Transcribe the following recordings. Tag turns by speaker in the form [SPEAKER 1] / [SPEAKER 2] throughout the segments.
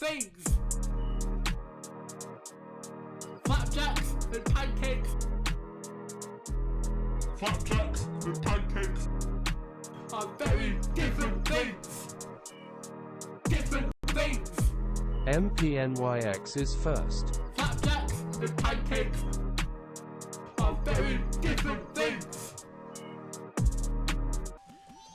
[SPEAKER 1] things. Flapjacks and pancakes.
[SPEAKER 2] Flapjacks and pancakes
[SPEAKER 1] are very different things. Different things.
[SPEAKER 3] MPNYX is first.
[SPEAKER 1] Flapjacks and pancakes are very different things.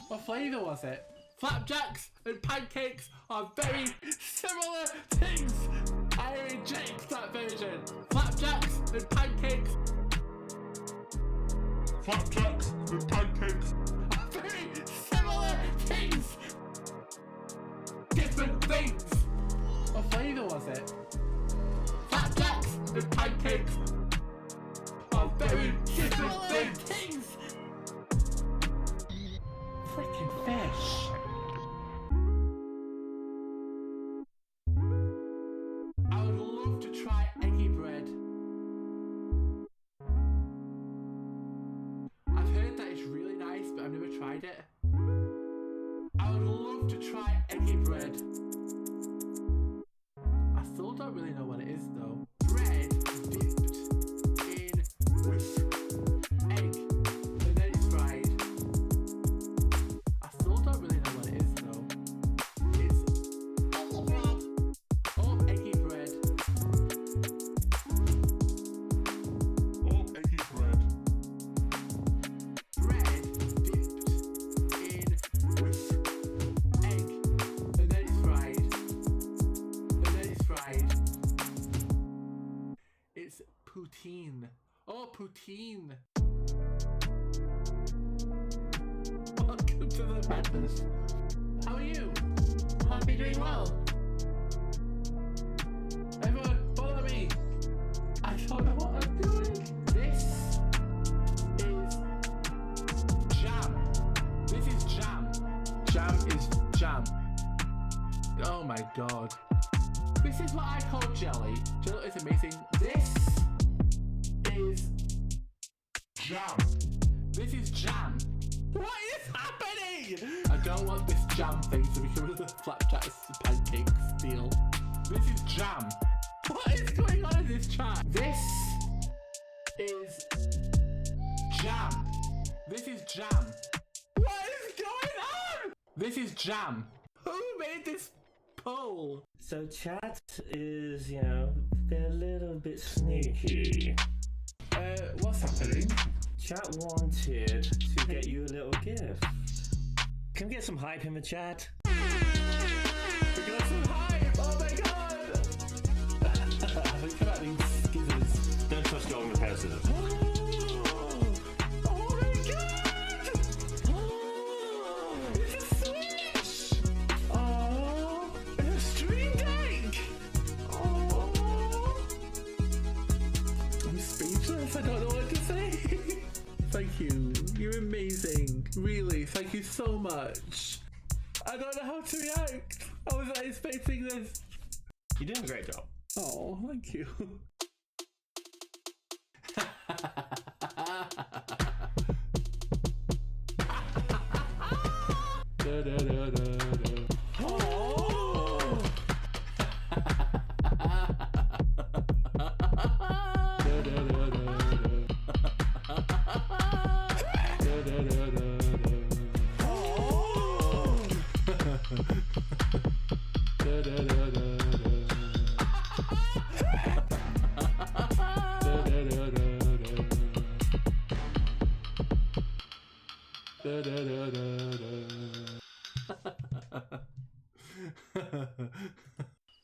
[SPEAKER 1] What flavour was it? Flapjacks and pancakes are very similar things. I reject that version. Flapjacks and pancakes.
[SPEAKER 2] Flapjacks and pancakes
[SPEAKER 1] are very similar things. Different things. What flavour was it? Flapjacks and pancakes are very different things. Freaking fish. I would love to try eggy bread. I've heard that it's really nice, but I've never tried it. I would love to try eggy bread. I still don't really know what it is though. Bread dipped in whisk, egg, and then it's fried. I still don't really know what it is though. It's eggy bread. Oh, eggy bread.
[SPEAKER 2] or eggy bread.
[SPEAKER 1] Bread dipped in
[SPEAKER 2] Whisk.
[SPEAKER 1] egg, and then it's fried. And then it's fried. It's poutine. Oh, poutine. Welcome to the madness. How are you? Hope you're doing well. Everyone, follow me. I don't know what I'm doing. This is jam. This is jam. Jam is jam. Oh my god. This is what I call jelly. Jelly is amazing. This is
[SPEAKER 2] Jam.
[SPEAKER 1] This is jam. What is happening? I don't want this jam thing to become the flapjacks and pancakes deal. This is jam. What is going on in this chat? This is jam. This is jam. What is going on? This is jam. Who made this poll?
[SPEAKER 4] So chat is, they're a little bit sneaky.
[SPEAKER 1] What's happening?
[SPEAKER 4] Chat wanted to get you a little gift. Can we get some hype in the chat?
[SPEAKER 1] We got some hype! Oh my god! Look at that these skizzers.
[SPEAKER 4] Don't trust your own pair of scissors.
[SPEAKER 1] Oh my god! It's a Switch! Oh, it's a Stream Deck! Oh, I'm speechless. I don't know what to say. Thank you. You're amazing. Really, thank you so much. I don't know how to react. I was not expecting this.
[SPEAKER 4] You're doing a great job.
[SPEAKER 1] Oh, thank you.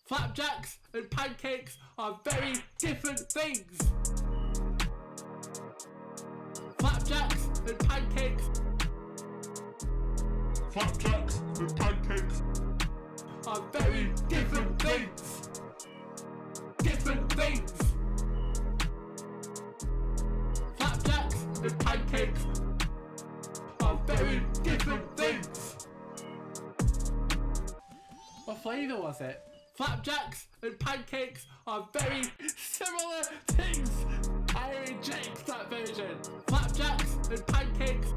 [SPEAKER 1] Flapjacks and pancakes are very different things. Flapjacks and pancakes.
[SPEAKER 2] Flapjacks and pancakes
[SPEAKER 1] are very different things. Different things. Flapjacks and pancakes are very different things. What flavour was it? Flapjacks and pancakes are very similar things. I reject that version. Flapjacks and pancakes.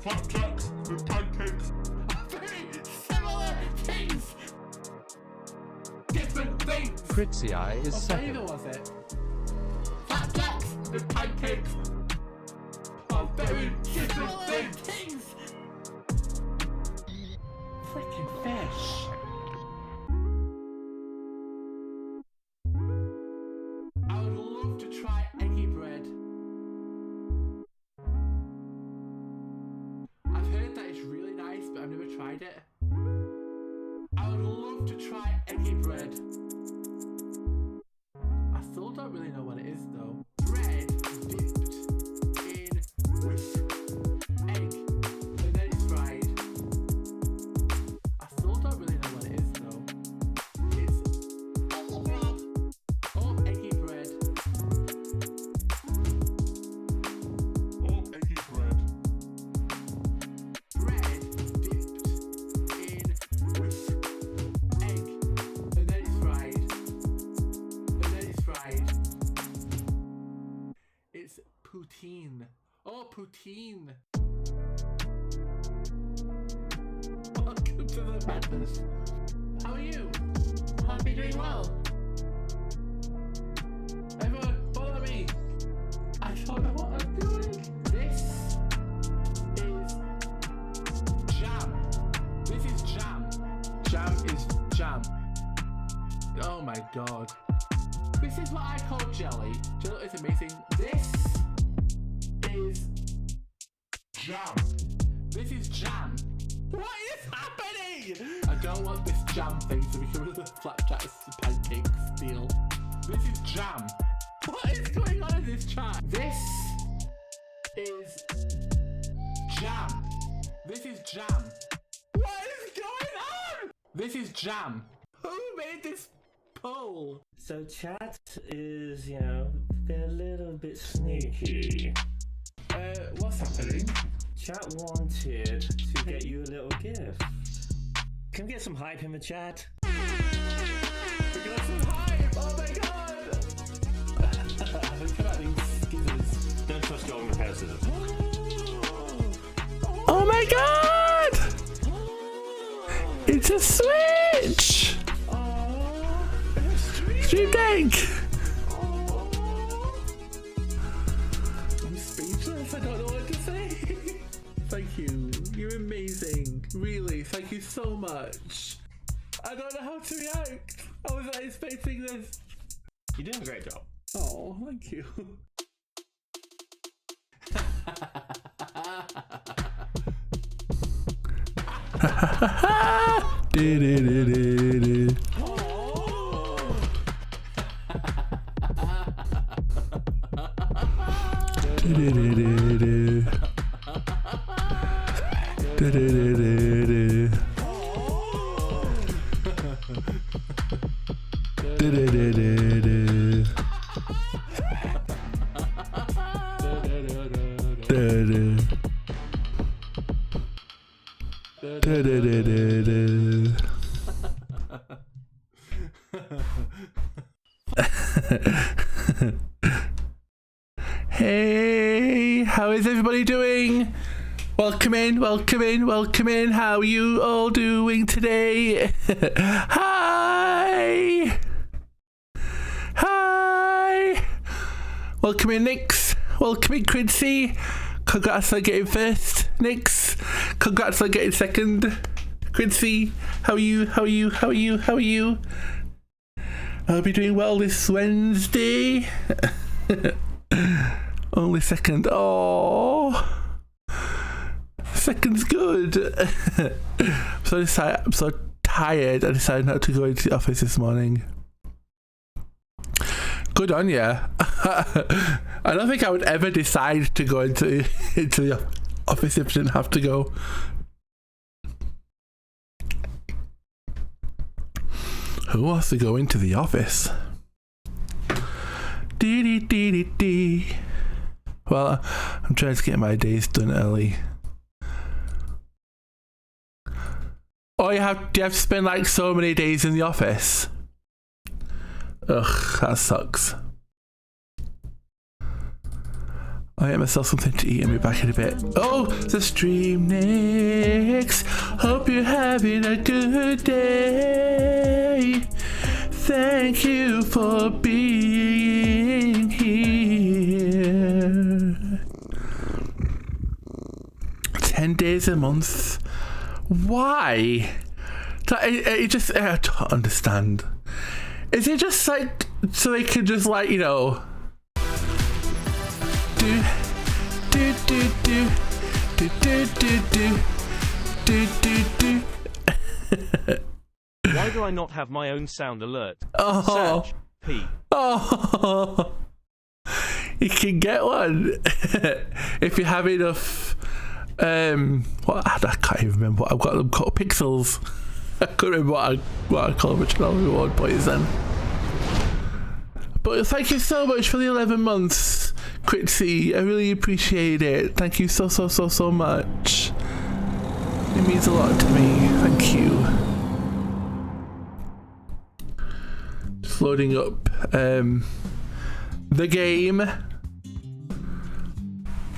[SPEAKER 2] Flapjacks and pancakes
[SPEAKER 1] Are very similar things.
[SPEAKER 3] Critzy Eye is
[SPEAKER 1] What
[SPEAKER 3] second.
[SPEAKER 1] flavour was it? Flapjacks and pancakes are very different things. Freaking fish. I would love to try eggy bread. I've heard that it's really nice, but I've never tried it. I would love to try eggy bread. I still don't really know what it is though. Bread dipped in
[SPEAKER 2] whisk,
[SPEAKER 1] egg and then it's fried. I still don't really know what it is though. It's eggy bread.
[SPEAKER 2] or eggy bread,
[SPEAKER 1] Bread dipped in
[SPEAKER 2] whisk,
[SPEAKER 1] egg and then it's fried. And then it's fried. It's poutine. Oh, poutine. Welcome to the madness. How are you? Hope you're doing well. Everyone, follow me. I don't know what I'm doing. This is jam. This is jam. Jam is jam. Oh my god. This is what I call jelly. Jelly is amazing. This is
[SPEAKER 2] jam,
[SPEAKER 1] This is jam. What is happening? I don't want this jam thing to become the flapjacks pancakes deal. This is jam. What is going on in this chat? This is jam. This is jam. What is going on? This is jam. Who made this poll?
[SPEAKER 4] So chat is, you know, they're a little bit sneaky.
[SPEAKER 1] What's happening?
[SPEAKER 4] Chat wanted to get you a little gift. Can we get some hype in the chat?
[SPEAKER 1] We got some hype. Oh my god. Look at these skizzers.
[SPEAKER 4] Don't trust your own repairs.
[SPEAKER 1] Oh my god! It's a Switch! Stream Deck! I'm speechless, I don't know what to say. Thank you, you're amazing. Really, thank you so much. I don't know how to react. I was not expecting this.
[SPEAKER 4] You're doing a great job.
[SPEAKER 1] Oh, thank you. Hey, how is everybody doing? Welcome in, welcome in, welcome in. How are you all doing today? Hi! Hi! Welcome in, Nix. Welcome in, Quincy. Congrats on getting first, Nix. Congrats on getting second, Quincy. How are you? How are you? How are you? How are you? I hope you're doing well this Wednesday. Only second. Oh, second's good. I'm so tired. I decided not to go into the office this morning. Good on ya. I don't think I would ever decide to go into the office if I didn't have to go. Who wants to go into the office? Dee dee dee dee dee. Well, I'm trying to get my days done early. Oh, you have to spend like so many days in the office? Ugh, that sucks. I'll get myself something to eat and be back in a bit. Oh, the stream Nix. Hope you're having a good day. Thank you for being here. 10 days a month. Why? I don't understand. Is it just like so they could just like, you know, do
[SPEAKER 3] Why do I not have my own sound alert?
[SPEAKER 1] Oh.
[SPEAKER 3] Search P.
[SPEAKER 1] Oh, you can get one if you have enough. What I can't even remember what I've got them called. Pixels. I couldn't remember what I call them, which I won't put it then. But thank you so much for the 11 months, Quitzy. I really appreciate it. Thank you so much. It means a lot to me. Thank you. Just loading up the game.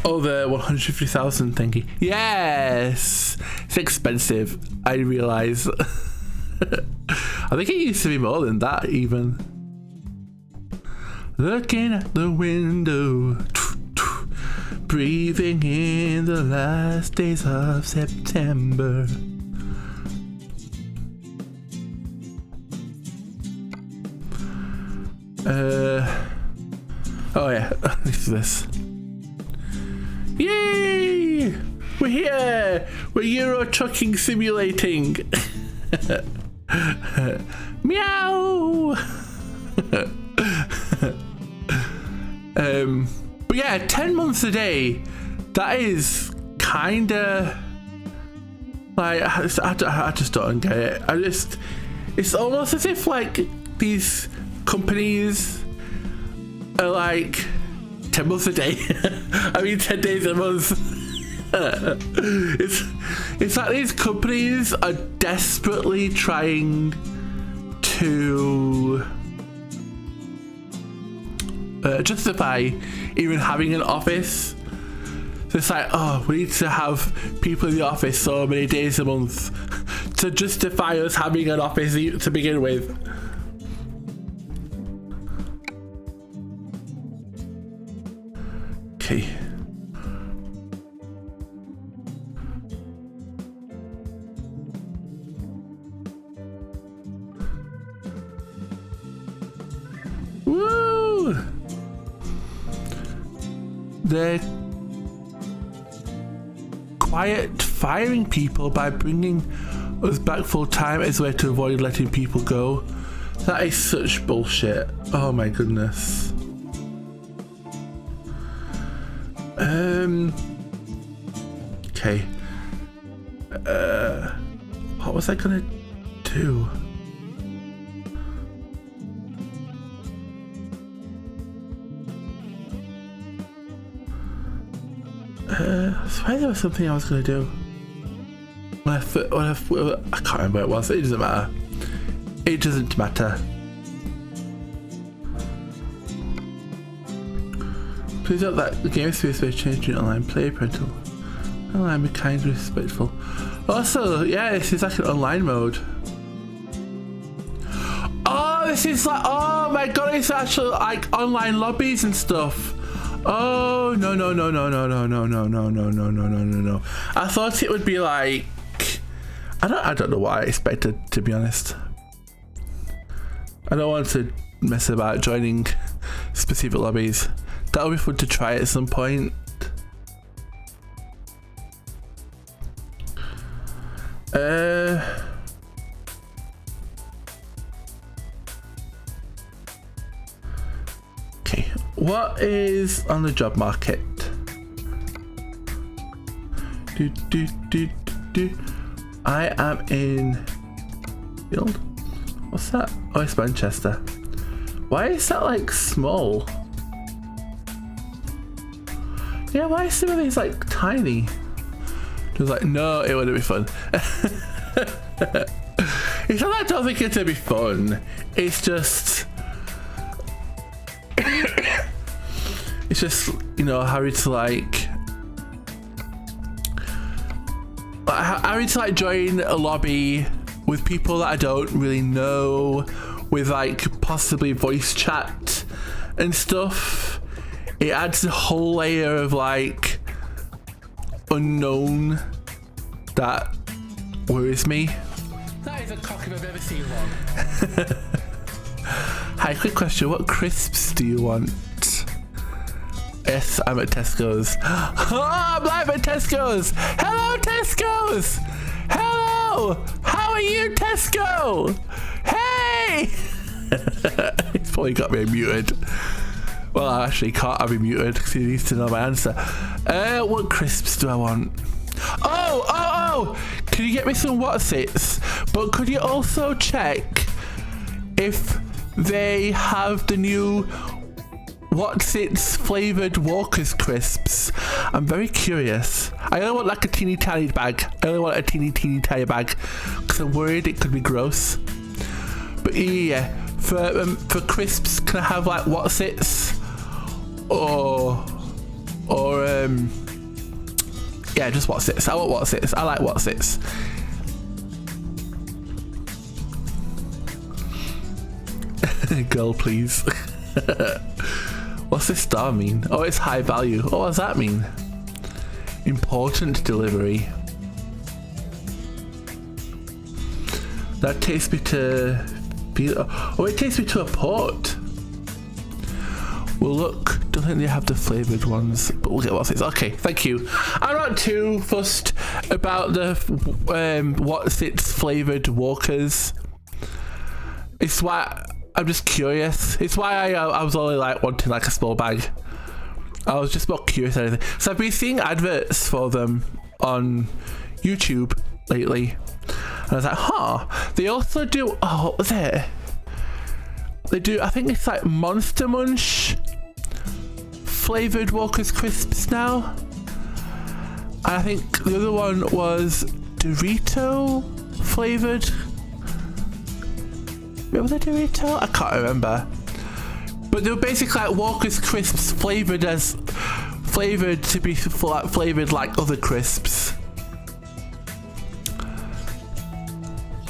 [SPEAKER 1] Oh, the 150,000 thingy. Yes! It's expensive, I realise. I think it used to be more than that, even. Looking at the window, breathing in the last days of September. Oh yeah, this is this. Yay! We're here! We're Euro trucking simulating. Meow! But yeah, 10 months a day, that is kinda like, I just don't get it. It's almost as if like these companies are like 10 months a day. I mean 10 days a month. It's like these companies are desperately trying to justify even having an office. So it's like, oh, we need to have people in the office so many days a month to justify us having an office to begin with. Okay. Woo! They're quiet firing people by bringing us back full time as a way to avoid letting people go. That is such bullshit. Oh my goodness. Okay. What was I gonna do? I swear there was something I was gonna do. I can't remember what it was. It doesn't matter. It doesn't matter. Please note that the game space may change during online play. Parental online, be kind and respectful. Also, yeah, this is like an online mode. Oh, this is like, oh my god, it's actually like online lobbies and stuff. Oh no. I thought it would be like, I don't know what I expected, to be honest. I don't want to mess about joining specific lobbies. That'll be fun to try at some point. Okay, what is on the job market? I am in field. What's that? Oh, it's Manchester. Why is that like small? Yeah, why is some of these like tiny? It was like, no, it wouldn't be fun. It's not that I don't think it'd be fun. It's just, it's just, you know, having to like join a lobby with people that I don't really know, with like possibly voice chat and stuff. It adds a whole layer of like unknown that worries me. That is a cock if I've ever seen one. Hi, quick question. What crisps do you want? Yes, I'm at Tesco's. Oh, I'm live at Tesco's. Hello, Tesco's. Hello. How are you, Tesco? Hey. He's probably got me muted. Well, I actually can't have him muted because he needs to know my answer. What crisps do I want? Oh. Can you get me some What's-Its? But could you also check if they have the new What's-Its flavoured Walker's crisps? I'm very curious. I only want like a teeny tiny bag. I only want a teeny tiny bag because I'm worried it could be gross. But yeah, for crisps, can I have like What's-Its or yeah, just What's-Its. I want What's-Its. I like What's-Its. Girl, please. What's this star mean? Oh, it's high value. Oh, what does that mean? Important delivery. That takes me to... Oh, it takes me to a port. Well, look, don't think they have the flavoured ones, but we'll get What's-Its. Okay, thank you. I'm not too fussed about the What's-Its flavoured Walkers. It's why... I'm just curious. It's why I was only like wanting like a small bag. I was just more curious than anything. So I've been seeing adverts for them on YouTube lately. And I was like, they also do, what was it? They do, I think it's like Monster Munch flavoured Walker's crisps now. And I think the other one was Dorito flavoured. Remember the Dorito? I can't remember. But they were basically like Walker's crisps flavoured to be flavoured like other crisps.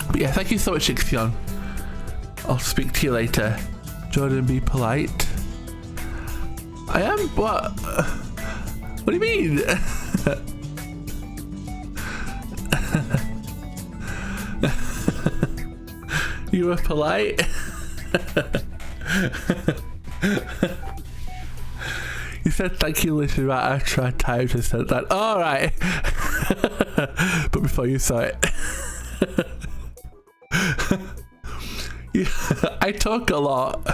[SPEAKER 1] But yeah, thank you so much, Ixion. I'll speak to you later. Jordan, be polite. I am? What? What do you mean? You were polite? You said thank you literally right after I typed and said that. Alright. But before you saw it. I talk a lot.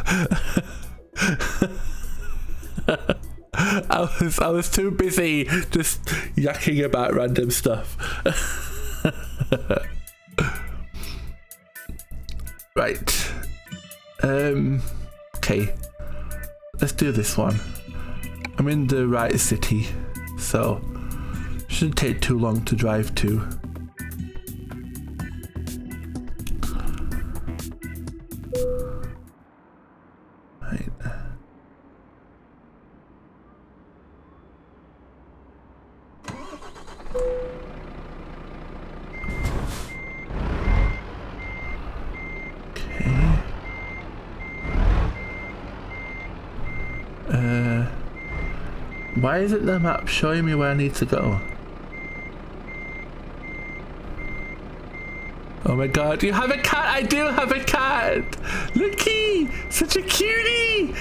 [SPEAKER 1] I was too busy just yakking about random stuff. Right. Okay. Let's do this one. I'm in the right city, so shouldn't take too long to drive to. Right. Why isn't the map showing me where I need to go? Oh my god, you have a cat! I do have a cat! Looky! Such a cutie!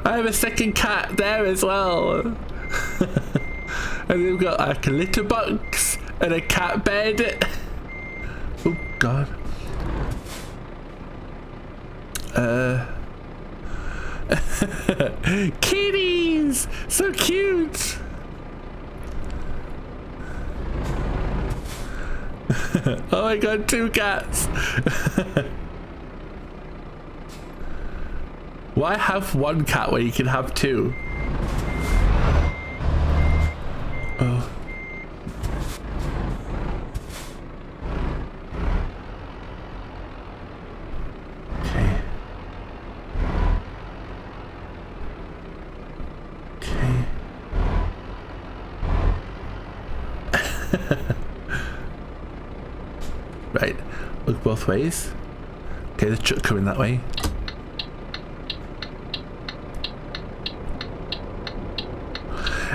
[SPEAKER 1] I have a second cat there as well. And we've got like a litter box and a cat bed. Oh god. Kitties! So cute! Oh my god, 2 cats! Why have 1 cat where you can have 2? Oh. Right, look both ways. Okay, the truck coming that way.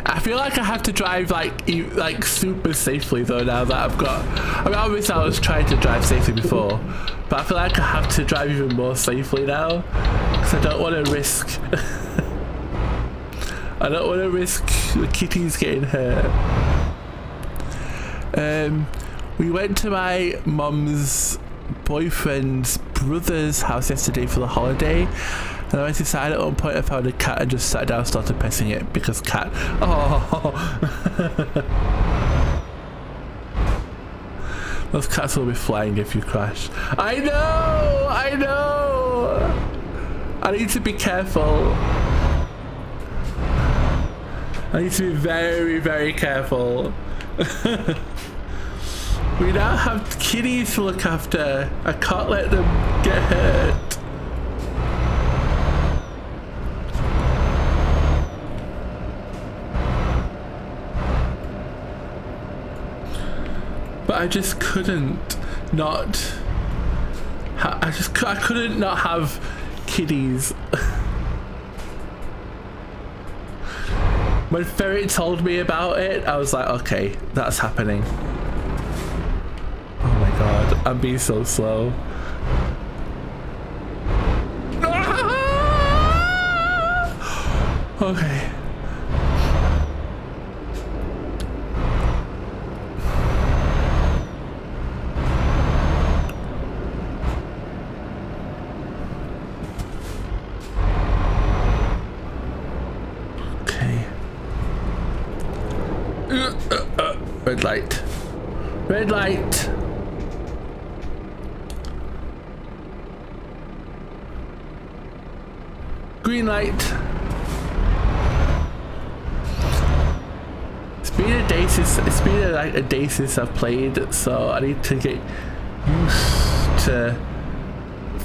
[SPEAKER 1] I feel like I have to drive like super safely though now that I've got. I mean, obviously I was trying to drive safely before, but I feel like I have to drive even more safely now because I don't want to risk. I don't want to risk the kitties getting hurt. We went to my mum's boyfriend's brother's house yesterday for the holiday, and I went inside at one point. I found a cat and just sat down and started petting it because cat. Oh, those cats will be flying if you crash. I know, I know. I need to be careful. I need to be very, very careful. We now have kitties to look after. I can't let them get hurt. But I just couldn't not. I couldn't not have kitties. When Ferret told me about it, I was like, okay, that's happening. Oh my god, I'm being so slow. Okay. Red light. Red light. Green light. It's been like a day since I've played, so I need to get used to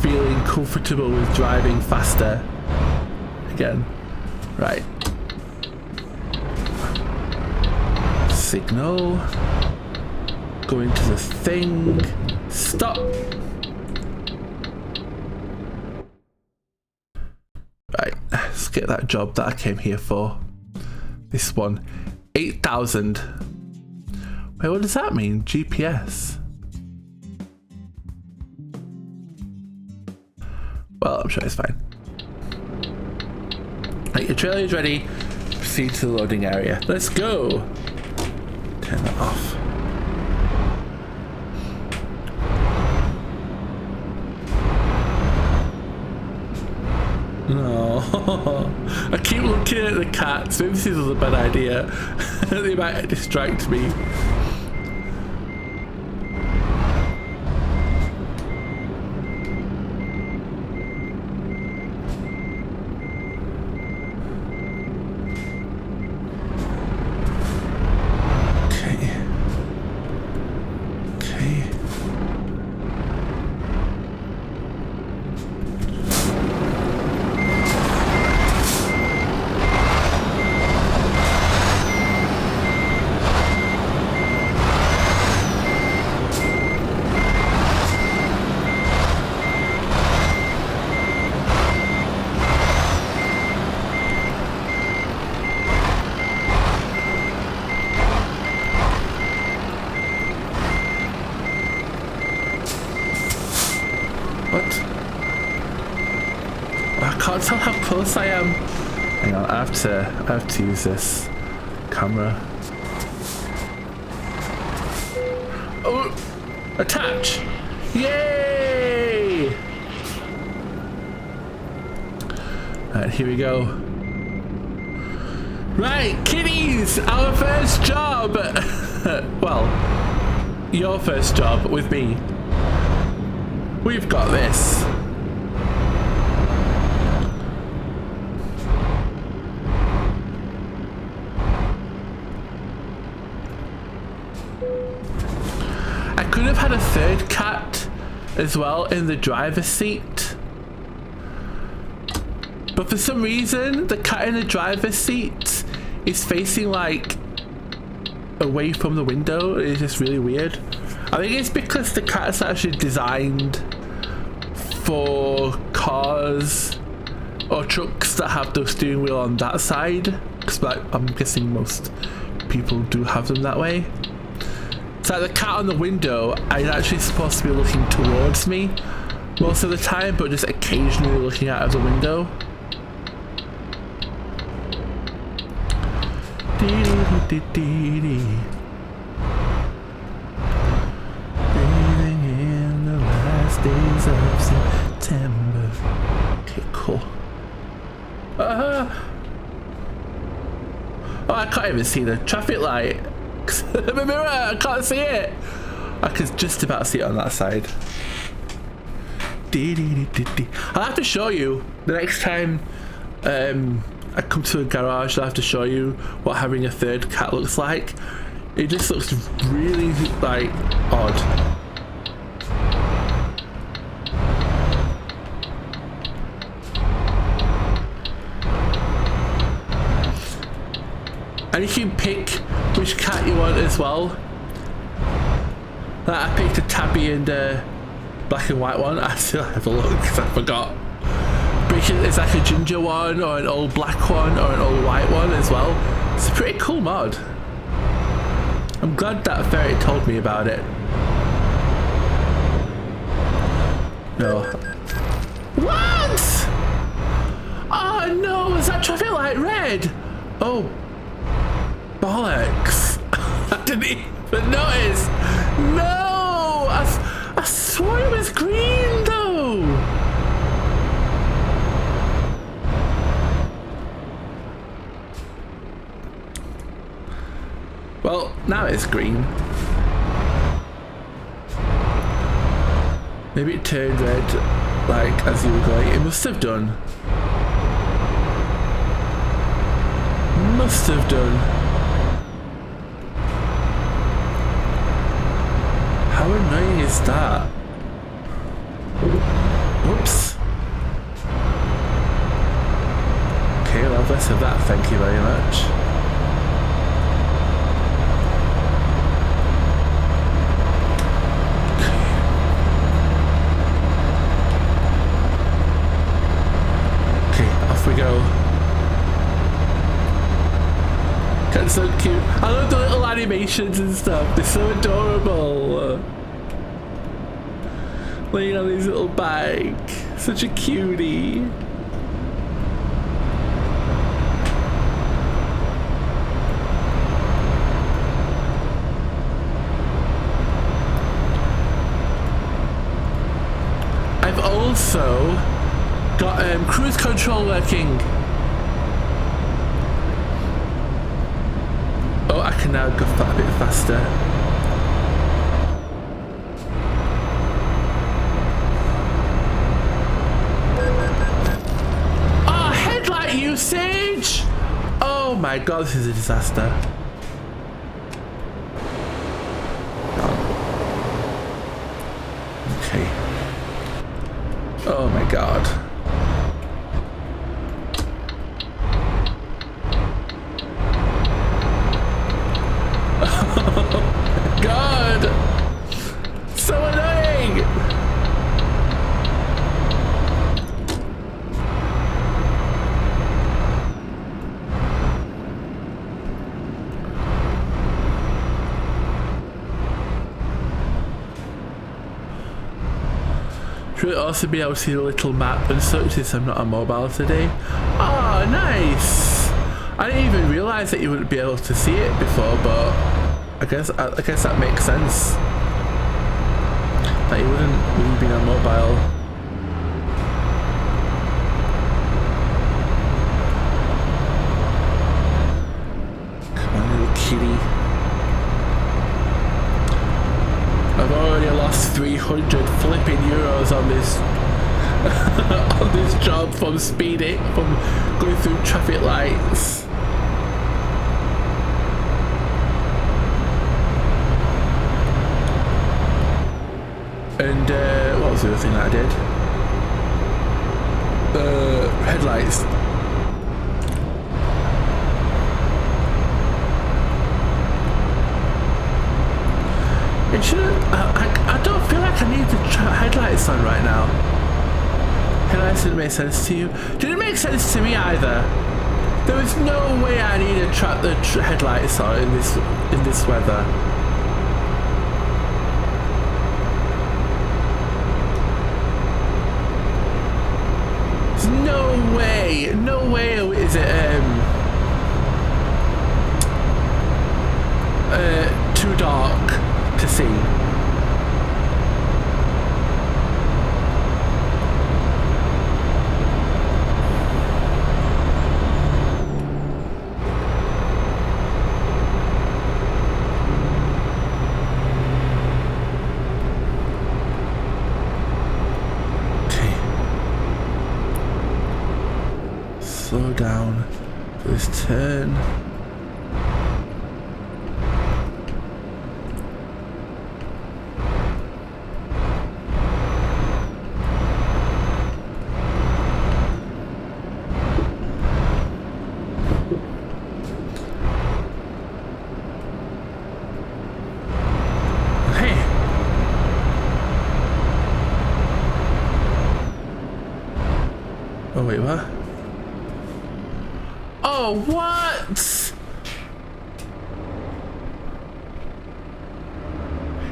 [SPEAKER 1] feeling comfortable with driving faster again. Right. Signal. Going to the thing. Stop. Right, let's get that job that I came here for. This one. 8,000. Wait, what does that mean? GPS. Well, I'm sure it's fine. Right, your trailer is ready. Proceed to the loading area. Let's go. Turn that off. No. I keep looking at the cats. Maybe this is a bad idea. They might distract me. I can't tell how close I am. Hang on, I have to use this camera. Oh, attach! Yay! Alright, here we go. Right, kitties, our first job. Well, your first job with me. We've got this. I could have had a third cat as well in the driver's seat, but for some reason the cat in the driver's seat is facing like away from the window. It's just really weird. I think it's because the cat's actually designed for cars or trucks that have the steering wheel on that side, because like, I'm guessing most people do have them that way. So like the cat on the window is actually supposed to be looking towards me most of the time, but just occasionally looking out of the window. Breathing in the last days of September. Okay, cool. Oh, I can't even see the traffic light. The mirror, I can't see it. I can just about see it on that side. I'll have to show you the next time I come to a garage. I'll have to show you what having a third cat looks like. It just looks really like odd. And you can pick which cat you want as well. Like I picked a tabby and a black and white one. I still have a look because I forgot. But it's like a ginger one or an old black one or an old white one as well. It's a pretty cool mod. I'm glad that Ferret told me about it. No. What? Oh no, is that traffic light red? Oh. Bollocks. I didn't even notice. No! I swore it was green though. Well, now it's green. Maybe it turned red like as you were going. It must have done. Must have done. How annoying is that? Oops. Okay, well, less of that, thank you very much. Okay, off we go. That's so cute. I love the little animations and stuff. They're so adorable. Laying on his little bike. Such a cutie. I've also got cruise control working. Oh, I can now go a bit faster. Oh, headlight usage! Oh my god, this is a disaster. Okay. Oh my god. God! So annoying! Should also be able to see the little map and such since I'm not on mobile today. Oh, nice! I didn't even realise that you wouldn't be able to see it before, but I guess that makes sense. That you wouldn't really be on mobile. Come on, little kitty. I've already lost 300 flipping euros on this on this job from speeding, from going through traffic lights. And what was the other thing that I did? Headlights. It shouldn't. I don't feel like I need the headlights on right now. Headlights didn't make sense to you. Didn't make sense to me either. There was no way I needed the headlights on in this weather. There's no way is it too dark to see. Okay. Slow down for this turn. Oh wait, what? Oh, what?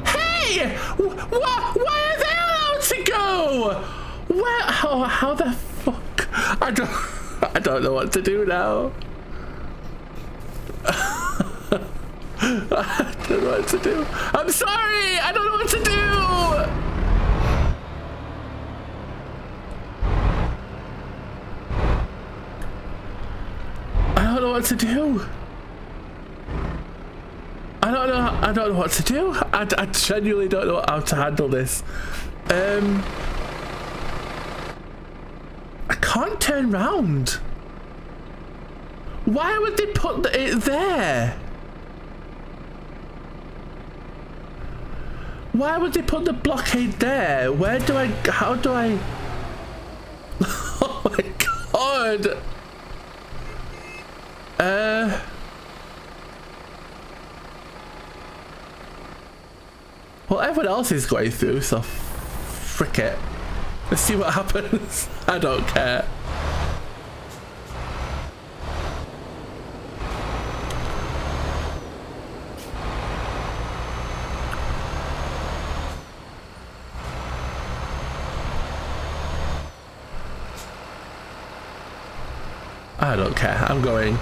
[SPEAKER 1] Hey! Why are they allowed to go? Where? How the fuck? I don't know what to do now. I don't know what to do. I'm sorry. I don't know what to do. I don't know what to do. I don't know what to do. I genuinely don't know how to handle this. I can't turn round. Why would they put it there? Why would they put the blockade there? Where do I, how do I? Oh my god. Well, everyone else is going through, so frick it. Let's see what happens. I don't care. I don't care. I'm going.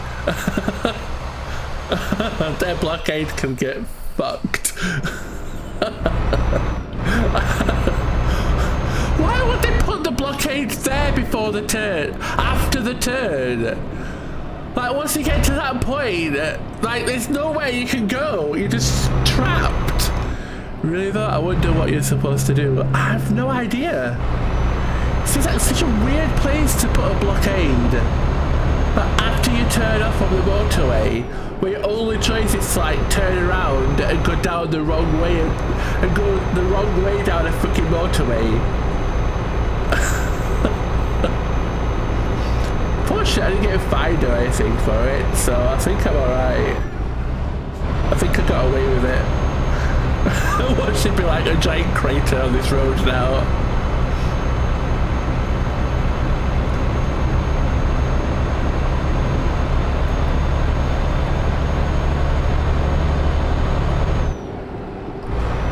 [SPEAKER 1] Their blockade can get fucked. Why would they put the blockade there before the turn? After the turn? Like, once you get to that point, like, there's no way you can go. You're just trapped. Really though? I wonder what you're supposed to do. I have no idea. Seems like such a weird place to put a blockade. But after you turn off on the motorway, where your only choice is to like turn around and go down the wrong way and go the wrong way down a freaking motorway. Fortunately, I didn't get fined or anything for it, so I think I'm alright. I think I got away with it. What should be like a giant crater on this road now?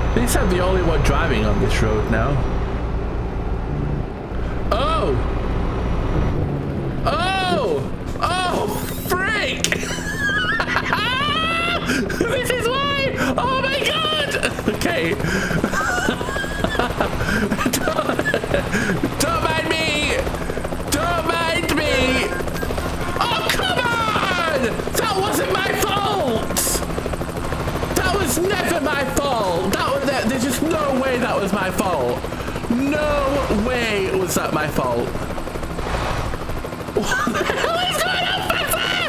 [SPEAKER 1] At least I'm the only one driving on this road now. Oh! Oh! Oh! Frick! This is why! Oh my god! Okay. Don't mind me! Don't mind me! Oh, come on! That wasn't my fault! That was never my fault! There's just no way that was my fault. No way was that my fault. What the hell is going on, Fezzer?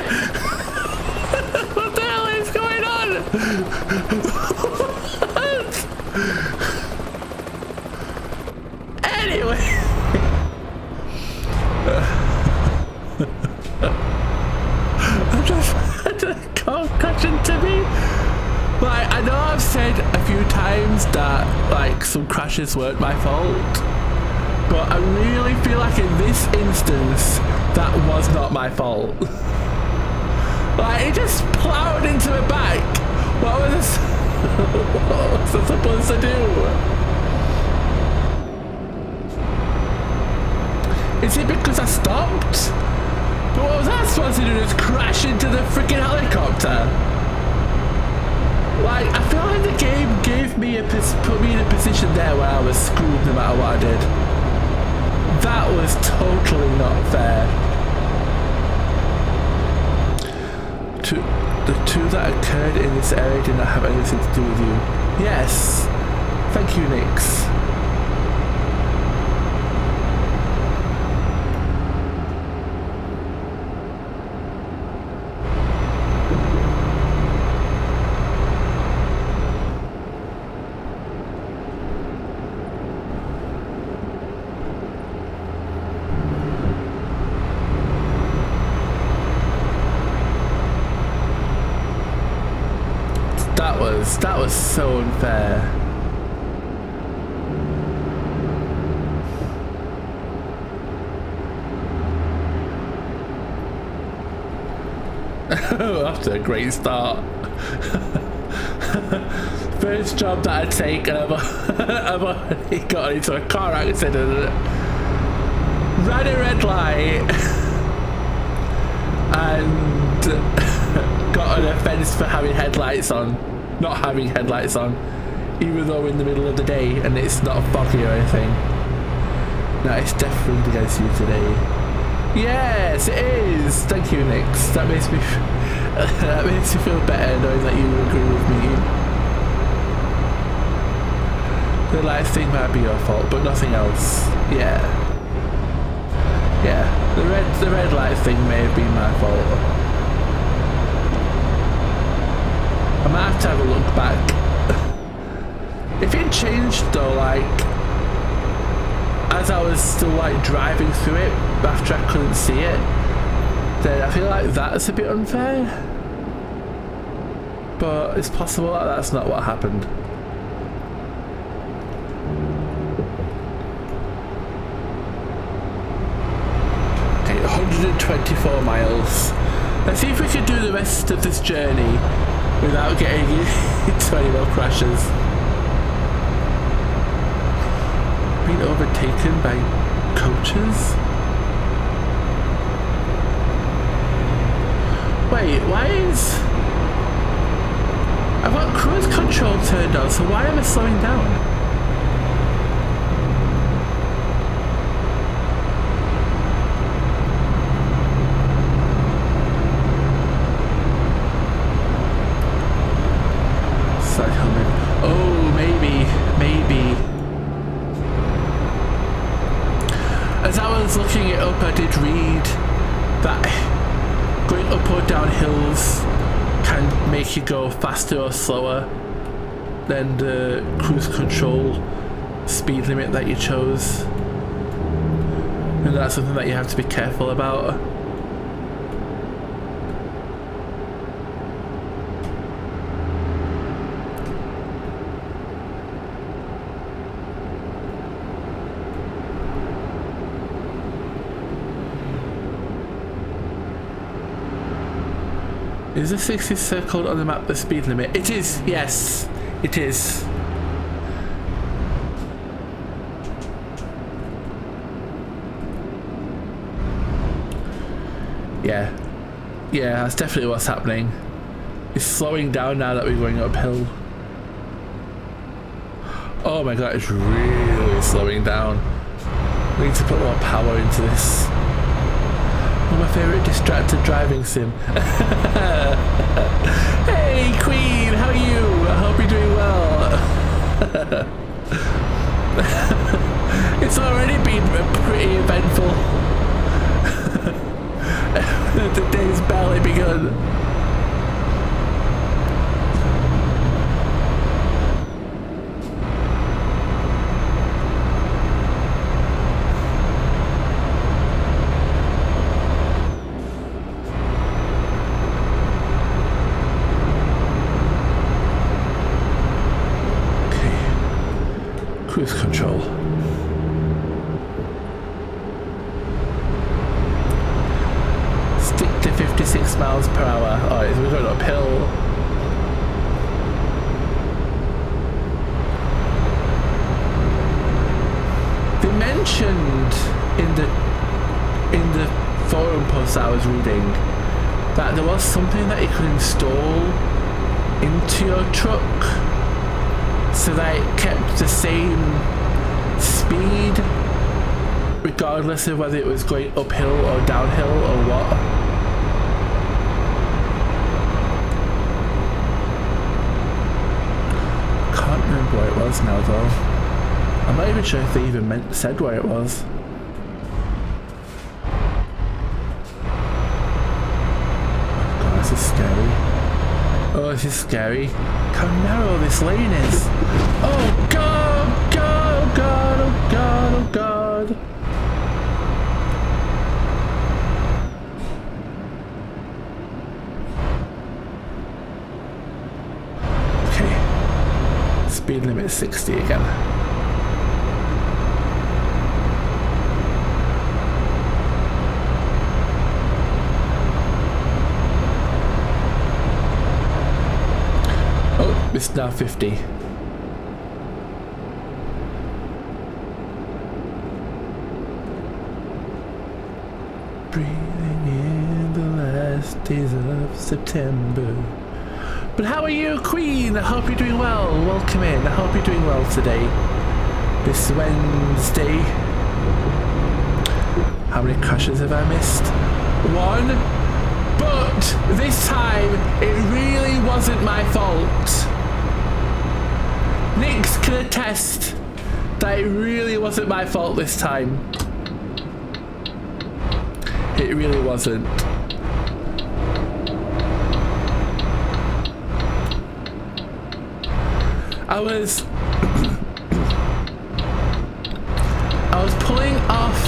[SPEAKER 1] What the hell is going on? What? Anyway. I'm just concussion to me. Like, I know I've said a few few times that like some crashes weren't my fault, but I really feel like in this instance that was not my fault. Like it just plowed into my back. What was I supposed to do? Is it because I stopped? But what was I supposed to do? Just crash into the freaking helicopter? Like, I feel like the game put me in a position there where I was screwed no matter what I did. That was totally not fair. The two that occurred in this area did not have anything to do with you. Yes. Thank you, Nix. That was so unfair. After a great start. First job that I take, and I've already got into a car accident. Ran a red light and got an offence for having headlights on. Not having headlights on, even though we're in the middle of the day and it's not foggy or anything. No, it's definitely against you today. Yes, it is. Thank you, Nix. That makes me feel better knowing that you agree with me. The light thing might be your fault, but nothing else. Yeah. The red light thing may have been my fault. I might have to have a look back. If it changed though, like as I was still like driving through it after I couldn't see it, then I feel like that's a bit unfair. But it's possible that that's not what happened. Okay, 124 miles. Let's see if we can do the rest of this journey without getting into any more crashes. Being overtaken by coaches? Wait, why is... I've got cruise control turned on, so why am I slowing down? Oh, maybe. As I was looking it up, I did read that going up or down hills can make you go faster or slower than the cruise control speed limit that you chose. And that's something that you have to be careful about. Is the 60 circled on the map the speed limit? It is, yes, it is. Yeah, that's definitely what's happening. It's slowing down now that we're going uphill. Oh my god, it's really slowing down. We need to put more power into this. My favourite distracted driving sim. Hey Queen, how are you? I hope you're doing well. It's already been pretty eventful. The day's barely begun. Stick to 56 miles per hour. Alright, so we're going uphill. They mentioned in the forum post I was reading that there was something that you could install into your truck so that it kept the same speed regardless of whether it was going uphill or downhill or what. Can't remember where it was now though. I'm not even sure if they even said where it was. Oh god, this is scary. Oh, this is scary. How narrow this lane is. Oh god, god, oh god, oh god, oh god. Okay. Speed limit 60 again. It's now 50. Breathing in the last days of September. But how are you, Queen? I hope you're doing well. Welcome in. I hope you're doing well today. This Wednesday. How many crashes have I missed? One. But this time, it really wasn't my fault. Nix can attest that it really wasn't my fault this time. It really wasn't. I was pulling off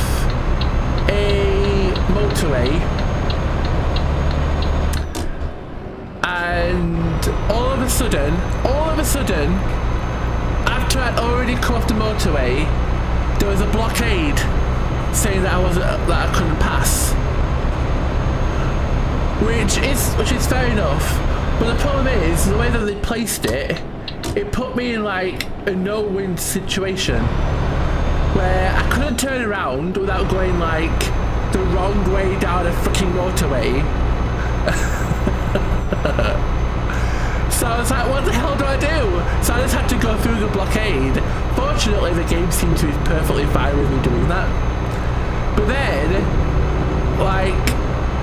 [SPEAKER 1] a motorway and all of a sudden, after I'd already come off the motorway, there was a blockade saying that I couldn't pass, which is fair enough. But the problem is the way that they placed it. It put me in like a no-win situation where I couldn't turn around without going like the wrong way down a freaking motorway. So I was like, what the hell do I do? So I just had to go through the blockade. Fortunately, the game seemed to be perfectly fine with me doing that. But then, like,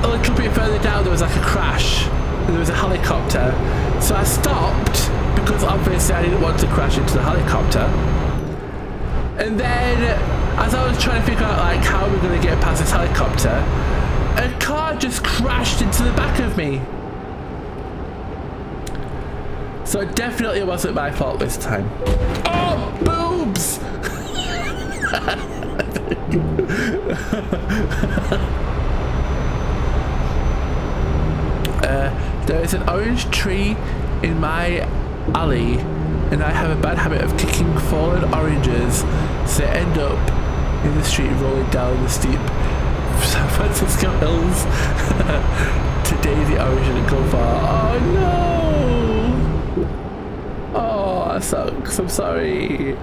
[SPEAKER 1] a little bit further down, there was like a crash. There was a helicopter. So I stopped, because obviously I didn't want to crash into the helicopter. And then, as I was trying to figure out like how we're going to get past this helicopter, a car just crashed into the back of me. So it definitely wasn't my fault this time. Oh, boobs! There is an orange tree in my alley, and I have a bad habit of kicking fallen oranges so they end up in the street rolling down the steep San Francisco hills. Today the orange didn't go far. Oh no! Oh, that sucks. I'm sorry.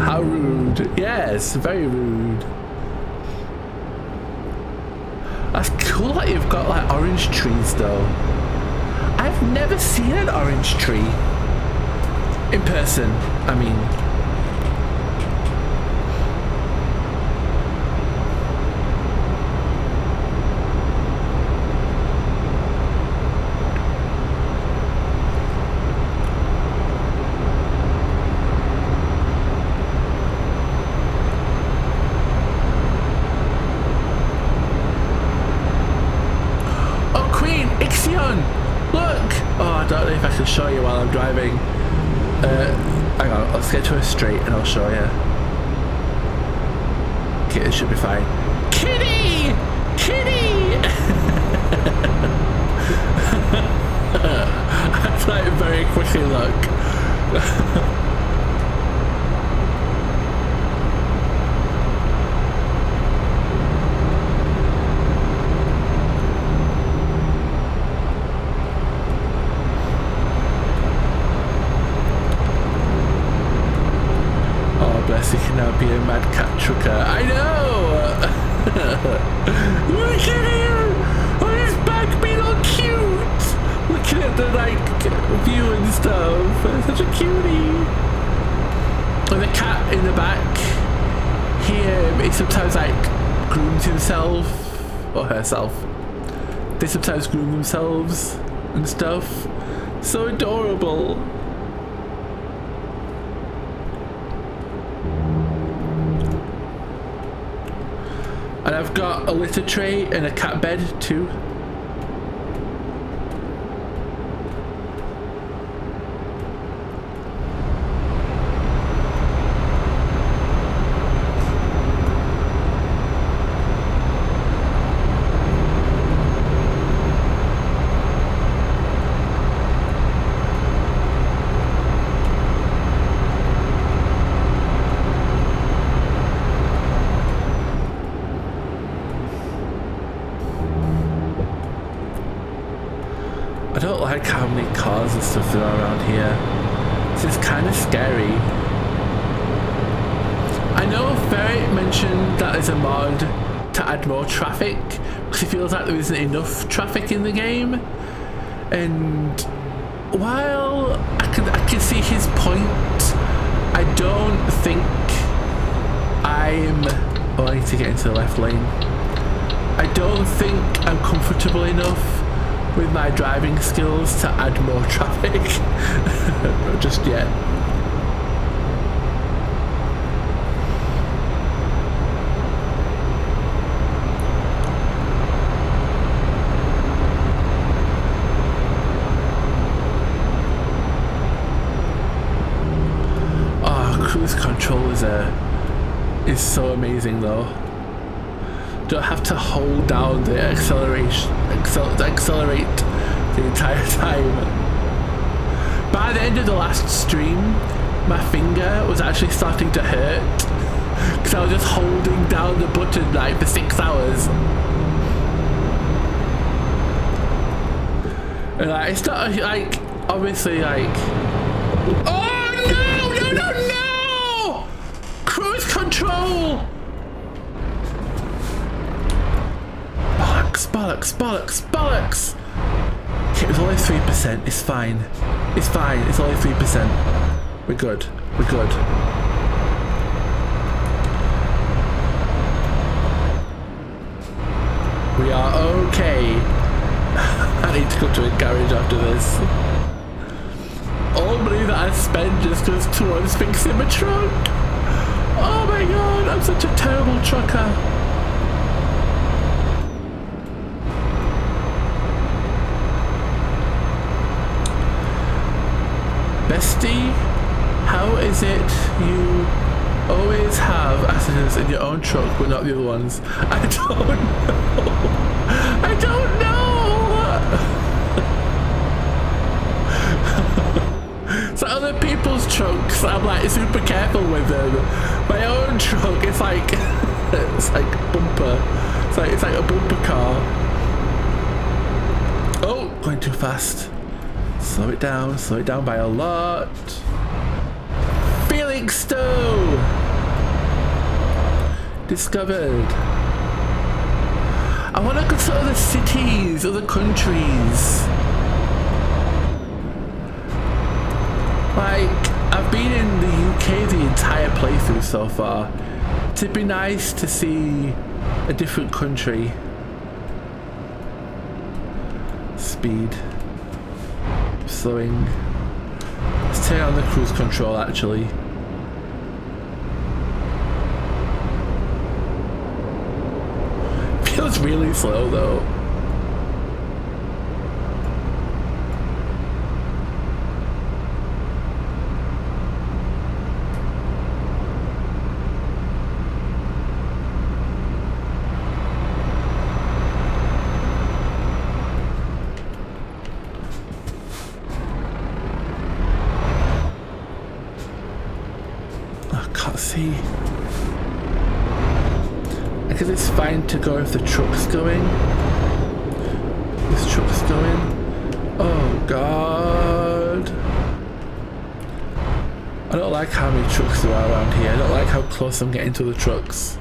[SPEAKER 1] How rude. Yes, very rude. That's cool that you've got like orange trees though. I've never seen an orange tree in person, I mean. Show you while I'm driving. Hang on, let's get to a straight and I'll show you. Okay, it should be fine. Kitty! Kitty! I like very quickly look. so you can now be a Mad Cat trucker. I know! Look at him! On his back being all cute! Looking at the like view and stuff. Such a cutie! And the cat in the back, he sometimes like grooms himself or herself. They sometimes groom themselves and stuff. So adorable. And I've got a litter tray and a cat bed too. I don't like how many cars and stuff there are around here. This is kind of scary. I know Ferret mentioned that there's a mod to add more traffic because it feels like there isn't enough traffic in the game. And while I can see his point, I don't think oh, I need to get into the left lane. I don't think I'm comfortable enough with my driving skills to add more traffic. Just yet. Oh, cruise control is so amazing though. Don't have to hold down the acceleration to accelerate the entire time. By the end of the last stream, my finger was actually starting to hurt because I was just holding down the button like for 6 hours. And like, it's not like obviously like, oh no! Cruise control! Bollocks! Okay, it was only 3%. It's fine. It's only 3%. We're good. We are okay. I need to go to a garage after this. All the money that I spend just goes towards fixing my truck. Oh my god, I'm such a terrible trucker. Bestie, how is it you always have accidents in your own truck but not the other ones? I don't know! So other people's trucks, I'm like super careful with them. My own truck, it's like bumper. It's like a bumper car. Oh, going too fast. Slow it down by a lot. Felixstowe! Discovered. I want to go to other cities, other countries. Like, I've been in the UK the entire playthrough so far. It'd be nice to see a different country. Speed. Slowing. Let's turn on the cruise control actually. Feels really slow though. See, I guess it's fine to go if the truck's going. This truck's going. Oh god. I don't like how many trucks there are around here. I don't like how close I'm getting to the trucks.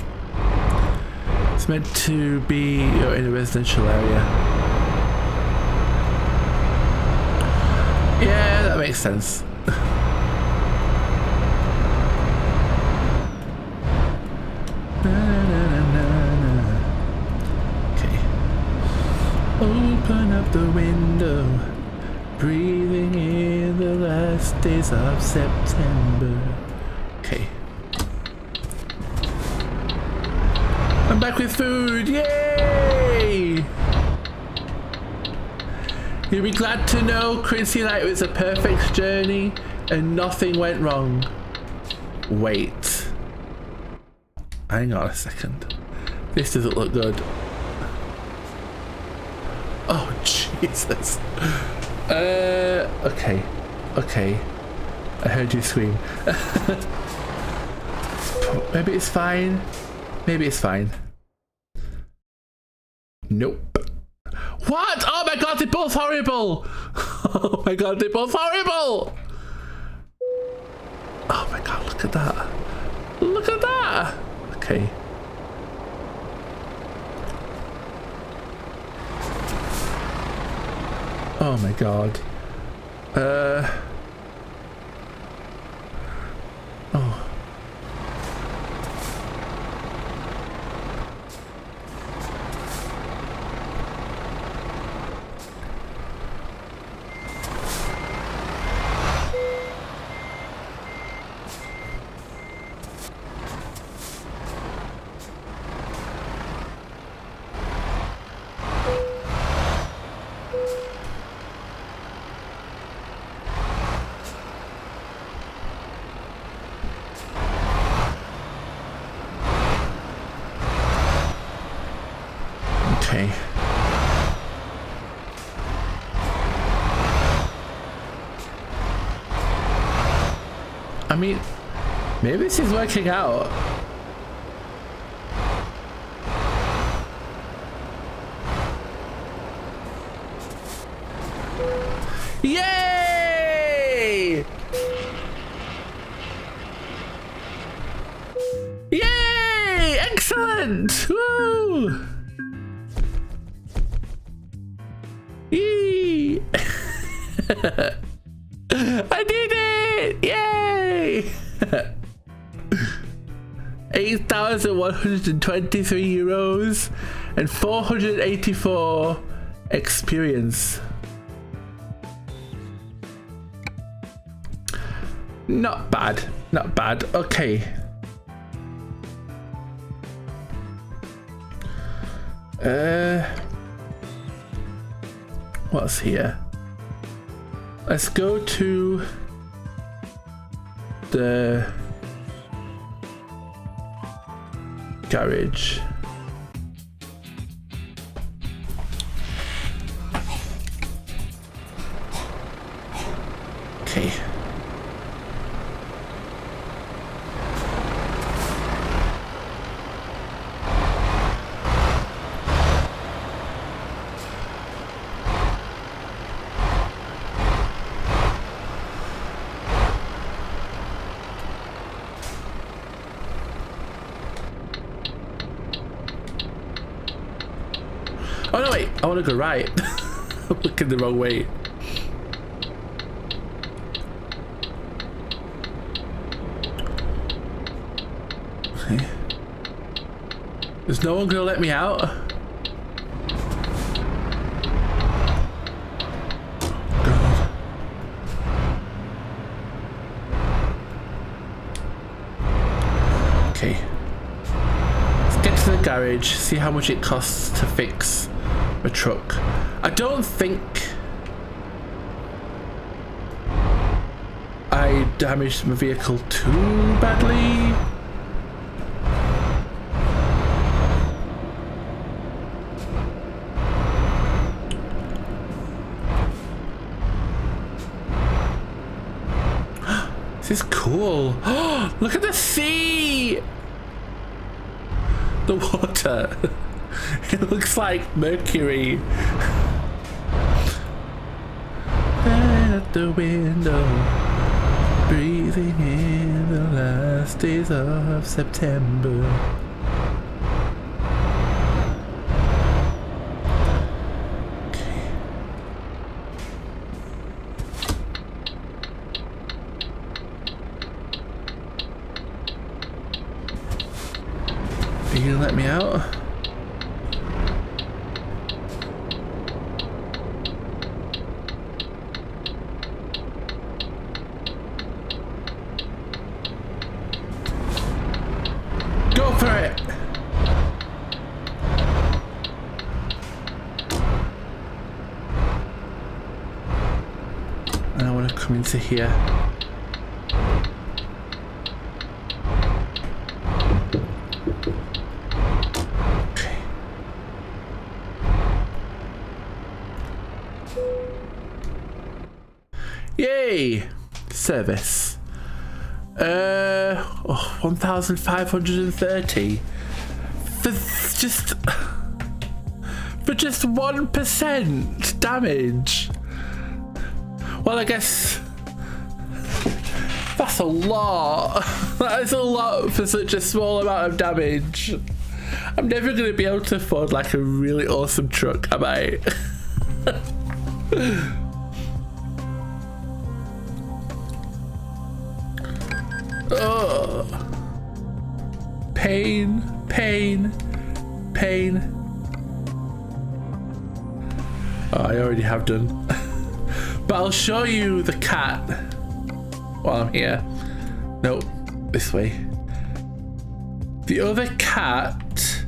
[SPEAKER 1] It's meant to be, you know, in a residential area. Yeah, that makes sense. Okay. Open up the window, breathing in the last days of September. Okay. I'm back with food, yay! You'll be glad to know, Chrissy, that it was a perfect journey and nothing went wrong. Wait. Hang on a second. This doesn't look good. Oh, Jesus. Okay. Okay. I heard you scream. Maybe it's fine. Maybe it's fine. Nope. What? Oh my god, they're both horrible! Oh my god, they're both horrible! Oh my god, look at that. Look at that! Okay. Oh my god. Oh. Okay. I mean, maybe this is working out. Yay! Yay! Excellent! Woo! Yee! I did it! Yay! 8,123 euros and 484 experience. Not bad, not bad. Okay. What's here? Let's go to the garage. Okay. Oh no, wait, I want to go right. I'm looking the wrong way. Okay. Is no one gonna let me out? God. Okay. Let's get to the garage, see how much it costs to fix a truck. I don't think I damaged my vehicle too badly. This is cool. Look at the sea! The water. It looks like Mercury. At the window, Breathing in the last days of September. Are you gonna let me out? Go for it! And I want to come into here. Yay! Service. 1,530 for just 1% damage. Well, I guess that's a lot. That is a lot for such a small amount of damage. I'm never gonna be able to afford like a really awesome truck, am I? Oh, pain, pain, pain. Oh, I already have done. But I'll show you the cat while I'm here. Nope, this way. The other cat,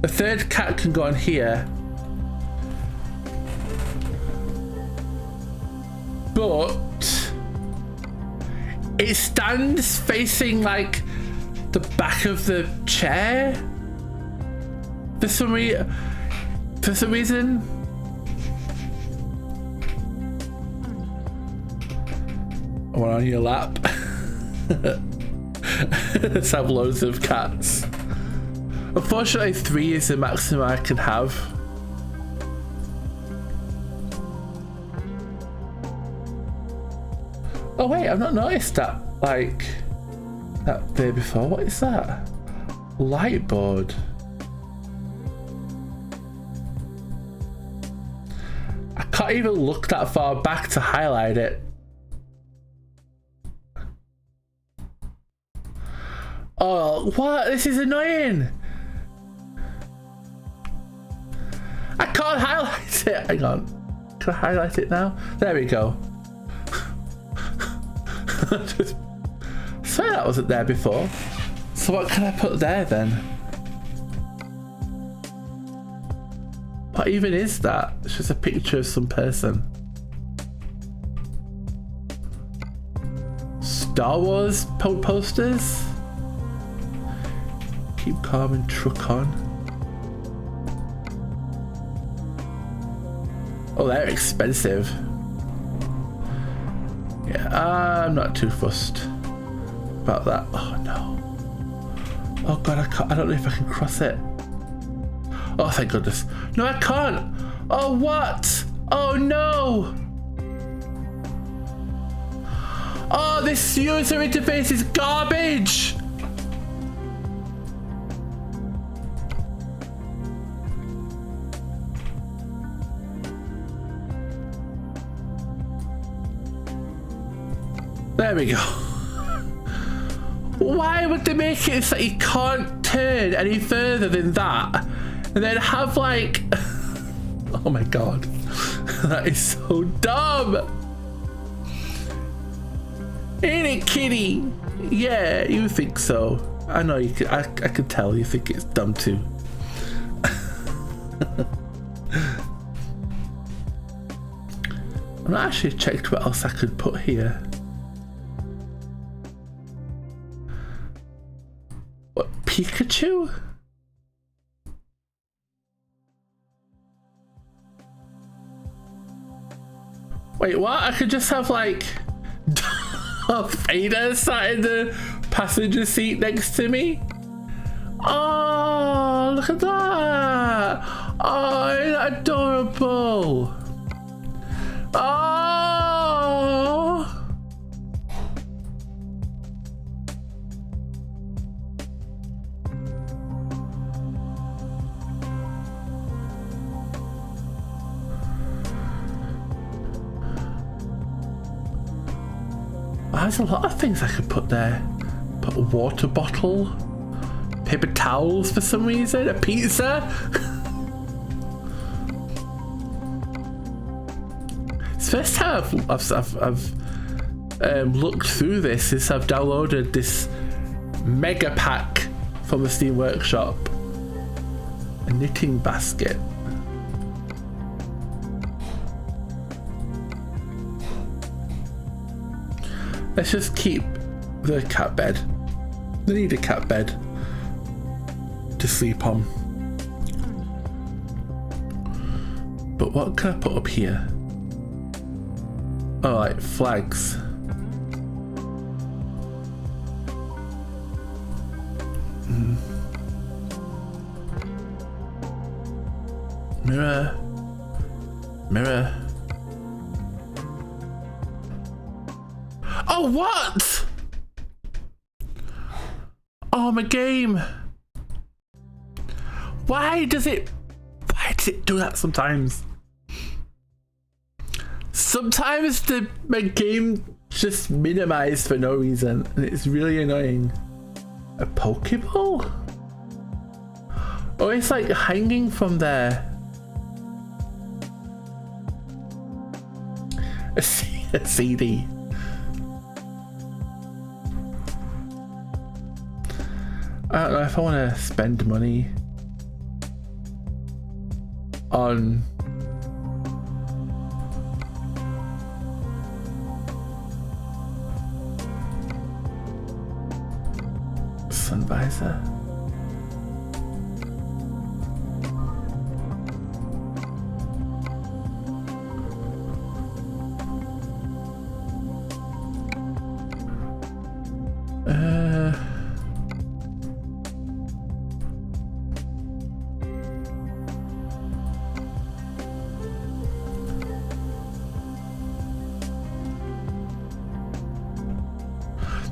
[SPEAKER 1] the third cat can go on here. But it stands facing like the back of the chair for some reason. I want on your lap. Let's have loads of cats. Unfortunately, 3 is the maximum I can have. Oh wait, I've not noticed that, like, that there before. What is that? Light board. I can't even look that far back to highlight it. Oh, what? This is annoying. I can't highlight it. Hang on. Can I highlight it now? There we go. Just swear that wasn't there before. So what can I put there then? What even is that? It's just a picture of some person. Star Wars posters? Keep calm and truck on. Oh, they're expensive. Yeah, I'm not too fussed about that. Oh no. Oh god, I don't know if I can cross it. Oh, thank goodness. No, I can't. Oh, what? Oh no. Oh, this user interface is garbage. There we go. Why would they make it so you can't turn any further than that? And then have like... Oh my god. That is so dumb. Ain't it, kitty? Yeah, you think so. I know you can. I can tell you think it's dumb too. I've not actually checked what else I could put here. What, Pikachu? Wait, what? I could just have like Darth Vader sat in the passenger seat next to me? Oh, look at that! Oh, isn't that adorable? Oh! there's a lot of things I could put there. Put a water bottle, paper towels for some reason, a pizza. It's the first time I've looked through this since I've downloaded this mega pack from the Steam Workshop. A knitting basket. Let's just keep the cat bed. They need a cat bed to sleep on. But what can I put up here? Oh, like flags. Mirror. Mirror. Oh, what? Oh, my game. Why does it do that sometimes? Sometimes my game just minimized for no reason, and it's really annoying. A Pokeball? Oh, it's like hanging from there. A CD. I don't know if I want to spend money on sun visor.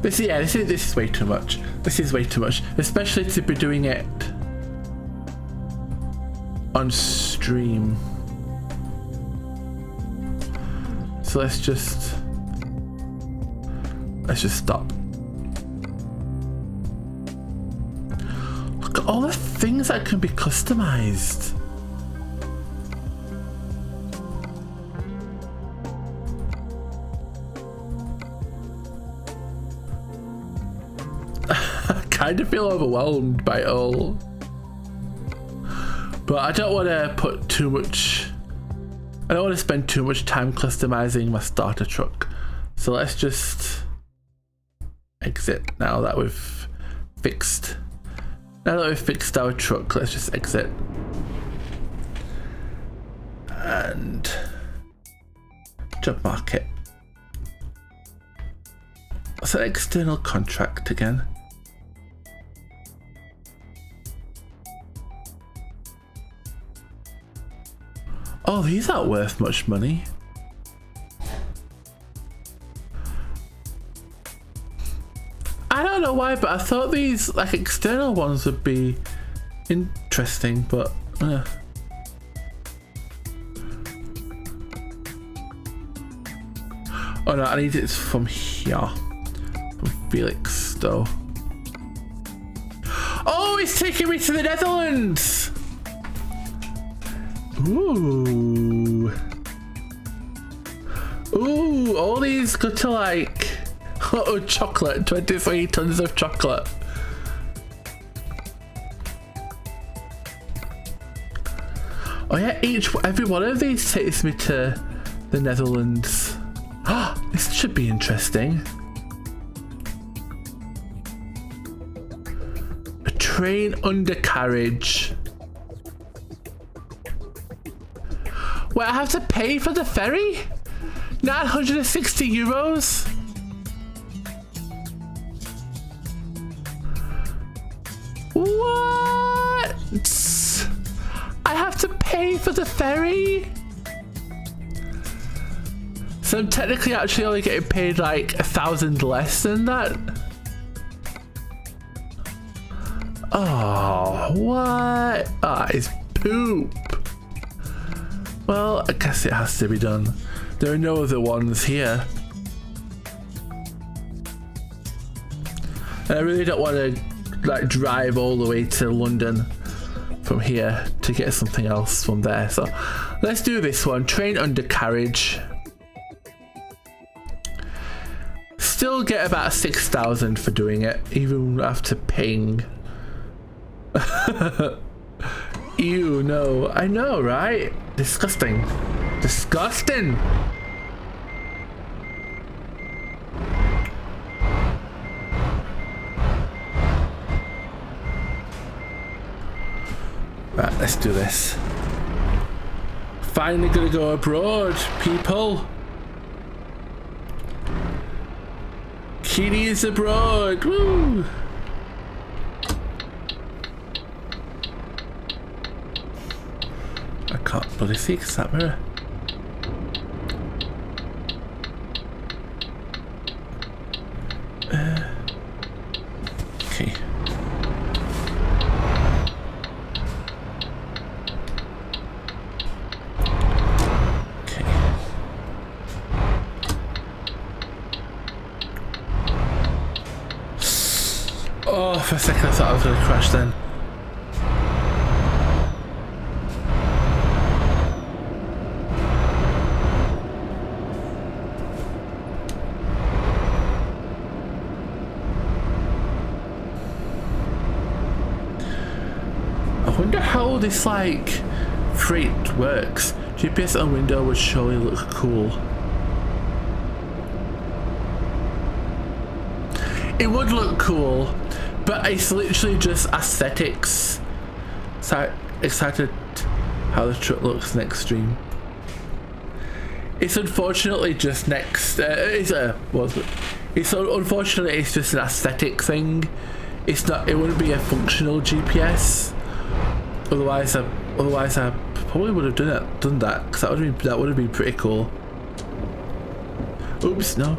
[SPEAKER 1] This is way too much. This is way too much, especially to be doing it on stream. So let's just stop. Look at all the things that can be customized. I kind of feel overwhelmed by it all, but I don't want to put too much. I don't want to spend too much time customizing my starter truck. So let's just exit now that we've fixed. Now that we've fixed our truck, let's just exit and job market. What's an external contract again? Oh, these aren't worth much money. I don't know why, but I thought these like external ones would be interesting, but oh no, I need it from here, from Felix though. Oh, he's taking me to the Netherlands. Ooh. Ooh, all these go to like, oh, chocolate, 23 tons of chocolate. Oh yeah, every one of these takes me to the Netherlands. Ah, this should be interesting. A train undercarriage. Wait, I have to pay for the ferry? 960 euros? What? I have to pay for the ferry? So I'm technically actually only getting paid like 1,000 less than that? Oh, what? Ah, it's poop. Well, I guess it has to be done. There are no other ones here. And I really don't want to like drive all the way to London from here to get something else from there. So let's do this one. Train undercarriage. Still get about 6,000 for doing it, even after paying. Ew, no. I know, right? Disgusting. Disgusting. Right, let's do this. Finally gonna go abroad, people. Kitty's abroad. Woo! I can't bloody see because that mirror. Okay. Oh, for a second I thought I was going to crash then. I wonder how this like freight works. GPS on window would surely look cool. It would look cool, but it's literally just aesthetics. So excited how the truck looks next stream. It's unfortunately just next. It's unfortunately it's just an aesthetic thing. It's not. It wouldn't be a functional GPS. Otherwise I probably would have done that because that would have been pretty cool. Oops! No.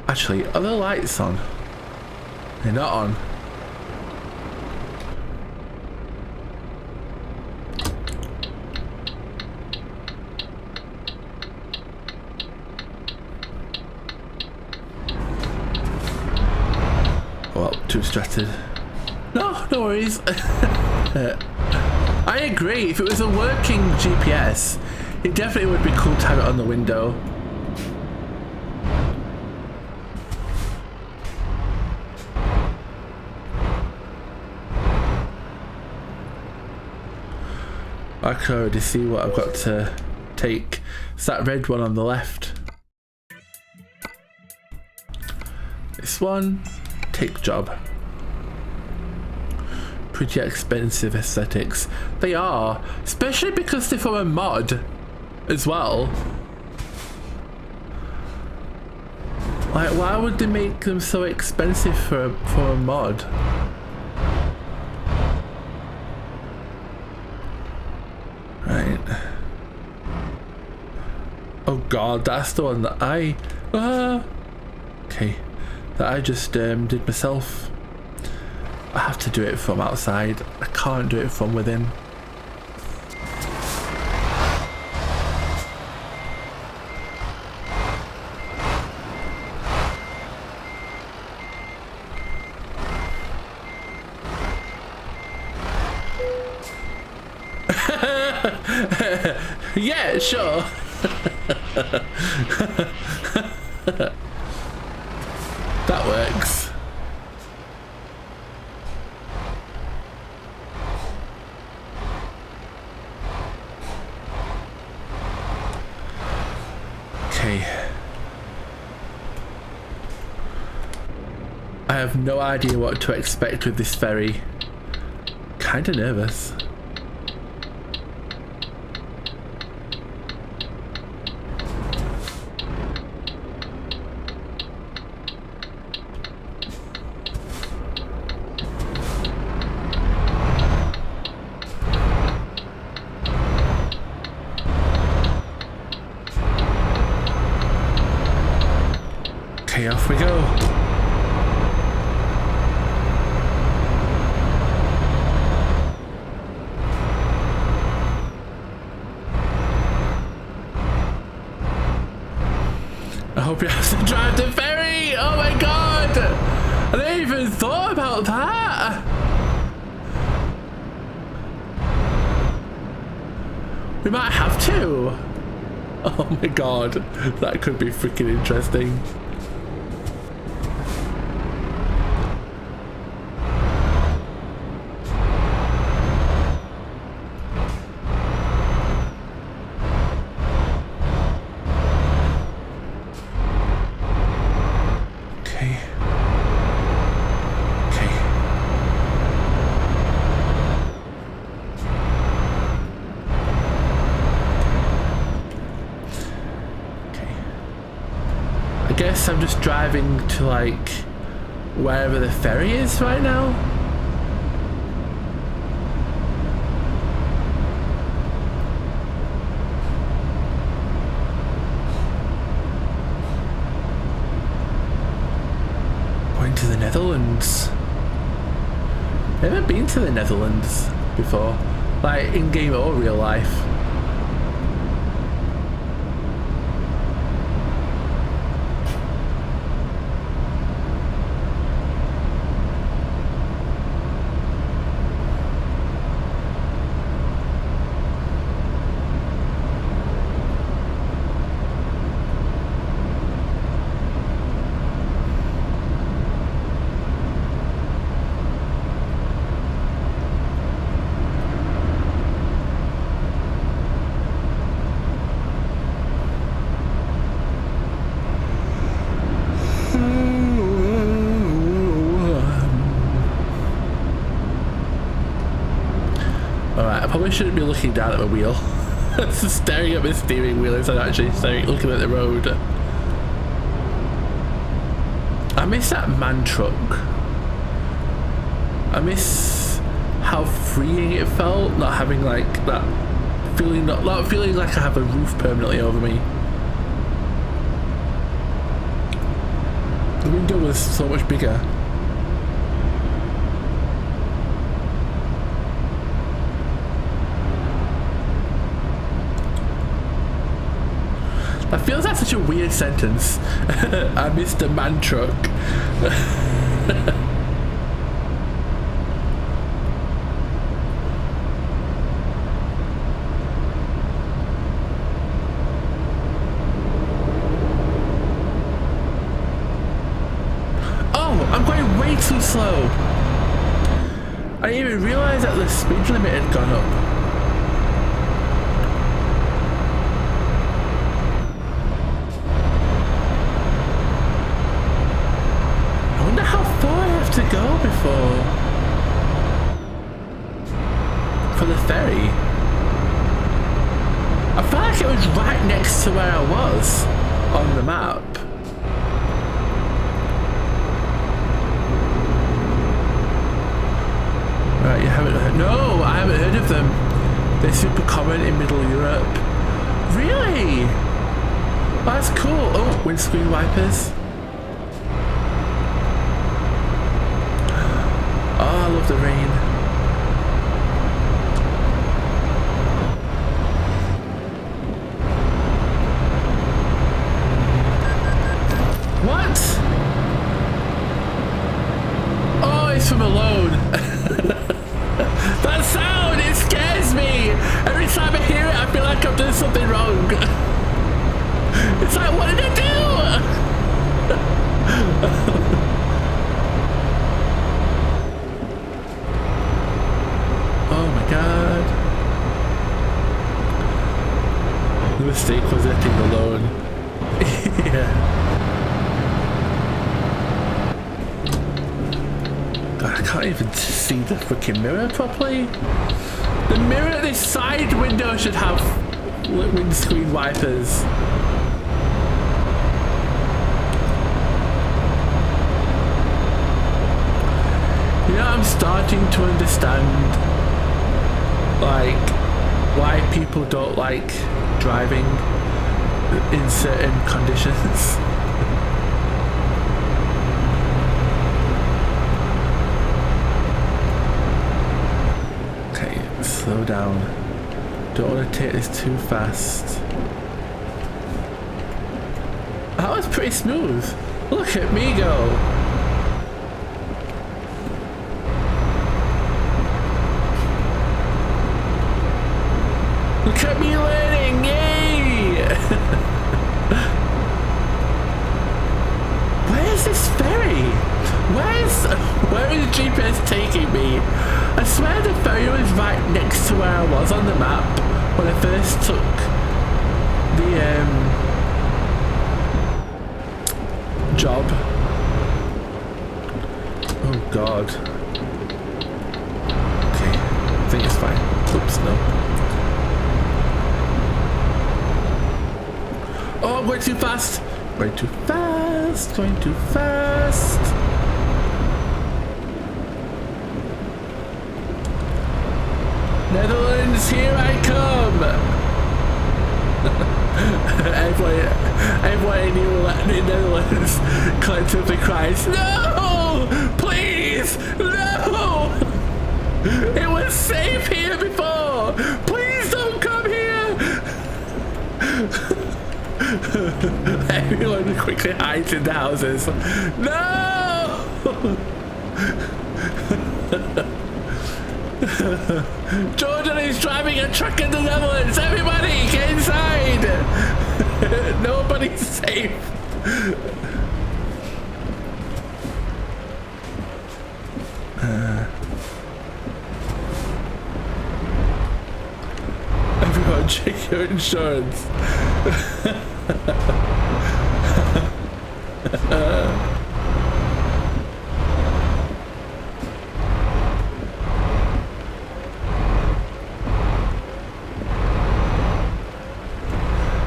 [SPEAKER 1] Actually, are the lights on? They're not on. Well, too distracted. No worries. I agree. If it was a working GPS, it definitely would be cool to have it on the window. I can already see what I've got to take. It's that red one on the left. This one, take job. Pretty expensive aesthetics. They are, especially because they're from a mod as well. Like, why would they make them so expensive for a mod? Right. Oh god, that's the one that I okay, that I just did myself. I have to do it from outside. I can't do it from within. Yeah, sure. That works. Okay. I have no idea what to expect with this ferry. Kinda nervous. Okay, off we go. I hope you have to drive the ferry. Oh my god. We might have to. Oh my god, that could be freaking interesting. Okay. Okay. I guess I'm just driving to like wherever the ferry is right now. Going to the Netherlands. Never been to the Netherlands before, like in game or real life. Alright, I probably shouldn't be looking down at my wheel. Just staring at my steering wheel instead of actually looking at the road. I miss that man truck. I miss how freeing it felt, not having like that feeling, not feeling like I have a roof permanently over me. The window was so much bigger. That feels like such a weird sentence. I missed the man truck. Oh, I'm going way too slow. I didn't even realize that the speed limit had gone up. To go before for the ferry. I felt like it was right next to where I was on the map. Right, you haven't heard? No, I haven't heard of them. They're super common in Middle Europe. Really? That's cool. Oh, windscreen wipers. I love the rain. What? Oh, it's from Alone. That sound, it scares me. Every time I hear it, I feel like I've done something wrong. It's like, what did I do? Oh my god. The mistake was letting Alone. Yeah. God, I can't even see the freaking mirror properly. The mirror, this side window should have windscreen wipers. You know, I'm starting to understand like why people don't like driving in certain conditions. Okay, slow down. Don't want to take this too fast. That was pretty smooth. Look at me go. Look at me GPS taking me? I swear the ferry was right next to where I was on the map when I first took the job. Oh god. Okay, I think it's fine. Oops, no. Oh, I'm going too fast. Going too fast. Going too fast. Netherlands, here I come. everyone in the Netherlands collectively cries, no! Please! No! It was safe here before! Please don't come here! Everyone quickly hides in the houses. No! Jordan is driving a truck in the Netherlands! Everybody, get inside! Nobody's safe! Everyone, check your insurance.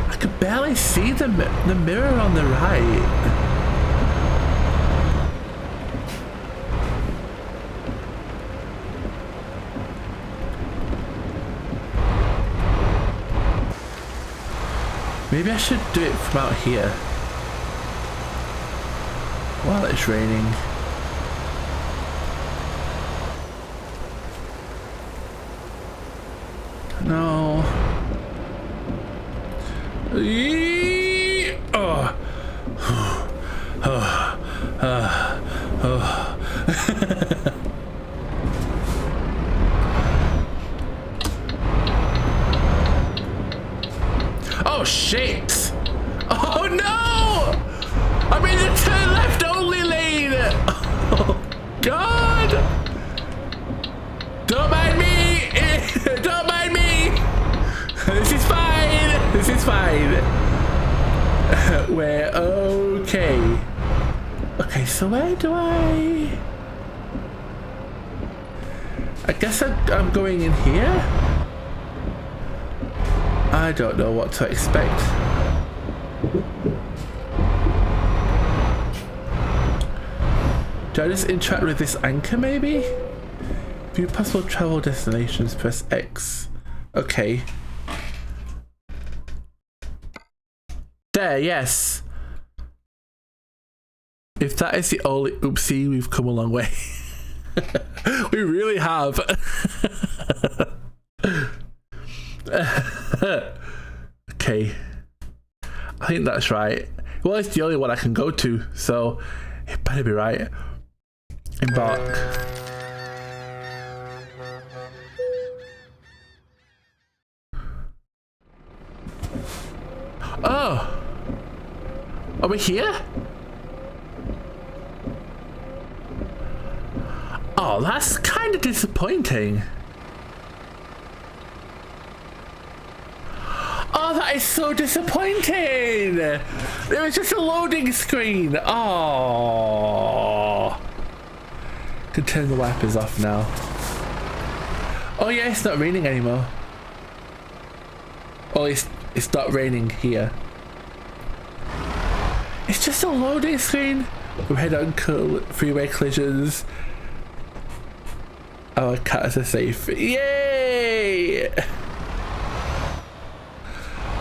[SPEAKER 1] I could barely see the mirror on the right. Maybe I should do it from out here while it's raining. No. Oh. Oh shit! Oh no! I'm in the turn left only lane! Oh god! Don't mind me! Don't mind me! This is fine! This is fine! We're okay. Okay, so where do I guess I'm going in here? I don't know what to expect. Do I just interact with this anchor maybe? View possible travel destinations, press X. Okay. There, yes. If that is the only oopsie, we've come a long way. We really have. Okay. I think that's right. Well, it's the only one I can go to, so it better be right. Embark. Oh! Are we here? Oh, that's kind of disappointing. Oh, that is so disappointing! It was just a loading screen. Oh. Can turn the wipers off now. Oh yeah, it's not raining anymore. Oh, it's not raining here. It's just a loading screen. We head on freeway collisions. Our cats are safe. Yay!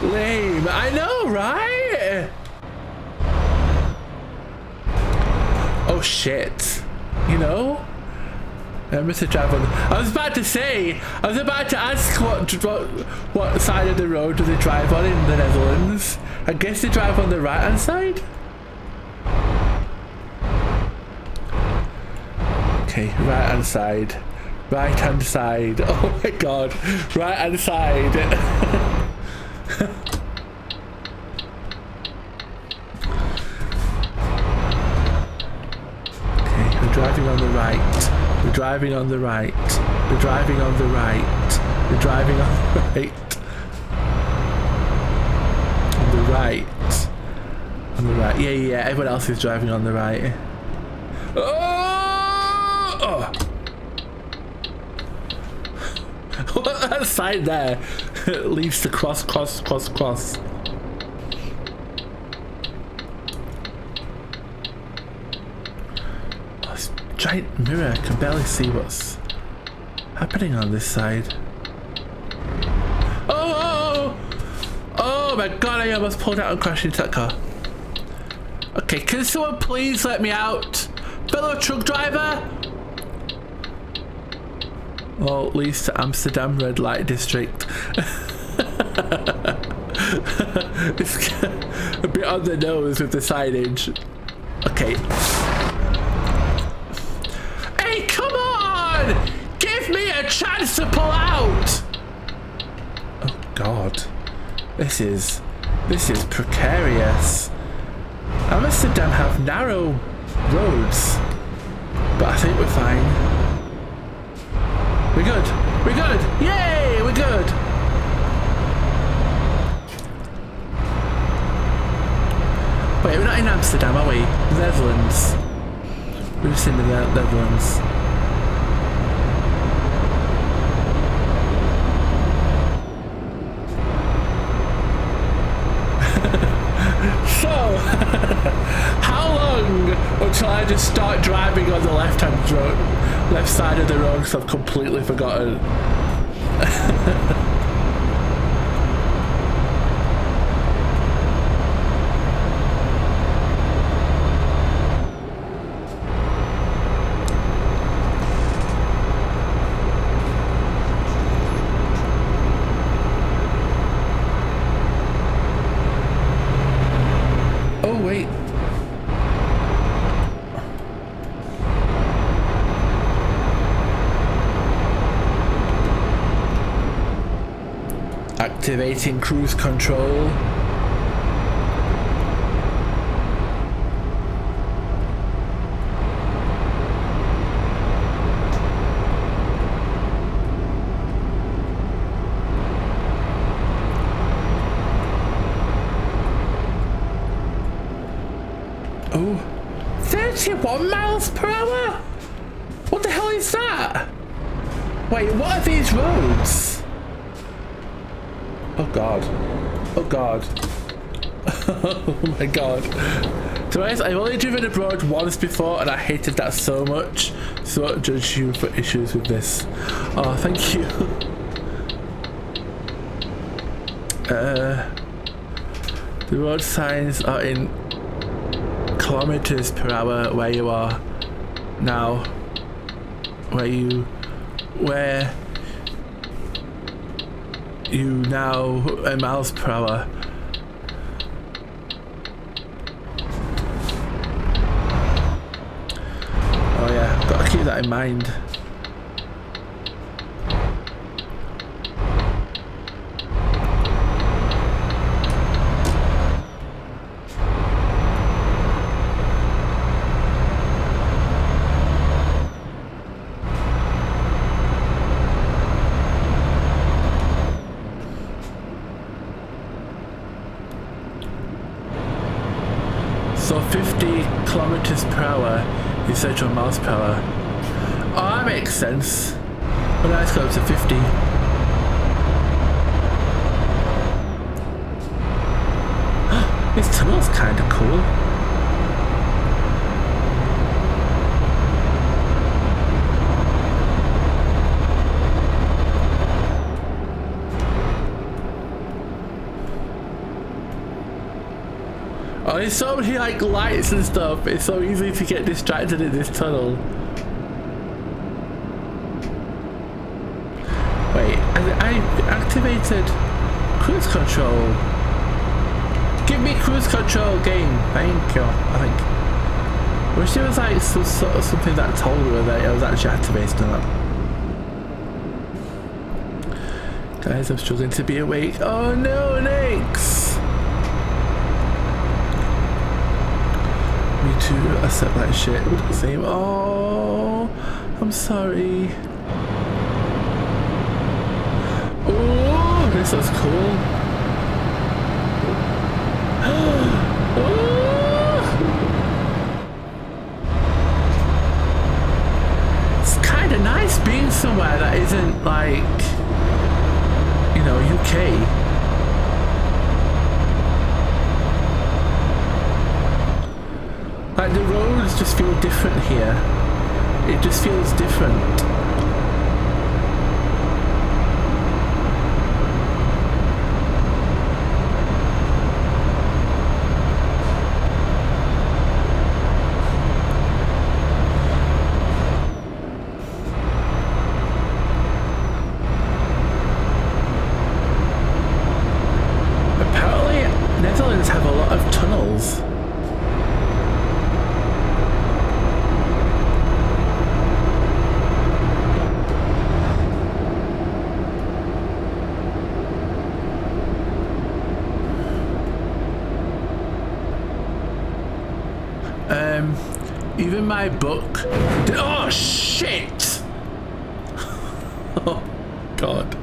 [SPEAKER 1] Lame. I know, right? Oh shit. You know? Mr. Travel. I was about to ask what side of the road do they drive on in the Netherlands? I guess they drive on the right hand side? Okay, right hand side. Right hand side. Oh my god. Right hand side. driving on the right. We're driving on the right. We're driving on the right. We're driving on the right. On the right. On the right. Yeah. Everyone else is driving on the right. Oh! That sign there leaves the cross. This giant mirror, I can barely see what's happening on this side. Oh my god, I almost pulled out and crashed into that car. Okay, can someone please let me out? Fellow truck driver? Or at least to Amsterdam red light district. It's a bit on the nose with the signage. Okay. Hey, come on! Give me a chance to pull out! Oh god. This is precarious. Amsterdam have narrow roads, but I think we're fine. We're good. We're good. Yay! We're good. Wait, we're not in Amsterdam, are we? Netherlands. We're just in the Netherlands. So, how long until I just start driving on the left side of the road because I've completely forgotten? Activating cruise control. Oh, 31 miles per hour? What the hell is that? Wait, what are these roads? Oh god. Oh god. Oh my god. To be honest, I've only driven abroad once before and I hated that so much. So I won't judge you for issues with this. Oh, thank you. The road signs are in kilometers per hour where you are now. Where you now miles per hour. Oh yeah, gotta keep that in mind. So 50 kilometers per hour instead of miles per hour. Oh, that makes sense. But now it's go up to 50. This tunnel's kind of cool. Oh, there's so many like lights and stuff. It's so easy to get distracted in this tunnel. Wait, I activated cruise control. Give me cruise control, game. Thank you. I think. I wish there was like some sort of something that told me that it was actually activated or not. Guys, I'm struggling to be awake. Oh no, Nix! Me to accept that shit. Same. Oh, I'm sorry. Oh, this looks cool. Oh. It's kind of nice being somewhere that isn't like, you know, UK. Like the roads just feel different here. It just feels different. Apparently, Netherlands have a lot of tunnels. Even my book. Oh shit! Oh god.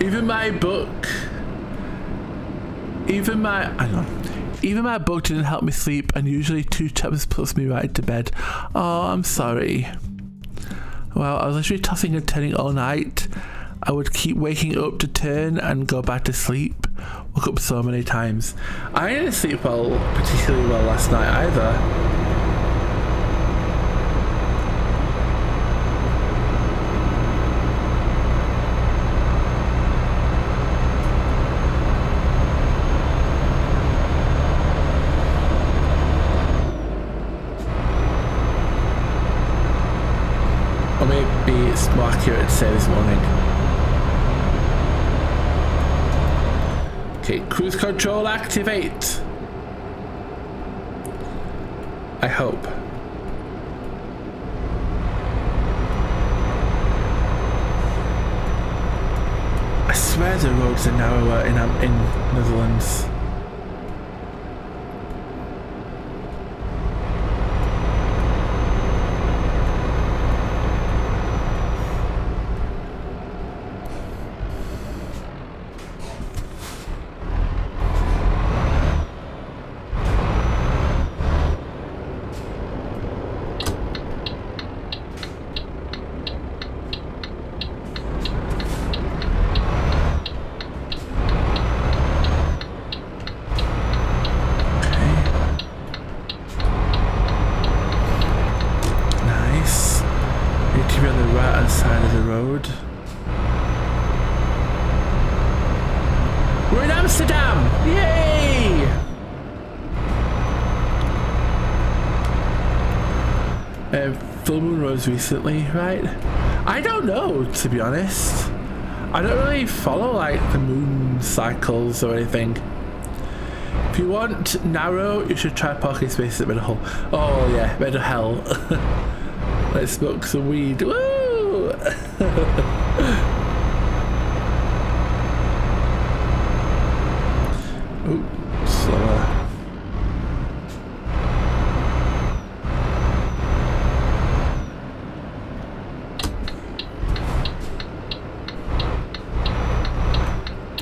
[SPEAKER 1] Even my book. Even my book didn't help me sleep, and usually 2 chapters puts me right to bed. Oh, I'm sorry. Well, I was literally tossing and turning all night. I would keep waking up to turn and go back to sleep. Woke up so many times. I didn't sleep particularly well last night either. Or maybe it's more accurate to say this morning. Okay, cruise control activate. I hope. I swear the roads are narrower in Netherlands. Side of the road. We're in Amsterdam! Yay! Full moon rose recently, right? I don't know, to be honest. I don't really follow like the moon cycles or anything. If you want narrow, you should try parking spaces at Meadowhall. Oh yeah, Meadowhall. Let's smoke some weed. Woo! Ooh, slower.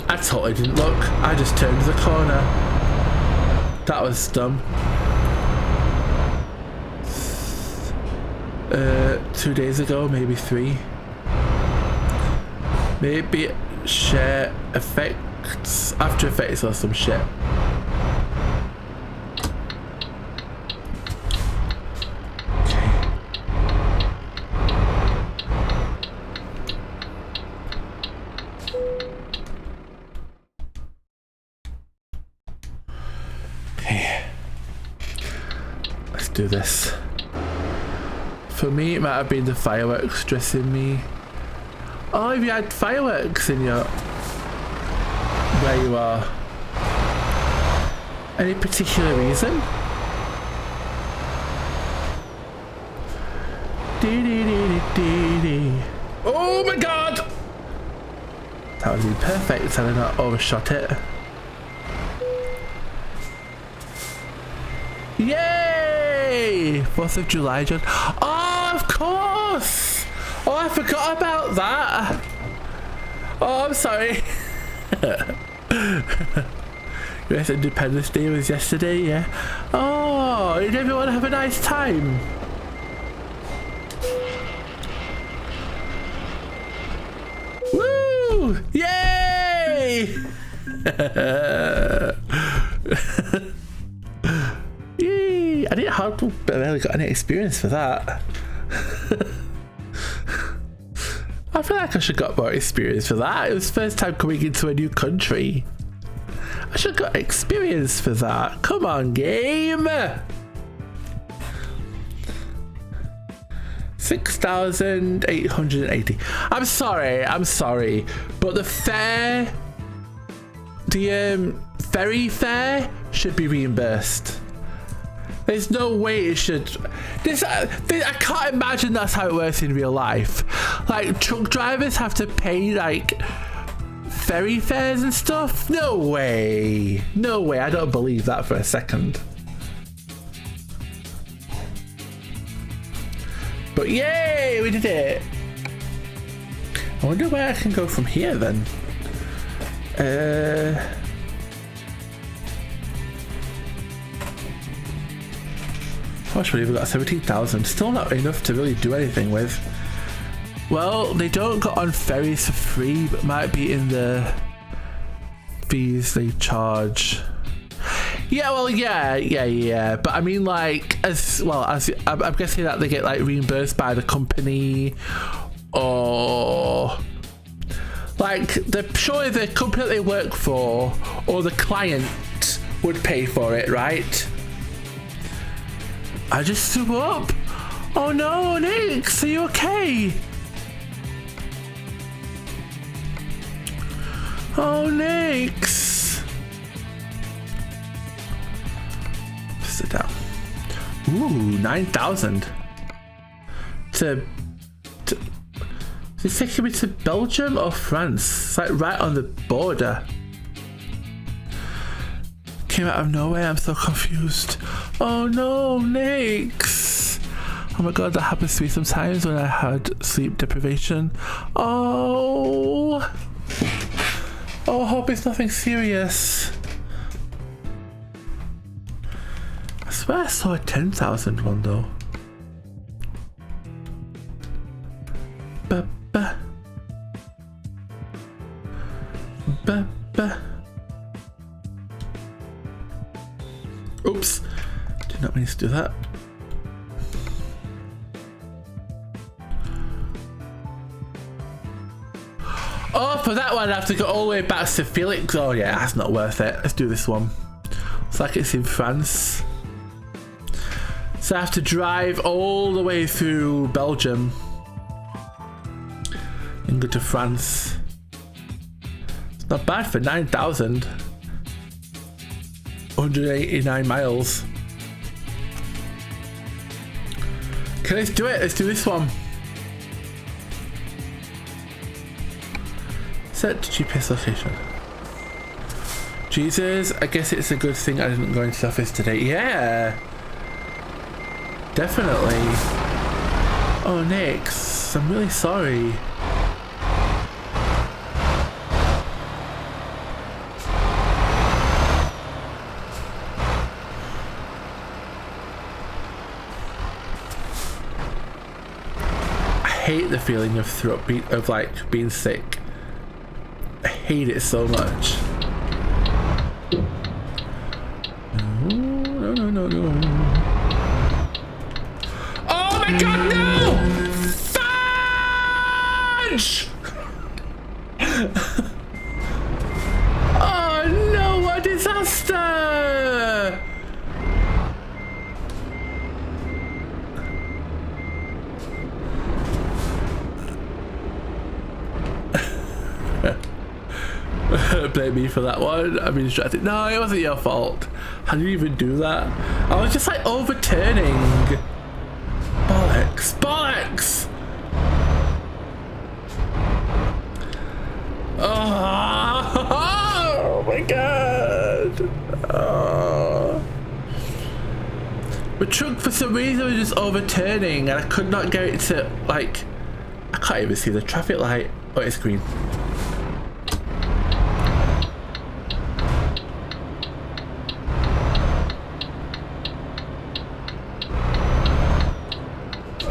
[SPEAKER 1] I totally didn't look. I just turned the corner. That was dumb. 2 days ago, maybe 3. Maybe share effects, After Effects or some shit. Okay. Let's do this. For me, it might have been the fireworks dressing me. Oh, have you had fireworks in your... where you are? Any particular reason? Oh my god! That would be perfect had I not overshot it. Yay! Yay! 4th of July, John. Oh, of course! Oh, I forgot about that. Oh, I'm sorry. US Independence Day was yesterday, yeah. Oh, did everyone have a nice time? Woo! Yay! Yay! I didn't hardly barely got any experience for that. I feel like I should got more experience for that. It was first time coming into a new country. I should got experience for that. Come on, game. 6,880. I'm sorry, but the fare, the ferry fare should be reimbursed. There's no way it should. I can't imagine that's how it works in real life. Like, truck drivers have to pay like ferry fares and stuff. No way. No way. I don't believe that for a second. But yay, we did it. I wonder where I can go from here then. How much money have we got? 17,000. Still not enough to really do anything with. Well, they don't go on ferries for free, but might be in the fees they charge. Yeah, well, yeah. But I mean, like, as well as I'm guessing that they get like reimbursed by the company, or like surely the company that they work for or the client would pay for it, right? I just threw up. Oh no, Nix, are you okay? Oh, Nix. Sit down. Ooh, 9,000. Is it taking me to Belgium or France? It's like right on the border. Came out of nowhere, I'm so confused. Oh no, Nix. Oh my god, that happens to me sometimes when I had sleep deprivation. Oh, I hope it's nothing serious. I swear I saw a 10,000 one though. Oops, did not mean to do that. Oh, for that one I have to go all the way back to Felix. Oh yeah, that's not worth it. Let's do this one. It's like it's in France. So I have to drive all the way through Belgium and go to France. It's not bad for 9,000. 189 miles. Okay, let's do it. Let's do this one. Set GPS location. Jesus, I guess it's a good thing I didn't go into the office today. Yeah, definitely. Oh, Nix, I'm really sorry. I hate the feeling of like being sick. I hate it so much. No. Oh my god, no! Fudge! Oh no, what a disaster! Blame me for that one. I've been distracted. No, it wasn't your fault. How did you even do that? I was just like overturning. Bollocks! Oh my god! Oh. The truck for some reason was just overturning and I could not get it to, like, I can't even see the traffic light. Oh, it's green.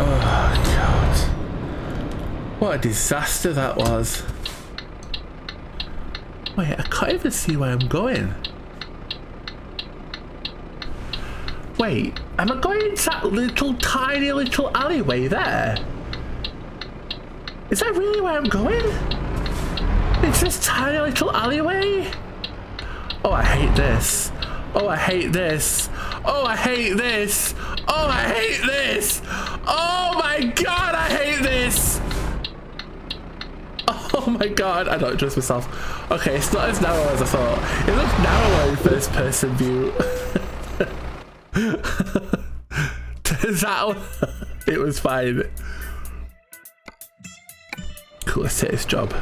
[SPEAKER 1] Oh God. What a disaster that was. Wait, I can't even see where I'm going. Wait, am I going into that little tiny little alleyway there? Is that really where I'm going? It's this tiny little alleyway? Oh, I hate this. Oh, I hate this. Oh, I hate this. Oh, I hate this. Oh my God, I hate this. Oh my God, I don't trust myself. Okay, it's not as narrow as I thought. It looks narrower in first person view. Turns out it was fine. Cool, let's take this job.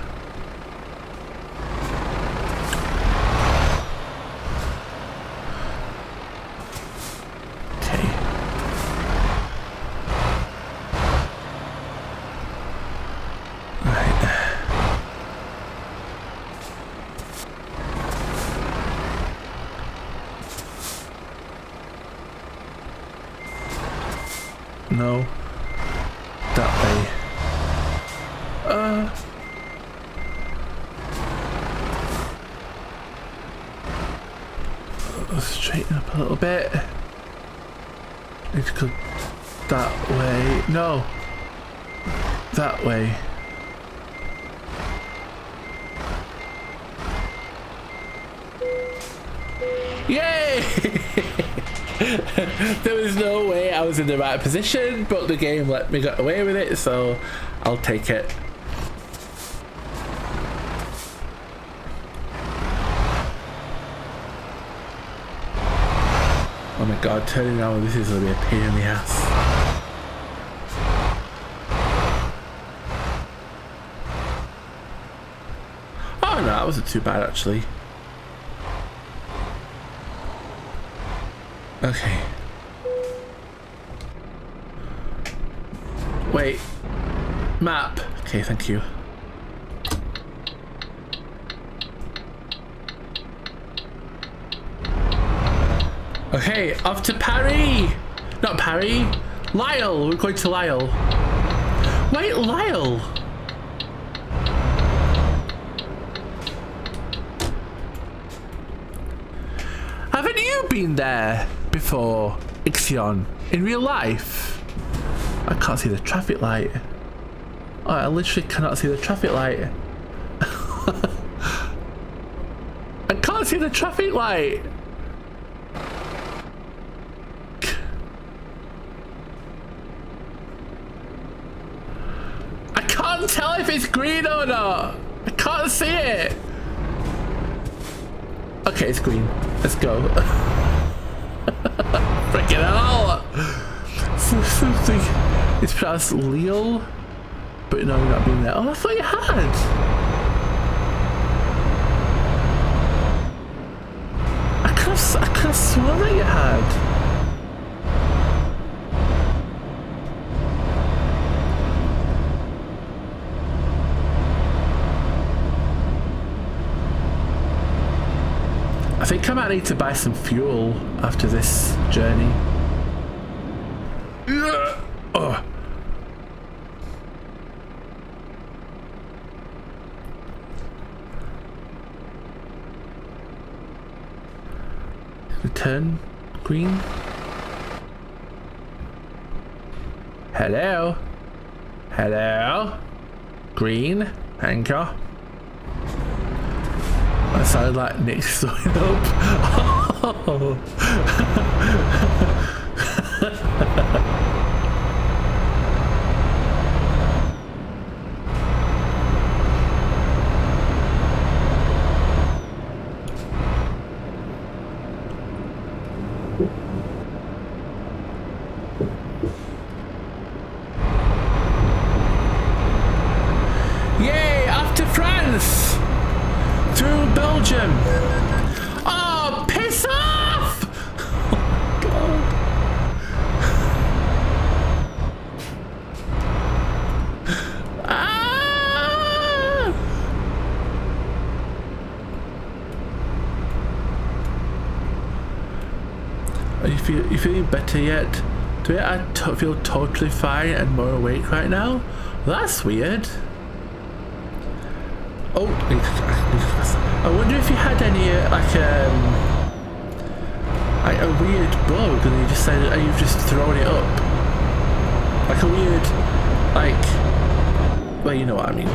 [SPEAKER 1] Okay. Right. No. That way. Straighten up a little bit. Need to go that way. No. That way. Yay! There was no way I was in the right position, but the game let me get away with it, so I'll take it. Oh my God, turning around, this is going to be a pain in the ass. Oh no, that wasn't too bad actually. Okay. Wait. Map. Okay, thank you. Okay, off to Paris! Not Paris. Lyle! We're going to Lyle. Wait, Lyle! Haven't you been there before, Ixion? In real life? I can't see the traffic light. Oh, I literally cannot see the traffic light. I can't see the traffic light! I can't tell if it's green or not! I can't see it! Okay, it's green. Let's go. Freaking hell! Something. It's pronounced Lille, but no, you're not being there. Oh, I thought you had. I could have sworn that you had. I think I might need to buy some fuel after this journey. Oh. Return green. Hello. Hello. Green. Anchor. I sounded like Nick throwing up. Oh. Yay, off to France! Through Belgium! Oh, piss off! Oh my God. you feeling better yet? Do I feel totally fine and more awake right now? Well, that's weird. Oh, I wonder if you had any like a weird bug and you decided you've just thrown it up. Like a weird, like, well, you know what I mean.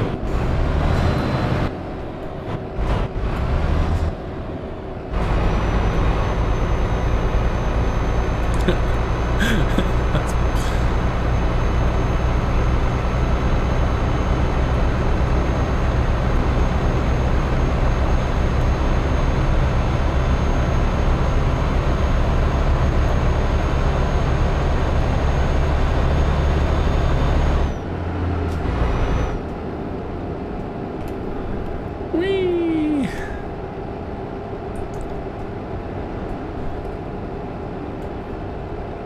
[SPEAKER 1] Whee!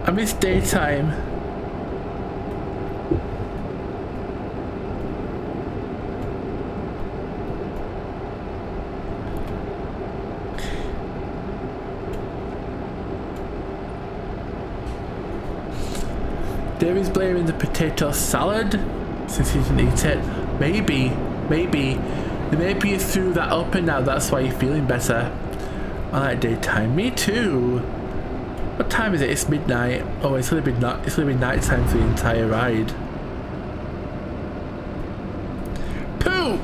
[SPEAKER 1] I miss daytime. David's blaming the potato salad since he didn't eat it. Maybe you threw that up and now that's why you're feeling better. I like daytime. Me too. What time is it? It's midnight. Oh, it's gonna be night time for the entire ride. Poop!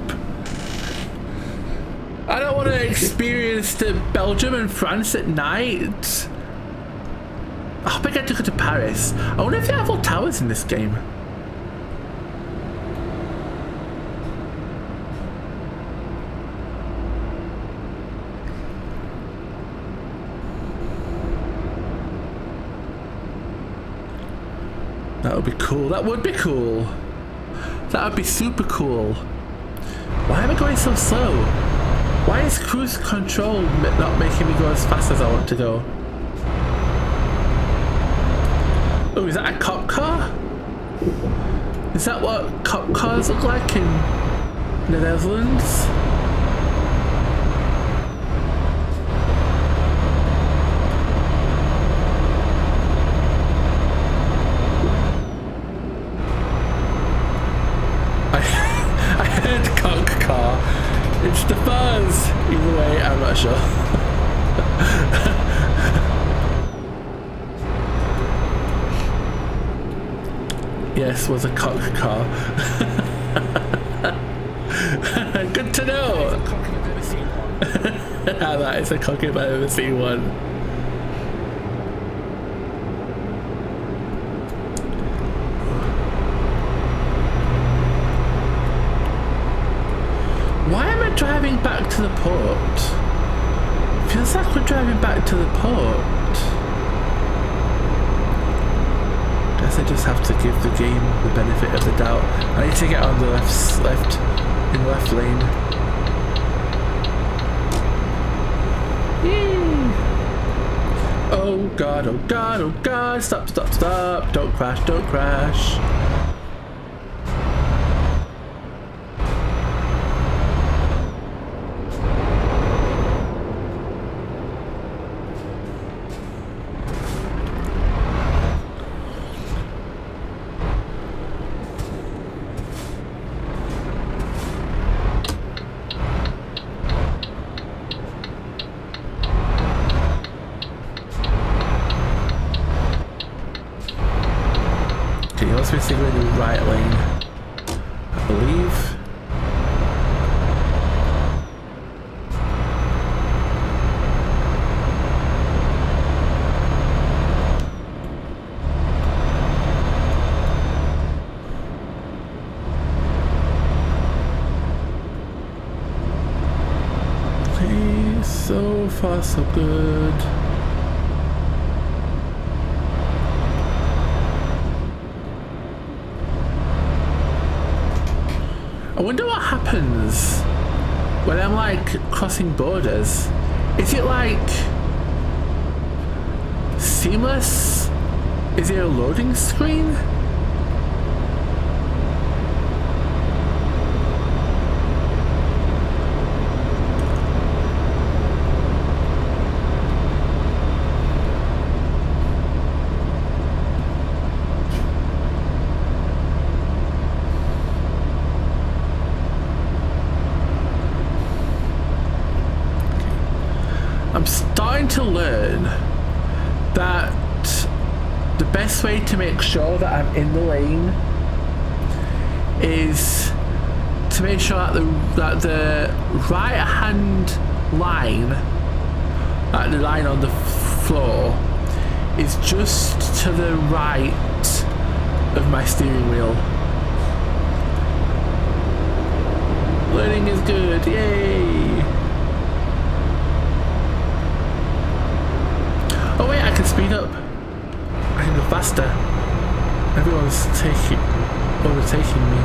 [SPEAKER 1] I don't want to experience the Belgium and France at night. I hope I get to go to Paris. I wonder if they have all towers in this game. That would be cool. That would be cool. That would be super cool. Why am I going so slow? Why is cruise control not making me go as fast as I want to go? Oh, is that a cop car? Is that what cop cars look like in the Netherlands? I heard cop car. It's the buzz. Either way, I'm not sure. Yes, was a cock car. Good to know. That is a cock if I've ever seen one. Why am I driving back to the port? Feels like we're driving back to the port. Guess I just have to give the game the benefit of the doubt. I need to get on the left in the left lane. Yay. Oh god, oh god, oh god, stop, stop, stop, don't crash, don't crash. Supposed to go in the right lane, I believe. Okay, so far so good. I wonder what happens when I'm like crossing borders. Is it like seamless? Is it a loading screen? starting to learn that the best way to make sure that I'm in the lane is to make sure that the right hand line, the line on the floor, is just to the right of my steering wheel. Learning is good, yay! Oh wait, I can speed up. I can go faster. Everyone's overtaking me.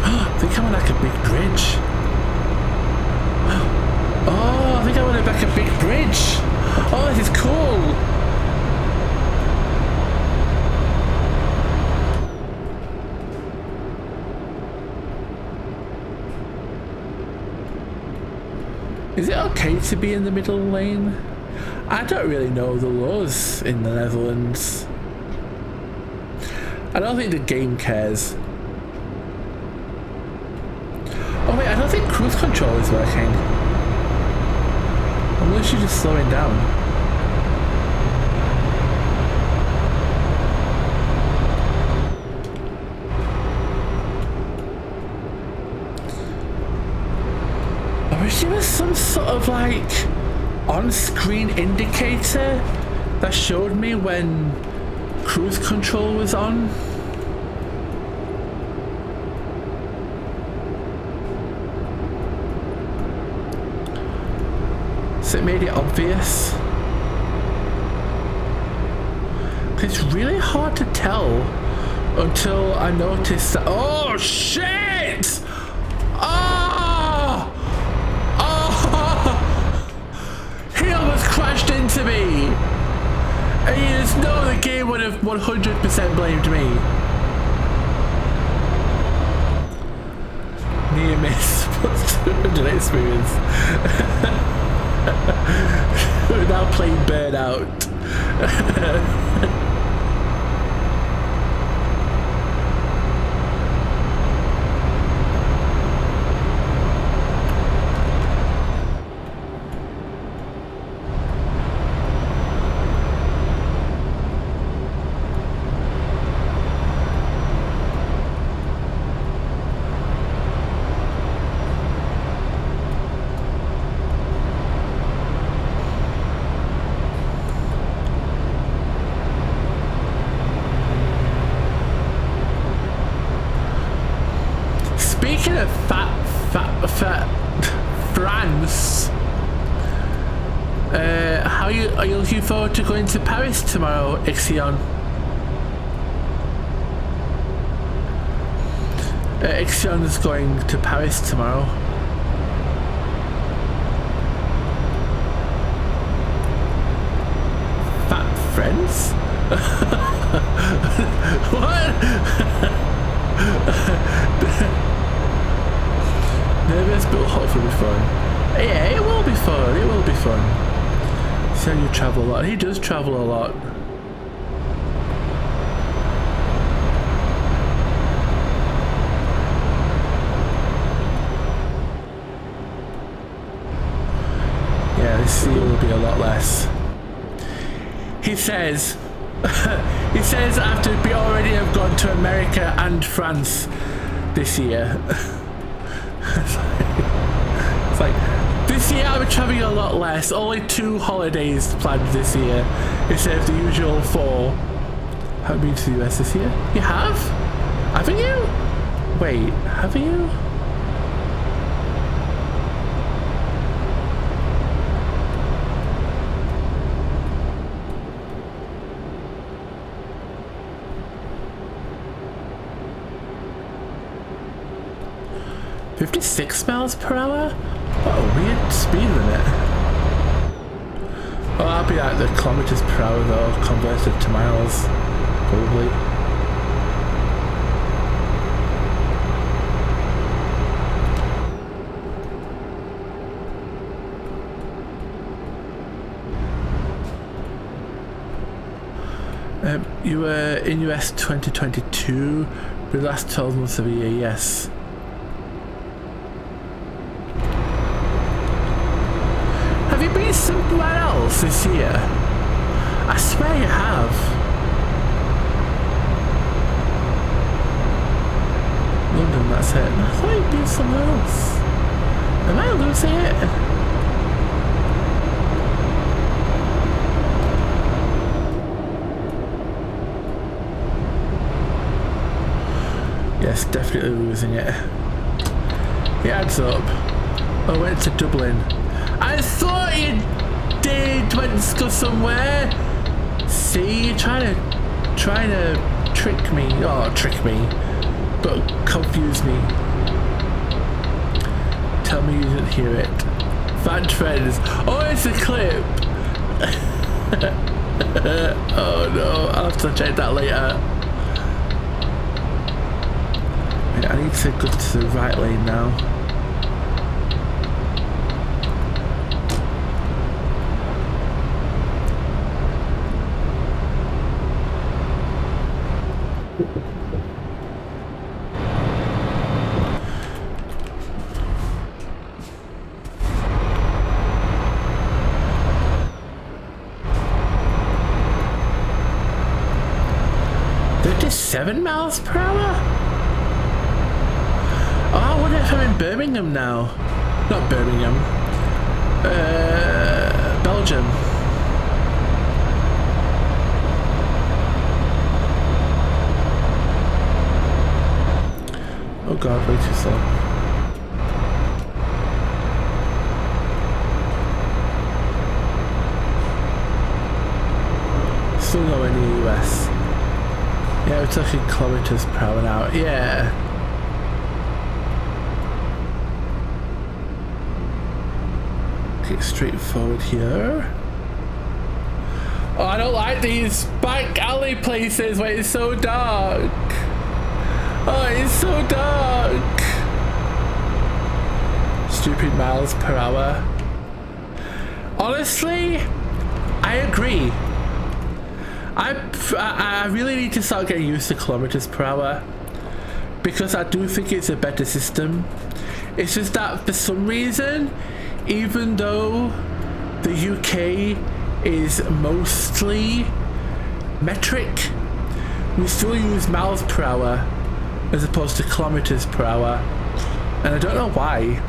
[SPEAKER 1] I think I'm on like a big bridge. Oh, I think I'm on like a big bridge. Oh, this is cool. Is it okay to be in the middle lane? I don't really know the laws in the Netherlands. I don't think the game cares. Oh wait, I don't think cruise control is working. Unless you're just slowing down. I wish there was some sort of like on-screen indicator that showed me when cruise control was on. So it made it obvious. It's really hard to tell until I noticed that. Oh shit! Oh! Oh! He almost crashed into me! And you just know the game would have 100% blamed me. Near miss. What's 200 experience? We're now playing Burnout. Speaking of fat France, are you looking forward to going to Paris tomorrow, Ixion? Ixion is going to Paris tomorrow. Fat friends? What? Nervous, but hopefully be fun. Yeah, it will be fun. It will be fun. See how you travel a lot. He does travel a lot. Yeah, this year will be a lot less. He says, after we already have gone to America and France this year. It's like, this year I'll be traveling a lot less. Only 2 holidays planned this year instead of the usual 4. Haven't been to the US this year. You have? Haven't you? Wait, have you? $56 miles per hour? What a weird speed limit. Well, I'll be at the kilometers per hour though, converted to miles, probably. You were in US 2022, the last 12 months of the year, yes. this year? I swear you have. London, that's it. I thought it'd be somewhere else. Am I losing it? Yes, definitely losing it. It adds up. I went to Dublin. I thought you did went to go somewhere. See, you're trying to trick me. Oh, trick me. But confuse me. Tell me you didn't hear it. Fan trends. Oh, it's a clip. Oh no, I'll have to check that later. Wait, I need to go to the right lane now. Seven miles per hour? Oh, I wonder if I'm in Birmingham now. Not Birmingham. Belgium. Oh god, way too slow. Still nowhere near US. Yeah, we're talking kilometers per hour now. Yeah. Okay, straight forward here. Oh, I don't like these back alley places where it's so dark. Oh, it's so dark. Stupid miles per hour. Honestly, I agree. I really need to start getting used to kilometers per hour because I do think it's a better system. It's just that for some reason, even though the UK is mostly metric, we still use miles per hour as opposed to kilometers per hour, and I don't know why.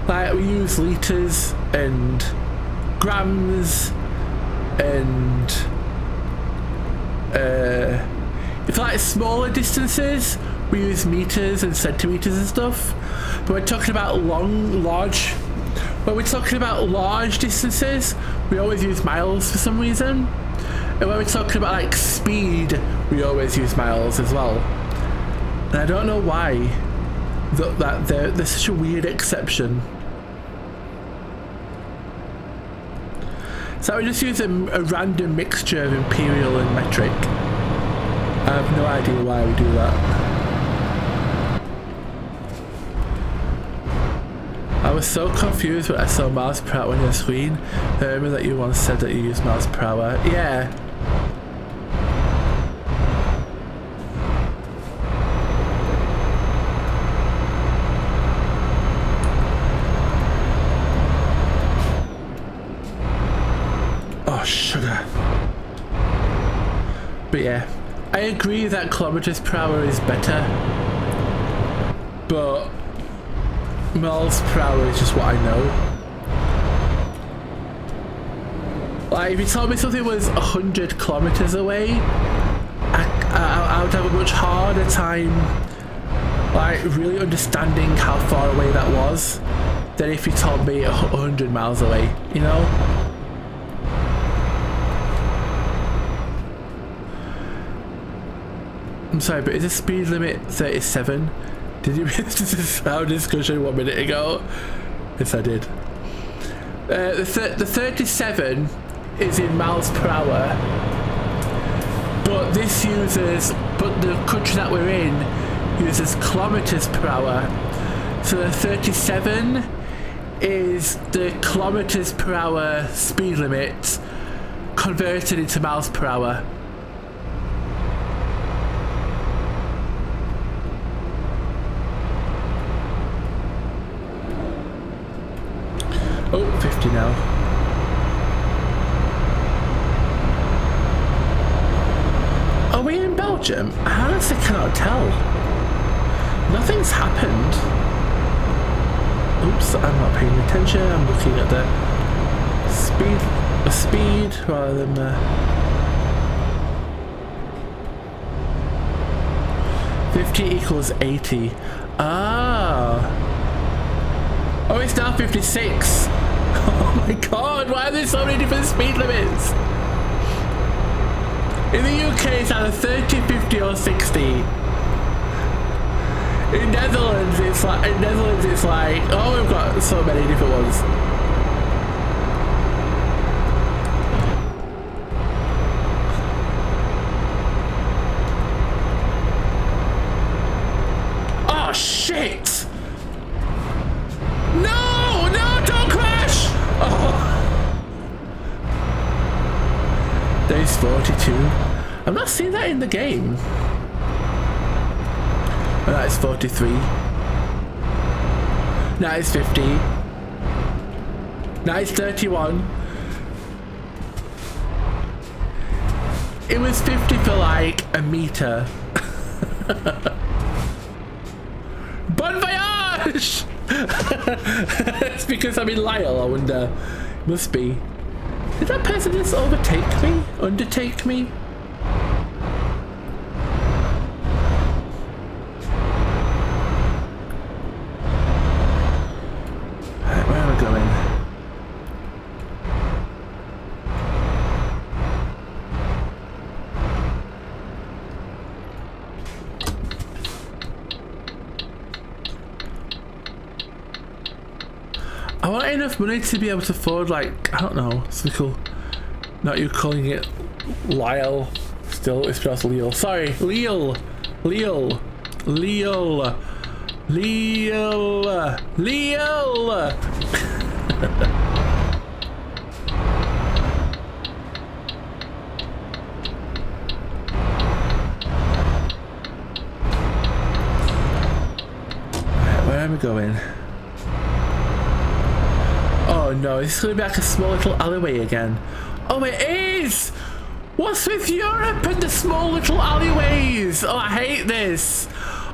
[SPEAKER 1] Like, we use liters and grams and if like smaller distances we use meters and centimeters and stuff, but when we're talking about large distances we always use miles for some reason, and when we're talking about like speed we always use miles as well, and I don't know why there's such a weird exception. So we just use a random mixture of imperial and metric. I have no idea why we do that. I was so confused when I saw miles per hour on your screen. I remember that you once said that you use miles per hour. Yeah. Sugar. But yeah, I agree that kilometers per hour is better, but miles per hour is just what I know. Like, if you told me something was 100 kilometers away, I would have a much harder time like really understanding how far away that was than if you told me 100 miles away, you know? I'm sorry, but is the speed limit 37? Did you miss this sound discussion 1 minute ago? Yes, I did. The 37 is in miles per hour, but the country that we're in uses kilometers per hour. So the 37 is the kilometers per hour speed limit converted into miles per hour. 50 now. Are we in Belgium? I honestly cannot tell. Nothing's happened. Oops, I'm not paying attention. I'm looking at the speed rather than the 50 equals 80. Ah. Oh, it's now 56. Oh my god, why are there so many different speed limits? In the UK, it's either 30, 50 or 60. In Netherlands, it's like, oh, we've got so many different ones. Oh shit! No, don't crash! Oh. There's 42. I'm not seeing that in the game. Oh, that is 43. That is 50. That is 31. It was 50 for like a meter. Bon voyage! It's because I'm in Lyle, I wonder. Must be. Did that person just overtake me? Undertake me? Right, where am I going? I want enough money to be able to afford, like, I don't know, something cool. Not you calling it Lyle. Still, it's pronounced Leo. Sorry, Leo. Leo. Leo. Leo. Leo. Where am I going? Oh no, it's going to be like a small little alleyway again. Oh, it is! What's with Europe and the small little alleyways? Oh, I hate this.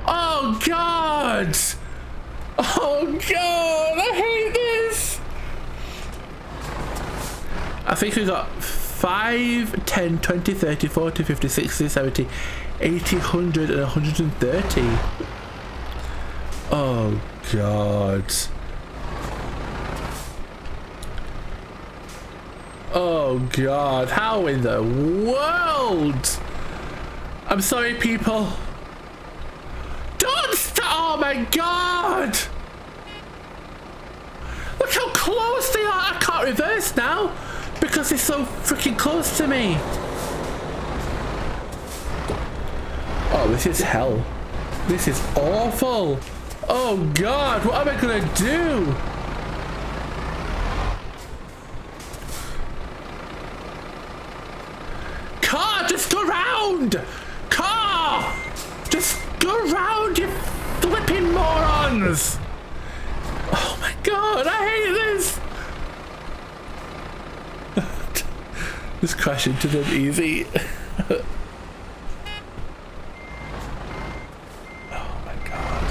[SPEAKER 1] Oh god! Oh god, I hate this! I think we got 5, 10, 20, 30, 40, 50, 60, 70, 80, 100 and 130. Oh god. Oh god, how in the world? I'm sorry, people. Don't stop! Oh my god! Look how close they are! I can't reverse now because they're so freaking close to me. Oh, this is hell. This is awful. Oh god, what am I gonna do? Car, just go round! Car! Just go round, you flipping morons! Oh my god, I hate this! Just crash into them easy. Oh my god.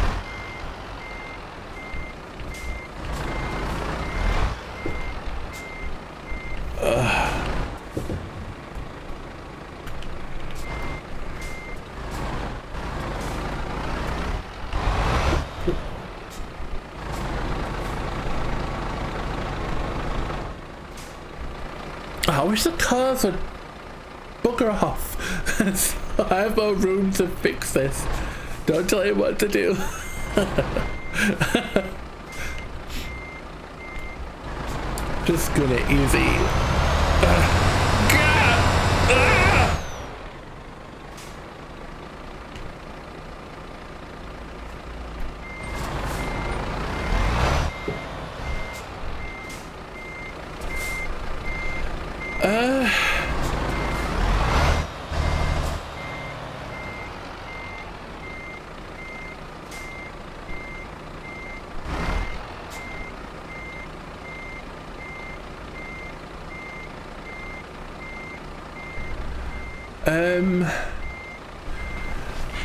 [SPEAKER 1] I wish the cars would bugger off. So I have more room to fix this. Don't tell him what to do. Just gonna easy.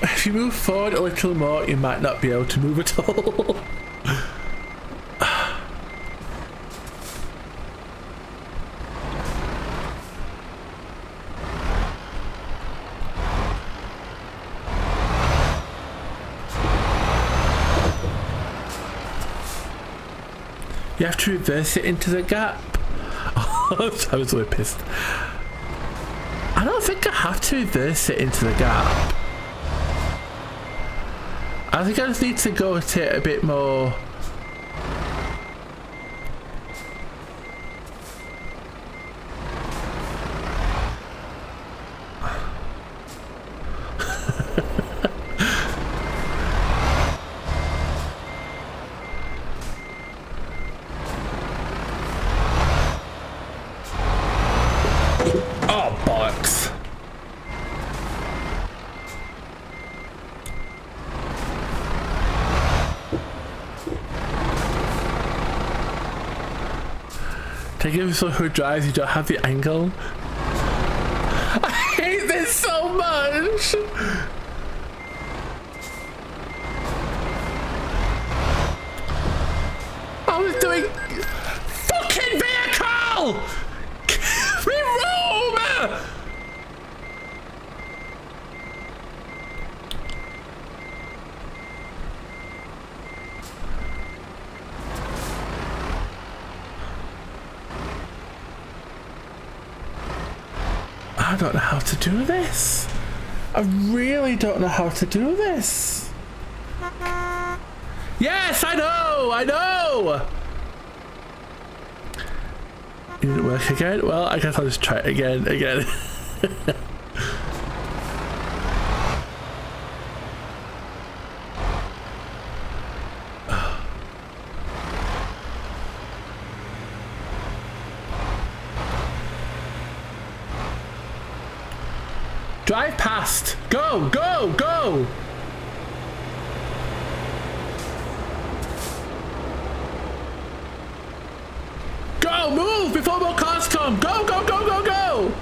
[SPEAKER 1] If you move forward a little more, you might not be able to move at all. You have to reverse it into the gap. Oh, I was really pissed. I don't think I have to reverse it into the gap. I think I just need to go at it a bit more. Oh, bollocks. Take it so who drives, you don't have the angle. I hate this so much. I was doing fucking vehicle. Give me room. I don't know how to do this. I really don't know how to do this. Yes, I know, I know. It didn't work again. Well, I guess I'll just try it again. Drive past. Go, go, go. Go, move before more cars come. Go, go, go, go, go.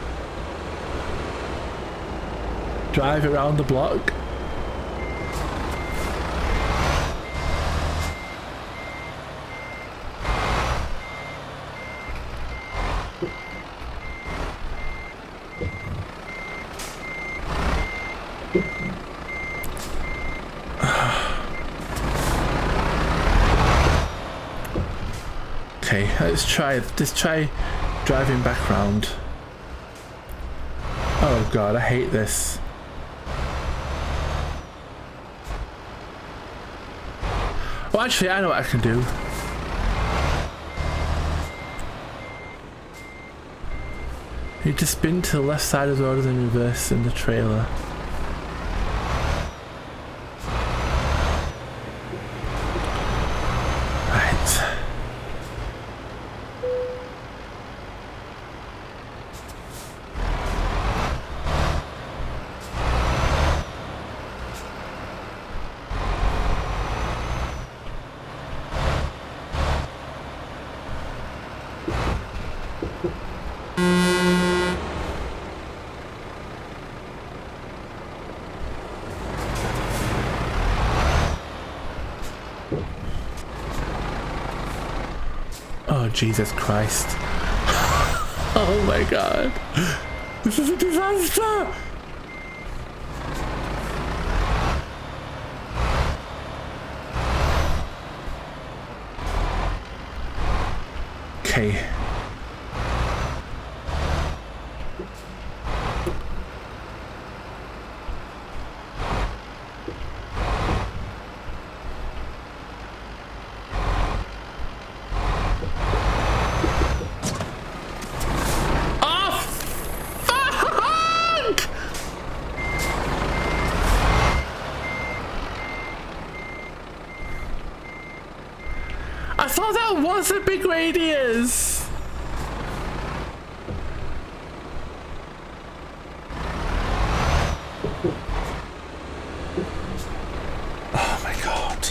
[SPEAKER 1] Drive around the block. Okay, let's try driving back round. Oh god, I hate this. Well, actually, I know what I can do. You just spin to the left side of the road and then reverse in the trailer. Right. Oh, Jesus Christ. Oh my god. This is a disaster. Okay. I thought that was a big radius. Oh my god.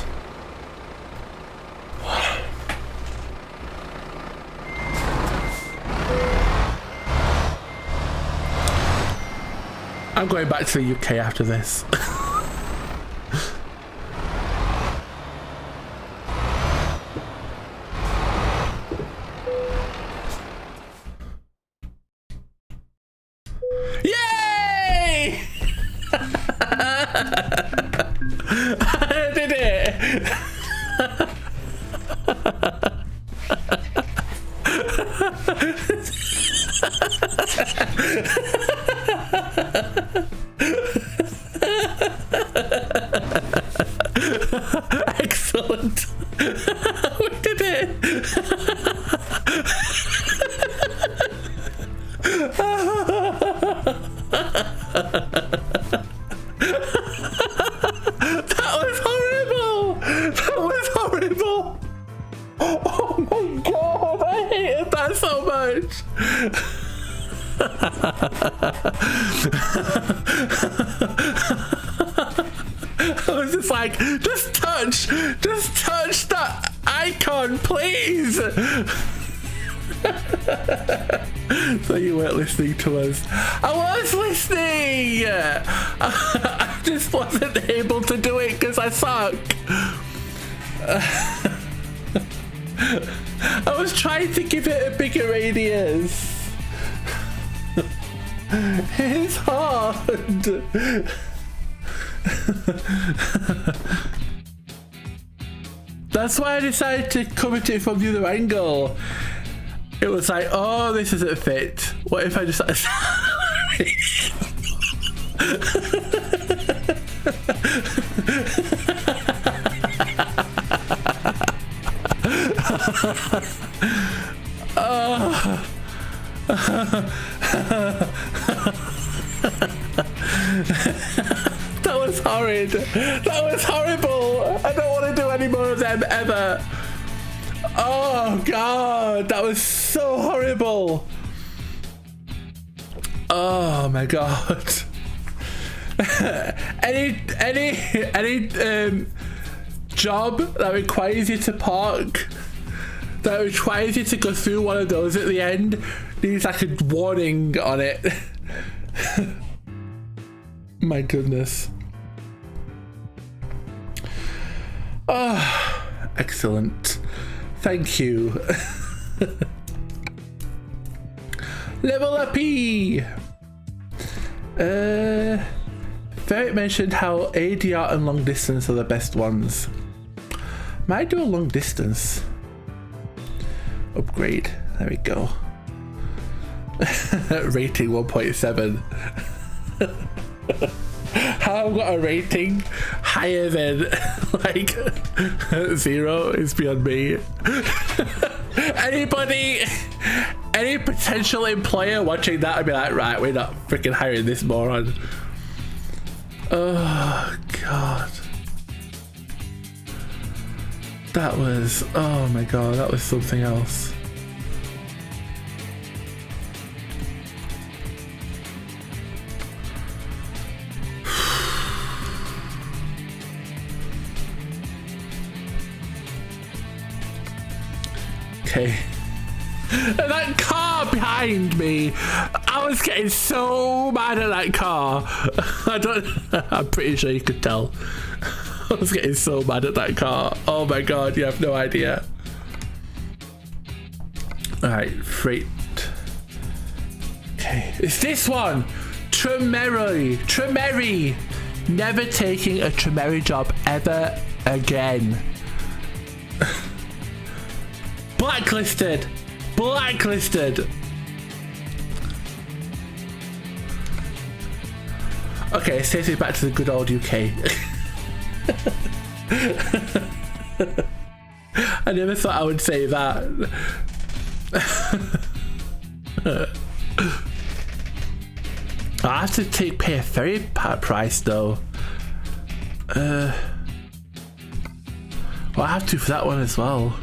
[SPEAKER 1] I'm going back to the UK after this. Yay! I did it! Excellent. We did it. That was horrible. That was horrible. Oh my god, I hated that so much. I was just like, just touch that icon, please. So you weren't listening to us. I was listening. I just wasn't able to do it because I suck. I was trying to give it a bigger radius. It's hard. That's why I decided to come at it from the other angle. It was like, oh, this doesn't fit. What if I just That was horrid. That was horrible. I don't want to do any more of them ever. Oh god, that was so horrible. Oh my god. any job that requires you to park, that requires you to go through one of those at the end, needs like a warning on it. My goodness. Oh, excellent. Thank you. Level up E. Ferret mentioned how ADR and long distance are the best ones. Might do a long distance upgrade. There we go. Rating 1.7. How I've got a rating higher than like 0 is beyond me. Any potential employer watching that would be like, right, we're not freaking hiring this moron. Oh god. That was, oh my god, that was something else. Okay. And that car behind me, I was getting so mad at that car. I'm pretty sure you could tell. I was getting so mad at that car. Oh my god, you have no idea. Alright, freight. Okay, it's this one. Tremeri. Never taking a Tremeri job ever again. Blacklisted. Okay, it takes me back to the good old UK. I never thought I would say that. I have to pay a ferry price though. Well, I have to for that one as well.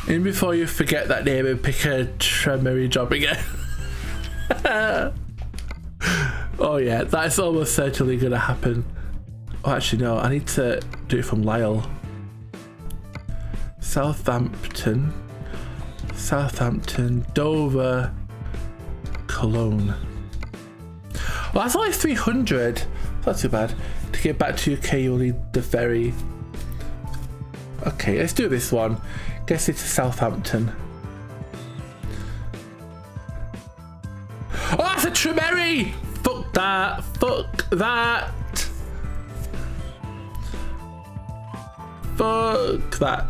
[SPEAKER 1] And before you forget that name and pick a Tremeri job again. Oh yeah, that's almost certainly gonna happen. Oh, actually no, I need to do it from Lisle. Southampton, Dover, Cologne. Well, that's only 300. Not too bad. To get back to UK, you'll need the ferry. Okay, let's do this one. Guess it's Southampton. Oh, that's a Tremery! Fuck that. Fuck that. Fuck that.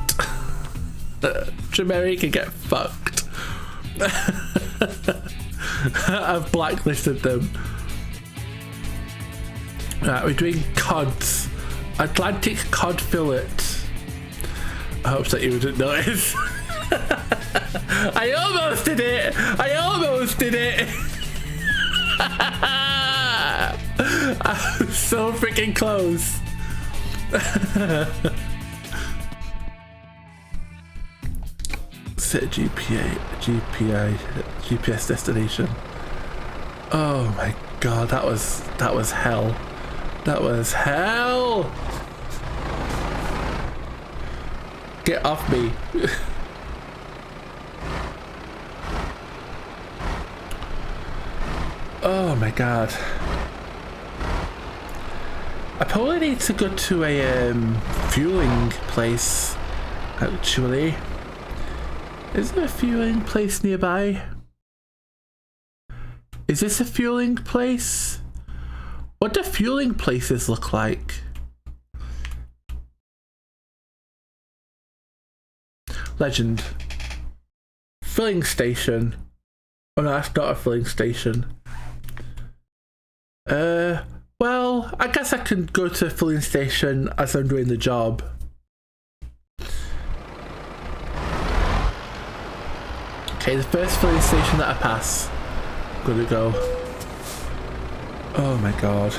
[SPEAKER 1] Tremery can get fucked. I've blacklisted them. Right, we're doing cods. Atlantic cod fillet. I hope that you didn't notice. I almost did it! I almost did it! I was so freaking close. Set GPS destination. Oh my god, that was hell. That was hell. Get off me. Oh my god. I probably need to go to a fueling place, actually. Is there a fueling place nearby? Is this a fueling place? What do fueling places look like? Legend. Filling station. Oh no, that's not a filling station. Well, I guess I can go to a filling station as I'm doing the job. Okay, the first filling station that I pass, I'm gonna go. Oh my god.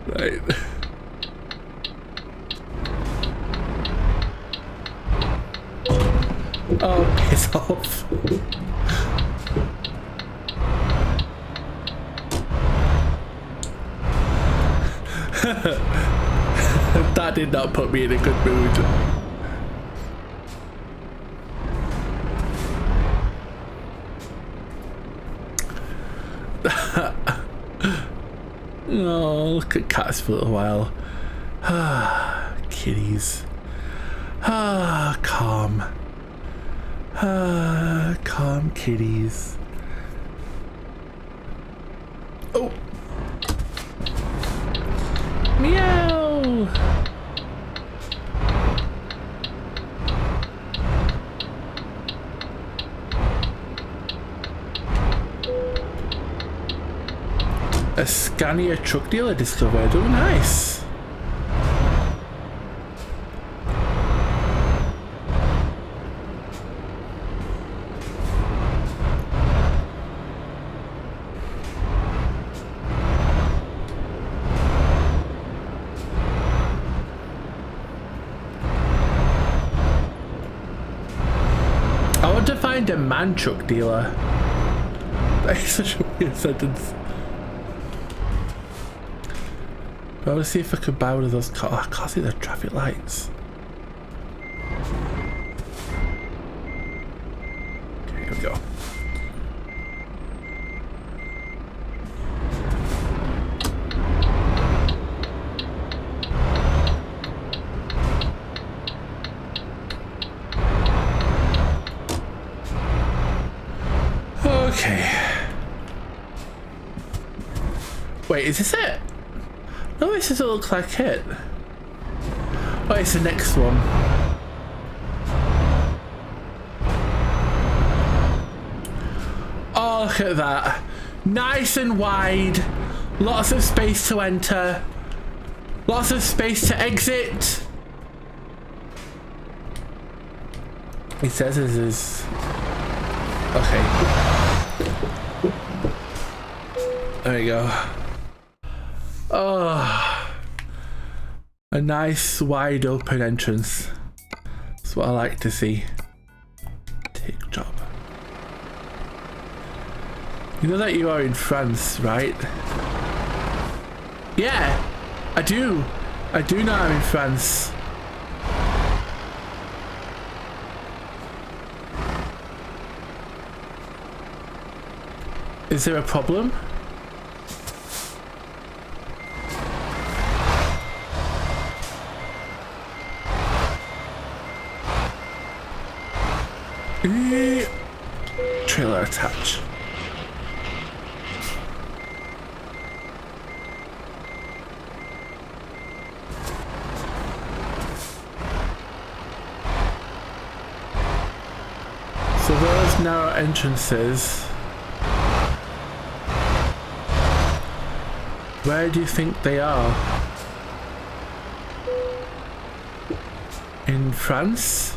[SPEAKER 1] Right. Oh, piss off. That did not put me in a good mood. Oh, look at cats for a little while. Ah, kitties. Ah, calm. Ah, calm kitties. Oh. Meow. A Scania truck dealer discovered. Oh, nice. I want to find a man truck dealer. That is such a weird sentence. I want to see if I can buy one of those cars. Oh, I can't see the traffic lights. Okay, here we go. Okay. Wait, is this it? No, this doesn't look like it. Oh, it's the next one. Oh, look at that. Nice and wide. Lots of space to enter. Lots of space to exit. It says this is... Okay. There you go. Oh, a nice wide open entrance. That's what I like to see. Take job. You know that you are in France, right? Yeah, I do. I do know I'm in France. Is there a problem? Trailer attach. So those narrow entrances, where do you think they are? In France?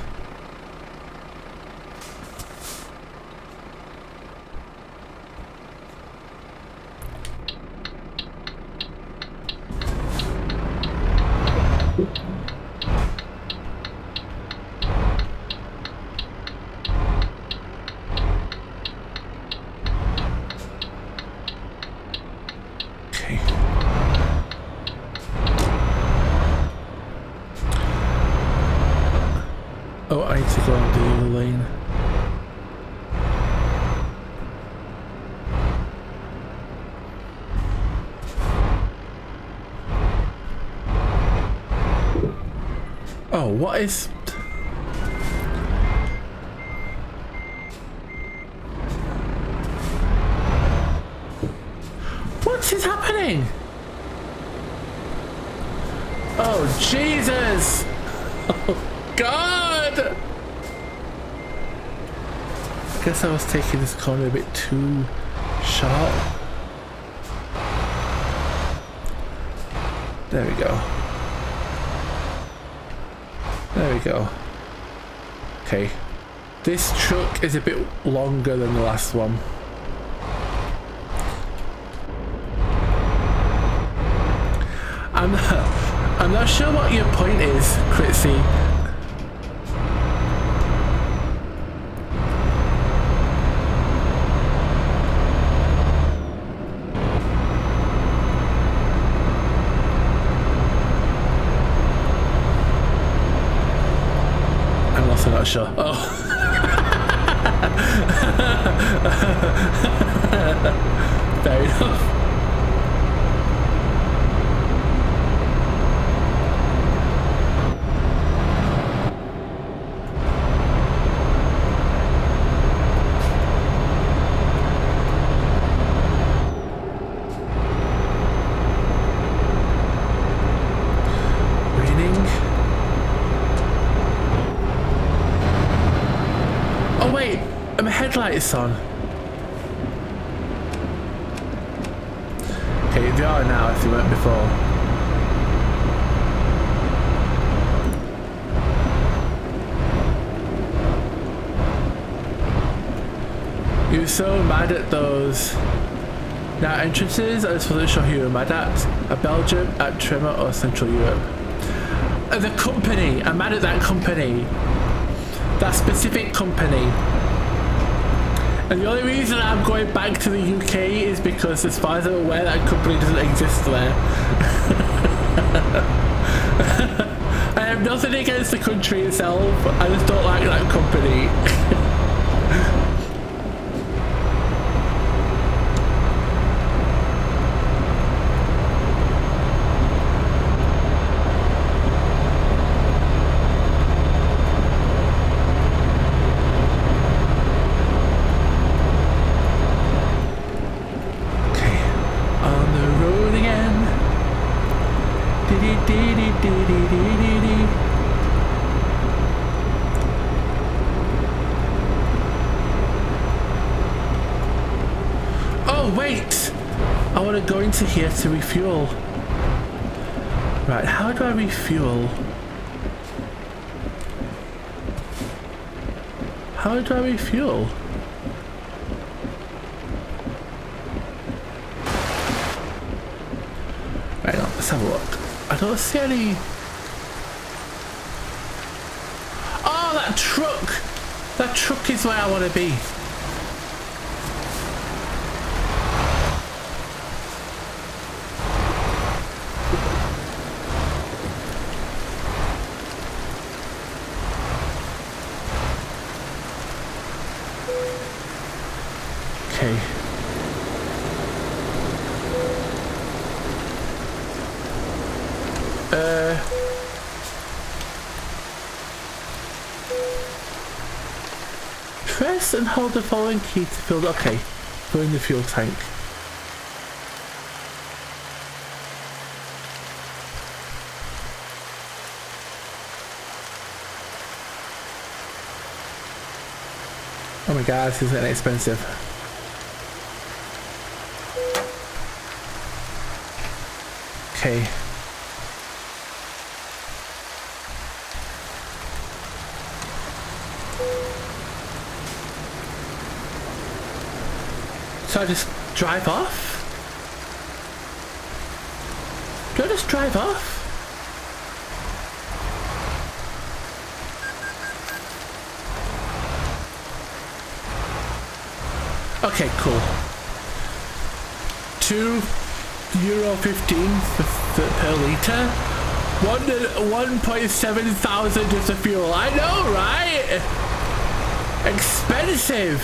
[SPEAKER 1] Okay. Oh, I need to go on the other lane. Oh, what is... What is happening? Oh, Jesus! Oh, God! I guess I was taking this corner a bit too sharp. There we go. There we go. Okay. This truck is a bit longer than the last one. I'm not sure what your point is, Critzy. I'm also not sure. Oh. Fair enough. Headlights on. Okay, they are now if they weren't before. You were so mad at those now entrances. I just wasn't sure who you were mad at. At Belgium, at Tremor, or Central Europe. The company. I'm mad at that company. That specific company. And the only reason I'm going back to the UK is because, as far as I'm aware, that company doesn't exist there. I have nothing against the country itself, I just don't like that company. Oh wait! I want to go into here to refuel. Right, how do I refuel? How do I refuel? Right, now, let's have a look. I don't see any... Oh, that truck! That truck is where I want to be. Okay. Press and hold the following key to fill the... Okay, fill in the fuel tank. Oh my god, this is getting expensive. Okay. So I just drive off? Do I just drive off? Okay, cool. €2.15 per litre. 1.7 thousand is the fuel. I know, right? Expensive.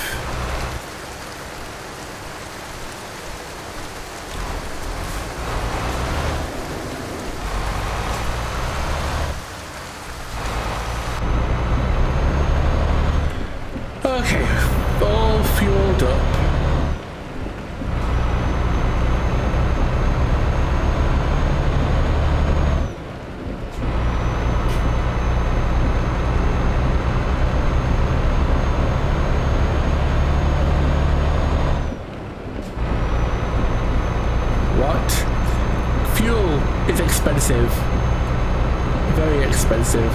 [SPEAKER 1] Okay, all fueled up. What? Fuel is expensive. Very expensive.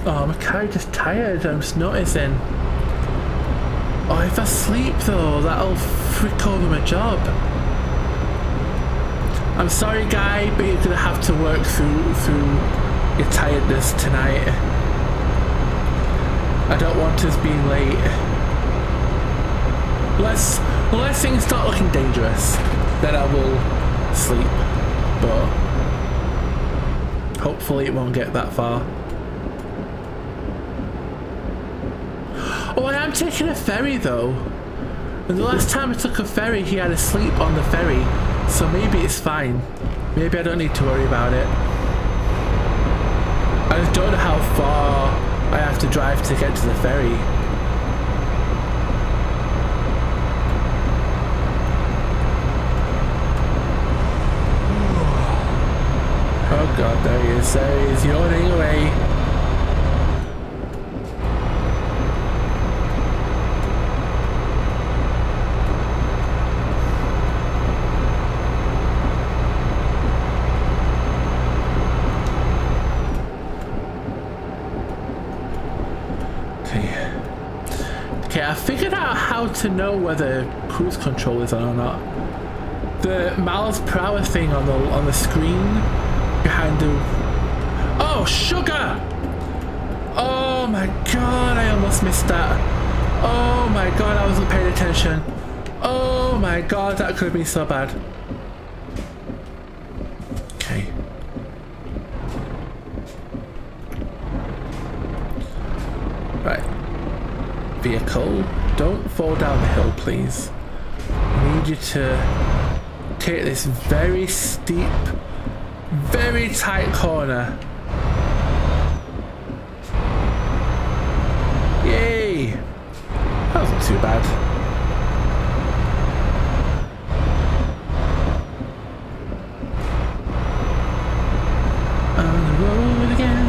[SPEAKER 1] Oh, I'm kind of just tired, I'm just noticing. Oh, if I sleep though, that'll frick over my job. I'm sorry guy, but you're gonna have to work through your tiredness tonight. I don't want us being late. Unless things start looking dangerous, then I will sleep. But hopefully it won't get that far. Oh, I am taking a ferry though. And the last time I took a ferry, he had to sleep on the ferry. So maybe it's fine. Maybe I don't need to worry about it. I just don't know how far I have to drive to get to the ferry. Oh god, there he is. There he is, yawning away. Okay, I figured out how to know whether cruise control is on or not. The miles per hour thing on the screen behind the... Oh, sugar! Oh my god, I almost missed that. Oh my god, I wasn't paying attention. Oh my god, that could have been so bad. Okay. Right. Vehicle, don't fall down the hill, please. I need you to take this very steep, very tight corner. Yay! That wasn't too bad. On the road again.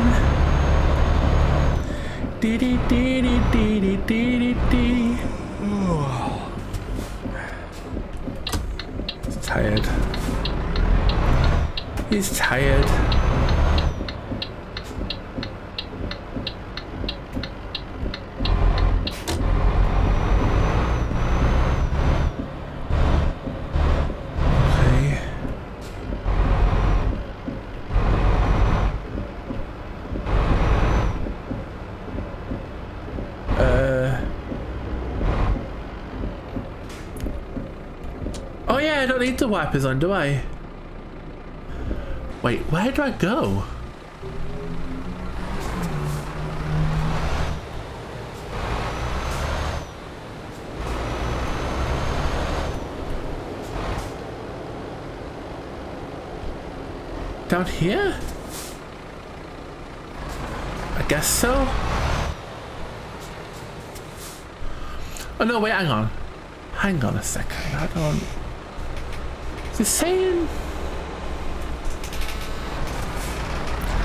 [SPEAKER 1] Dee dee dee dee dee dee dee dee. He's tired. He's tired. Okay. don't need the wipers on, do I? Wait, where do I go? Down here? I guess so. Oh no, wait, hang on. Hang on a second. I don't... Is it saying...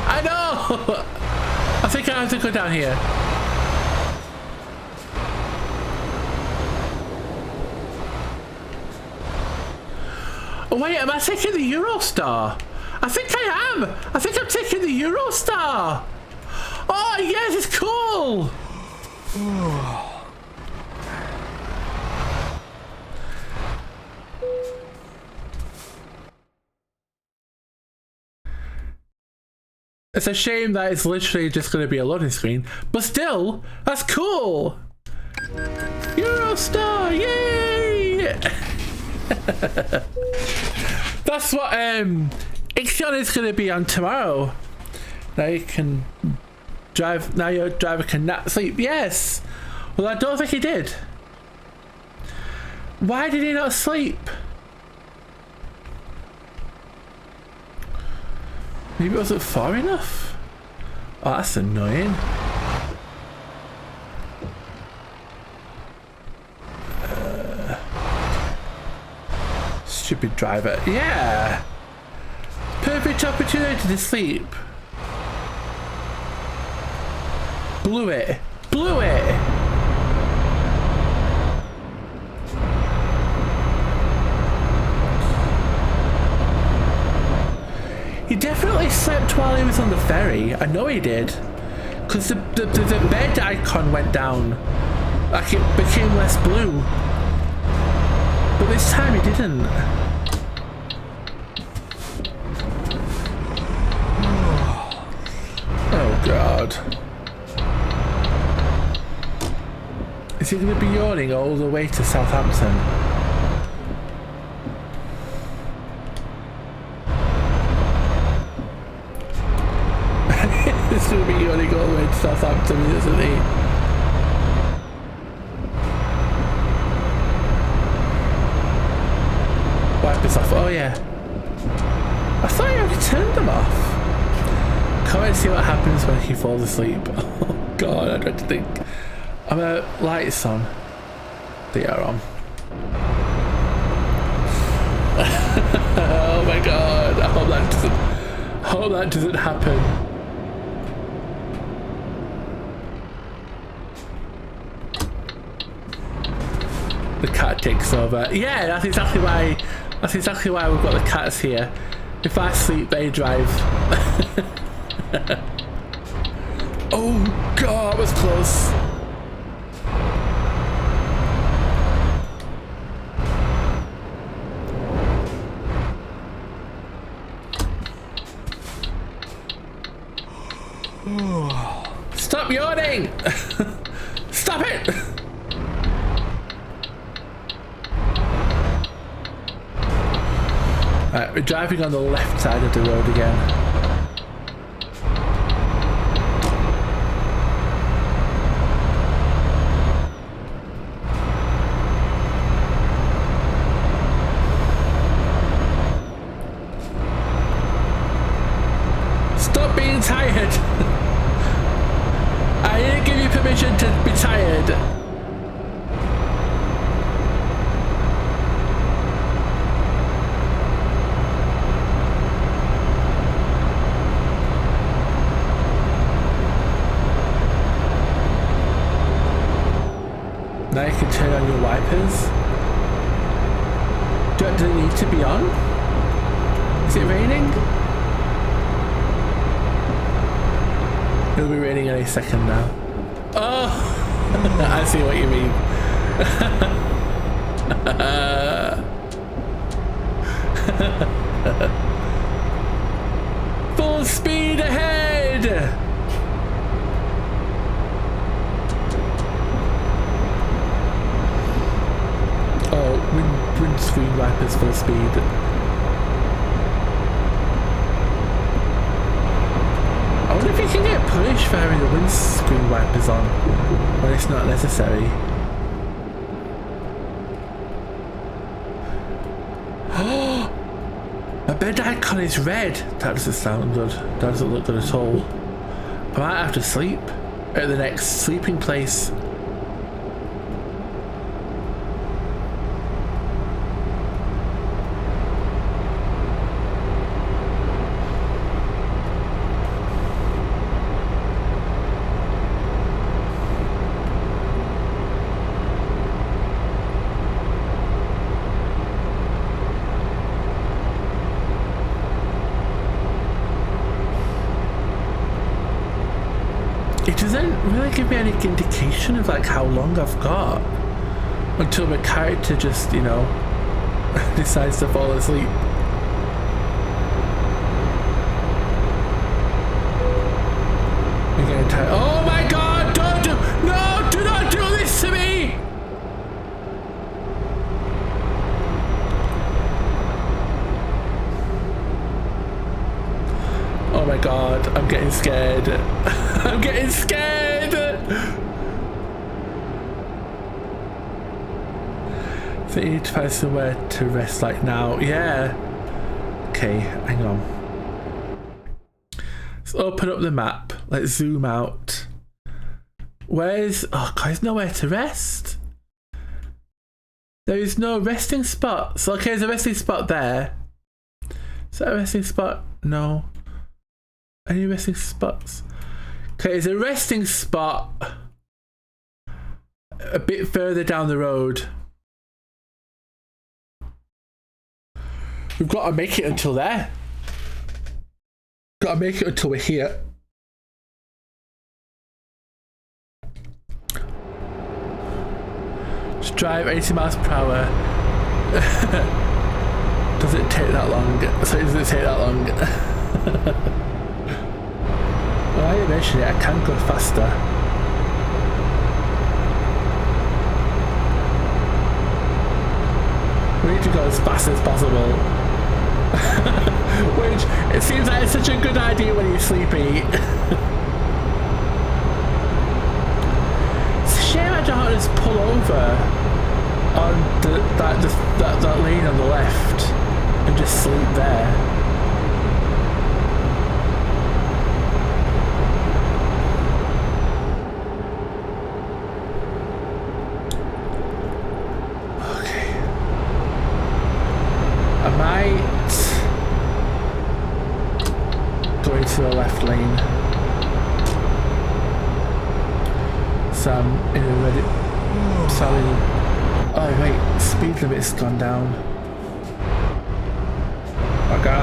[SPEAKER 1] I know! I think I have to go down here. Oh wait, am I taking the Eurostar? I think I am! I think I'm taking the Eurostar! Oh yes, it's cool! It's a shame that it's literally just going to be a loading screen, but still, that's cool! Eurostar, yay! That's what Ixion is going to be on tomorrow. Now you can drive, now your driver can nap sleep. Yes! Well, I don't think he did. Why did he not sleep? Maybe it wasn't far enough? Oh, that's annoying. Stupid driver. Yeah! Perfect opportunity to sleep. Blew it. Blew it! He definitely slept while he was on the ferry. I know he did. Because the bed icon went down. Like it became less blue. But this time he didn't. Oh god. Is he going to be yawning all the way to Southampton? He's going to be yawning all the way to Southampton, isn't he? Wipe this off. Oh yeah. I thought I already turned them off. Can't wait to see what happens when he falls asleep. Oh god, I don't think. I'm gonna lights on. They are on. Oh my god. I hope that doesn't happen. The cat takes over. Yeah, that's exactly why we've got the cats here. If I sleep, they drive. Oh god, that was close. Stop yawning! Stop it! Right, we're driving on the left side of the road again. Stop being tired! I didn't give you permission to be tired. Now you can turn on your wipers. Do they need to be on? Is it raining? It'll be raining any second now. Oh! I see what you mean. Full speed ahead! Oh, wind windscreen wipers full speed. I wonder if you can get punished for having the windscreen wipers on when it's not necessary. Oh! My bed icon is red. That doesn't sound good. That doesn't look good at all. I might have to sleep at the next sleeping place. It doesn't really give me any indication of like how long I've got until my character just, you know, decides to fall asleep. I'm getting tired. Oh my god! Do not do this to me! Oh my god, I'm getting scared. I'm getting scared! So you need to find somewhere to rest like now. Yeah. Okay, hang on. Let's open up the map. Let's zoom out. Where's... Oh god, there's nowhere to rest. There is no resting spots. Okay, there's a resting spot there. Is that a resting spot? No. Any resting spots? Okay, there's a resting spot a bit further down the road. We've got to make it until there. Got to make it until we're here. Just drive 80 miles per hour. Doesn't take that long. So it doesn't take that long. Well, I mentioned it, I can go faster. We need to go as fast as possible. Which, it seems like it's such a good idea when you're sleepy. It's a shame I don't just pull over on that lane on the left and just sleep there. To the left lane. So I'm in a ready. Oh wait, speed limit's gone down. Okay.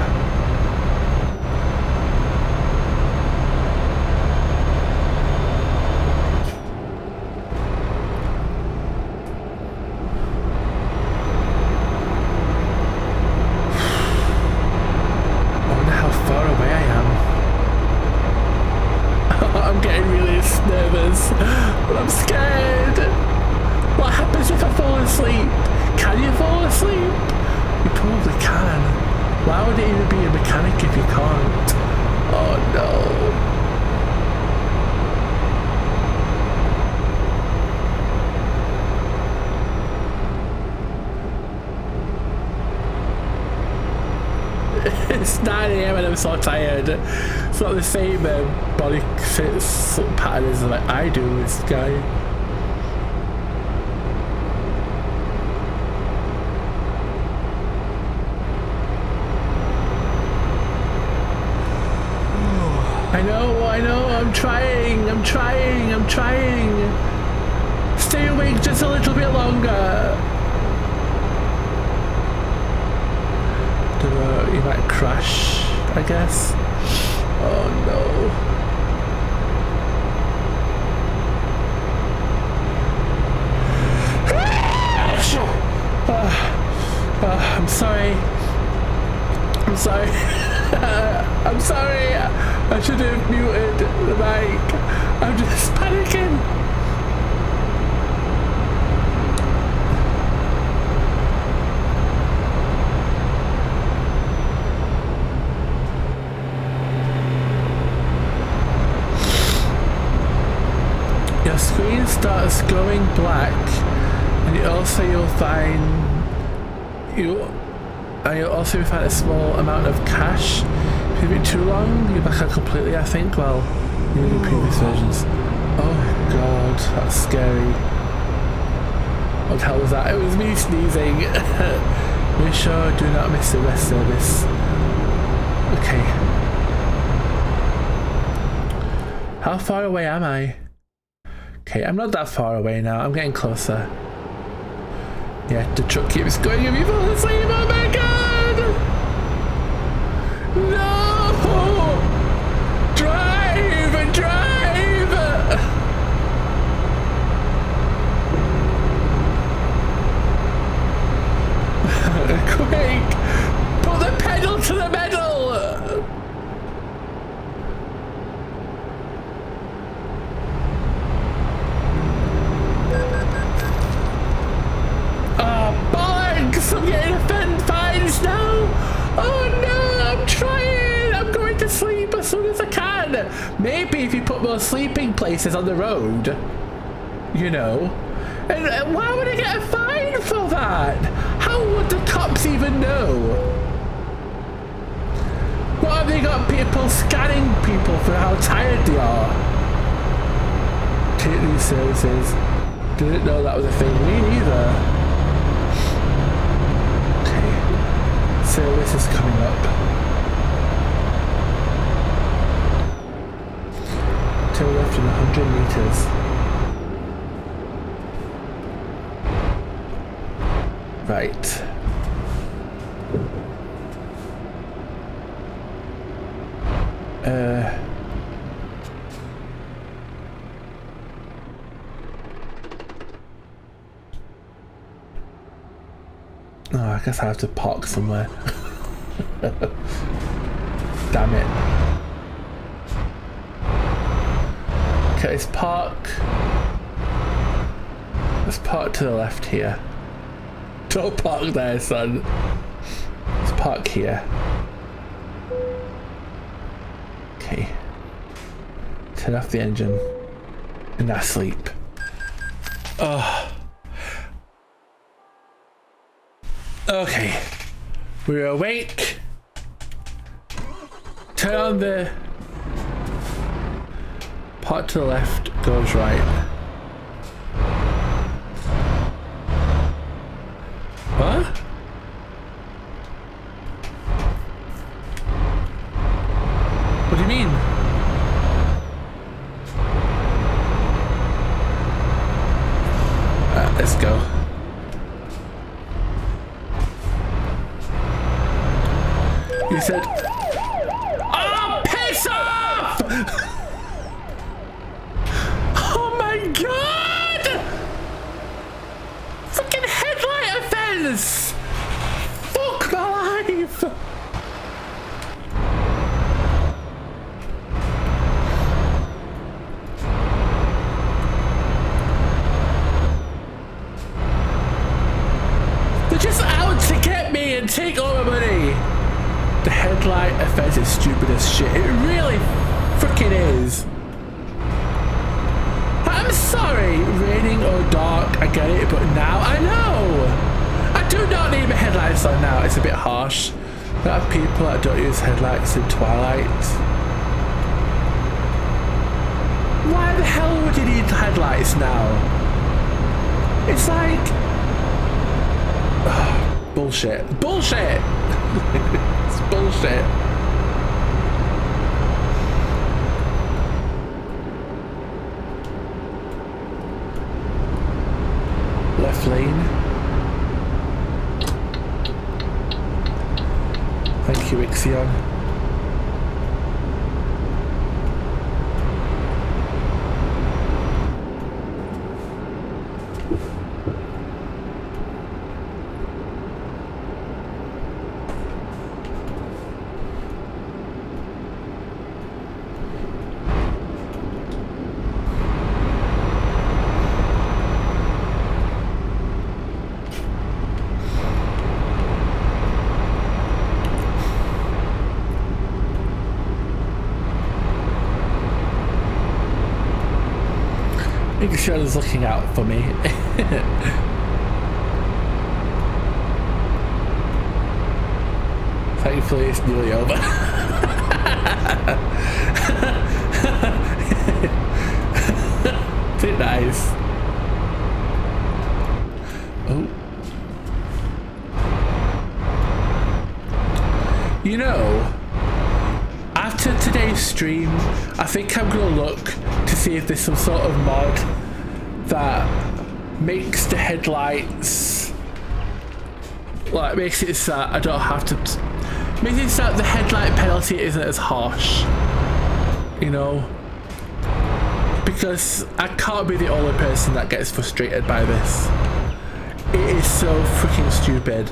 [SPEAKER 1] Nervous, but I'm scared. What happens if I fall asleep? Can you fall asleep? You probably can. Why would it even be a mechanic if you can't? Oh no. It's 9 AM and I'm so tired. It's not the same body pattern as like I do with this guy. I know, I'm trying. Stay awake just a little bit longer. You might crash, I guess. Oh no. I'm sorry. I'm sorry. I should have muted the mic. I'm just panicking. your screen starts going black, and you'll find a small amount of cache. If you leave it too long, you back out completely, I think. Well, you do previous versions. Oh god, that's scary. What the hell was that? It was me sneezing. Make sure do not miss the rest service. Okay. How far away am I? Okay, I'm not that far away now. I'm getting closer. Yeah, the truck keeps going and we fall asleep. Oh my god! No! Drive! Drive! Quick! Put the pedal to the metal! I'm getting fines now. Oh no, I'm trying. I'm going to sleep as soon as I can. Maybe if you put more sleeping places on the road, you know. And why would I get a fine for that? How would the cops even know? What have they got people scanning people for how tired they are? Take these services. Didn't know that was a thing. Me neither. Service is coming up. To the left in 100 meters. Right. Oh, I guess I have to park somewhere. Damn it. Okay, let's park. Let's park to the left here. Don't park there, son. Let's park here. Okay. Turn off the engine. And now sleep. Oh. Okay, we're awake. Turn on the part to the left, goes right. What? What do you mean? Let's go. You said, oh, piss off! Oh my god! Fucking headlight offense! Fuck my life! They're just out to get me and take all my money. The headlight offense is stupid as shit. It really freaking is. I'm sorry, raining or dark, I get it, but now I know. I do not need my headlights on now. It's a bit harsh. There are people that don't use headlights in twilight. Why the hell would you need headlights now? It's like... bullshit. Bullshit! It's bullshit. Left lane. Thank you, Ixion. Making sure he's looking out for me. Thankfully, it's nearly over. Isn't it nice? Oh. You know, after today's stream, I think I'm gonna look to see if there's some sort of mod that makes the headlights, like, makes it so I don't have to, makes it so the headlight penalty isn't as harsh, you know, because I can't be the only person that gets frustrated by this. It is so freaking stupid.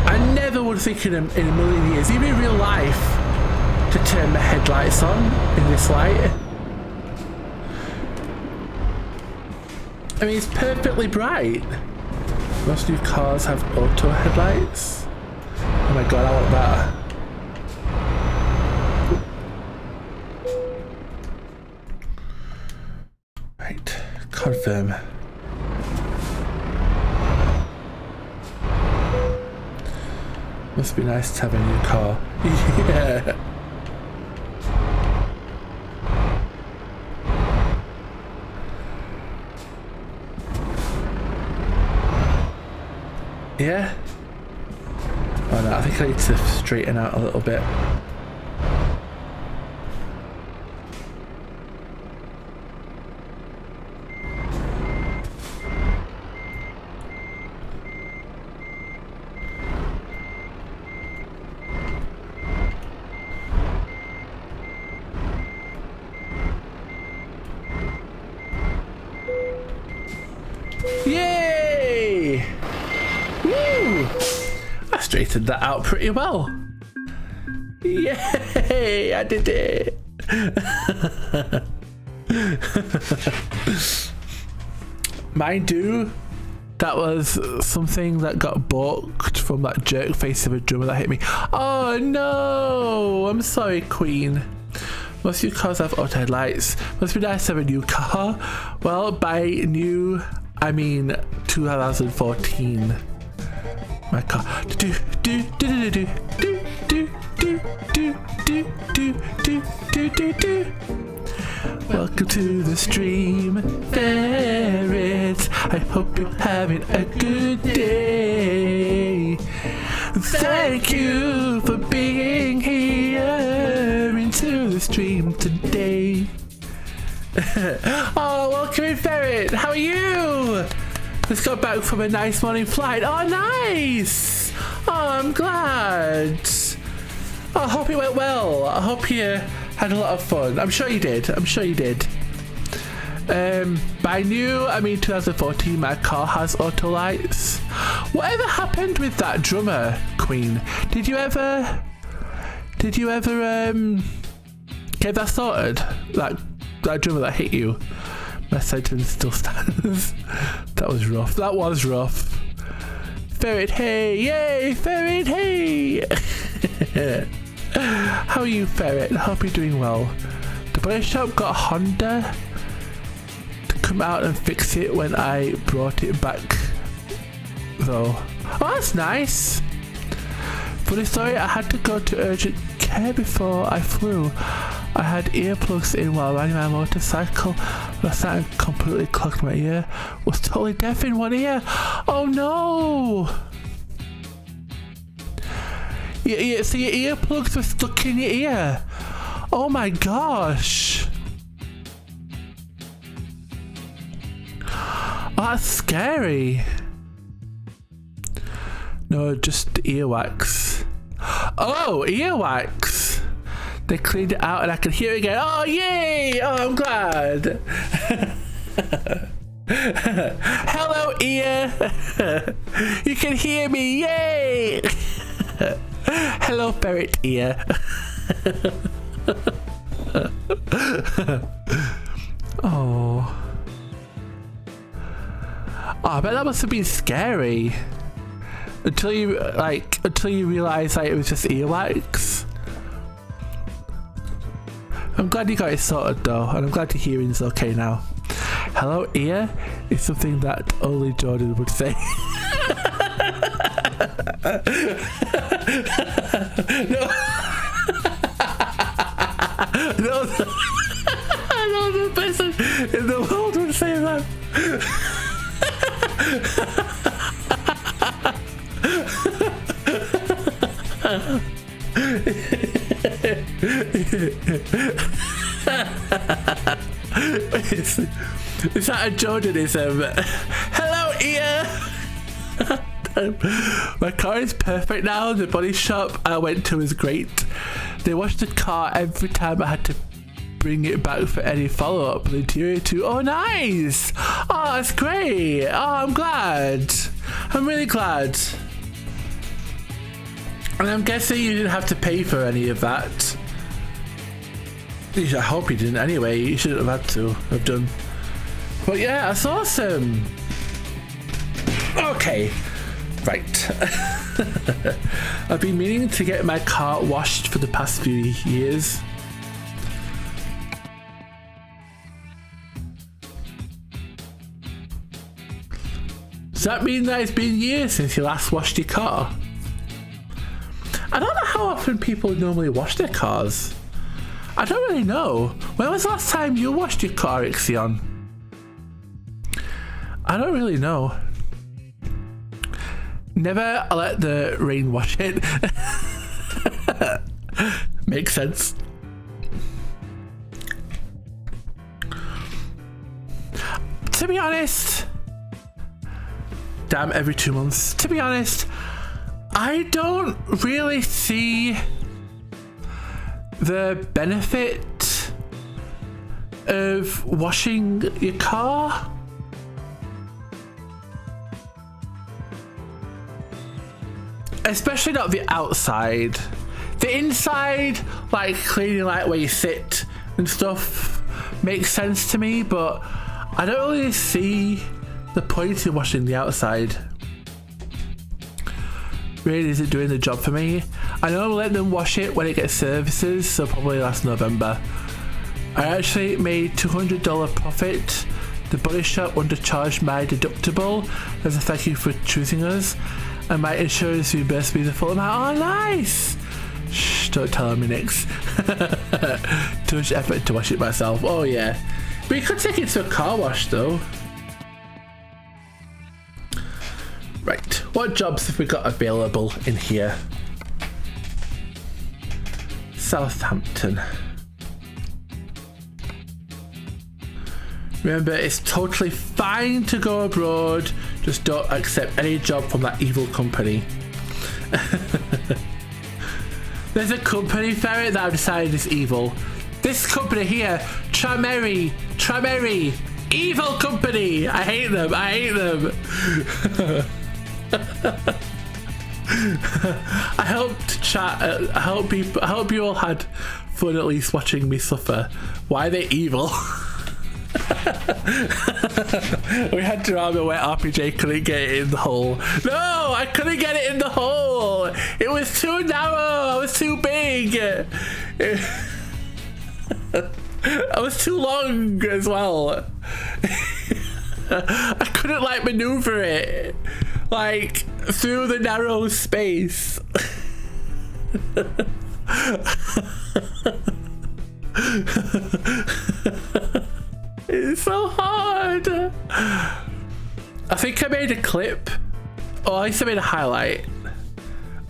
[SPEAKER 1] I never would think in a million years, even in real life, to turn the headlights on in this light. I mean, it's perfectly bright. Most new cars have auto headlights. Oh my god, I want that. Right, confirm. Must be nice to have a new car. Yeah. Yeah? Oh no, I think I need to straighten out a little bit. Yay! Woo! I straightened that out pretty well. Yay! I did it! Mind you, that was something that got booked from that jerk face of a drummer that hit me. Oh no! I'm sorry, Queen. Most new cars have auto headlights. Must be nice to have a new car. Well, by new, I mean 2014. My car. Welcome to the stream, Ferret. I hope you're having a good day. Thank you for being here into the stream today. Oh, welcome in, Ferret. How are you? Just got back from a nice morning flight. Oh, nice. Oh, I'm glad. Oh, I hope it went well. I hope you had a lot of fun. I'm sure you did. I'm sure you did. By new, I mean 2014, my car has auto lights. Whatever happened with that drummer, Queen? Did you ever get that sorted? That drummer that hit you? My sentence still stands. That was rough. That was rough. Ferret, hey! Yay! Ferret, hey! How are you, Ferret? I hope you're doing well. The body shop got a Honda to come out and fix it when I brought it back, though. Oh, that's nice. Funny story, I had to go to urgent care before I flew. I had earplugs in while riding my motorcycle. Last night I completely clogged my ear. Was totally deaf in one ear. Oh no! So your earplugs were stuck in your ear. Oh my gosh. Oh, that's scary. No, just earwax. Oh, earwax. They cleaned it out and I can hear it again. Oh, yay! Oh, I'm glad. Hello, ear. You can hear me. Yay! Hello, ferret ear. Oh. Oh, I bet that must have been scary. Until you realise it was just earwax. I'm glad you got it sorted though, and I'm glad to hear it's okay now. Hello, ear is something that only Jordan would say. No. No other person in the world would say that. Is that a Jordanism? Hello, ear. My car is perfect now. The body shop I went to was great. They washed the car every time I had to bring it back for any follow-up. The interior too. Oh, nice. Oh, that's great. Oh, I'm glad. I'm really glad. And I'm guessing you didn't have to pay for any of that. I hope you didn't anyway. You shouldn't have had to have done. But yeah, that's awesome. Okay. Right. I've been meaning to get my car washed for the past few years. Does that mean that it's been years since you last washed your car? I don't know how often people normally wash their cars. I don't really know. When was the last time you washed your car, Ixion? I don't really know. Never let the rain wash it. Makes sense. To be honest, damn, every 2 months. To be honest, I don't really see the benefit of washing your car. Especially not the outside. The inside, like cleaning like where you sit and stuff, makes sense to me, but I don't really see the point in washing the outside. Really isn't doing the job for me. I know I'm letting them wash it when it gets services, so probably last November. I actually made $200 profit. The body shop undercharged my deductible as a thank you for choosing us, and my insurance reimbursed me the full amount. Oh, nice! Shh, don't tell me next. Too much effort to wash it myself. Oh yeah. But you could take it to a car wash though. Right, what jobs have we got available in here? Southampton. Remember, it's totally fine to go abroad, just don't accept any job from that evil company. There's a company, Ferret, that I've decided is evil. This company here, Trameri, evil company. I hate them, I hate them. I hope you all had fun at least watching me suffer. Why are they evil? We had drama where RPJ couldn't get it in the hole. No, I couldn't get it in the hole. It was too narrow. I was too big. I was too long as well. I couldn't like maneuver it like through the narrow space. It's so hard. I think I made a clip, or at least I made a highlight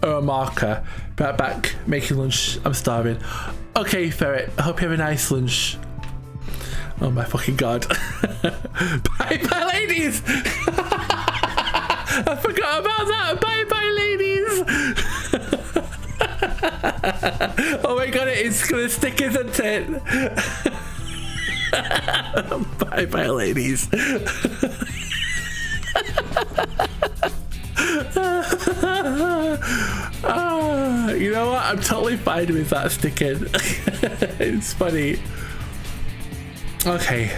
[SPEAKER 1] or a marker. Right back making lunch. I'm starving. Okay, Ferret, I hope you have a nice lunch. Oh my fucking god. Bye bye, ladies. I forgot about that. Bye bye, ladies. Oh my god, it's gonna stick, isn't it? Bye bye, ladies. You know what? I'm totally fine with that sticking. It's funny. Okay.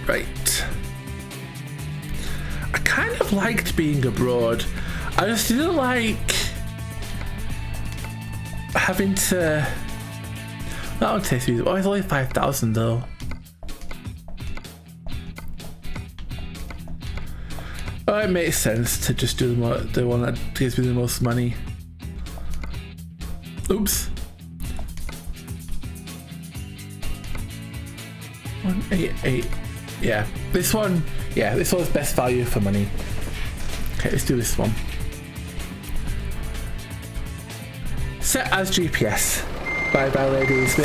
[SPEAKER 1] Right. I kind of liked being abroad. I just didn't like having to That one tastes reasonable. Oh, it's only 5,000 though. Oh, it makes sense to just do the one that gives me the most money. Oops. 188. Yeah, this one. Yeah, this one's best value for money. Okay, let's do this one. Set as GPS. Bye bye, ladies.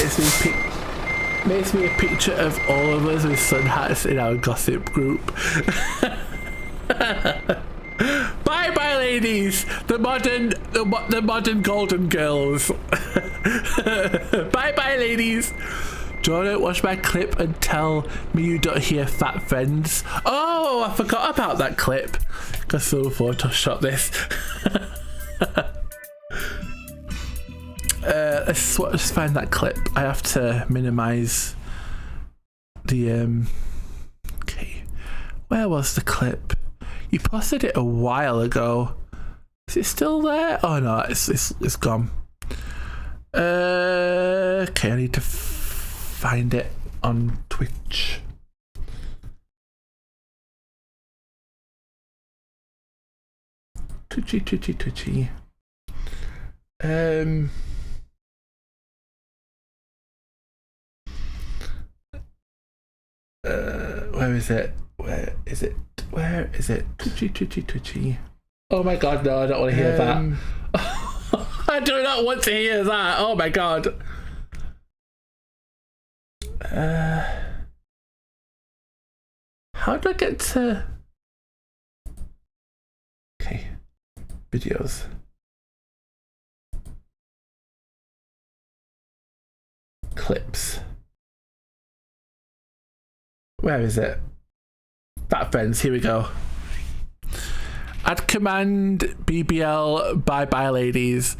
[SPEAKER 1] Makes me a picture of all of us with sun hats in our gossip group. Bye bye, ladies. The modern golden girls. Bye bye, ladies. Don't watch my clip and tell me you don't hear fat friends. Oh, I forgot about that clip. Because so Photoshop this. Let's find that clip. I have to minimize the okay. Where was the clip? You posted it a while ago. Is it still there? Oh no, it's gone. Okay, I need to find it on Twitch. Twitchy. Where is it? Where is it? Where is it? Twitchy. Oh my god, no, I don't want to hear that. I do not want to hear that. Oh my god. How do I get to... Okay. Videos. Clips. Where is it? Fat friends, here we go. Add command BBL bye bye ladies.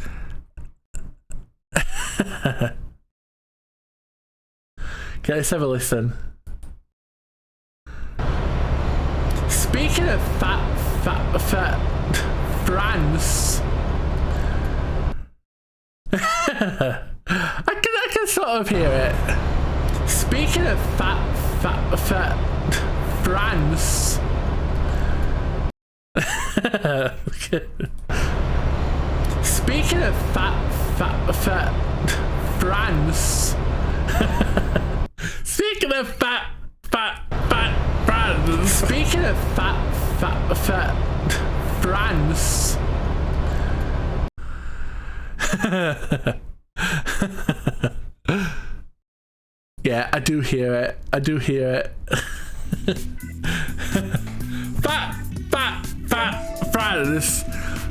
[SPEAKER 1] Okay, let's have a listen. Speaking of fat France. I can sort of hear it. Speaking of fat France. Speaking of fat France. Speaking of fat France. Speaking of fat France. Yeah, I do hear it. Fat France. I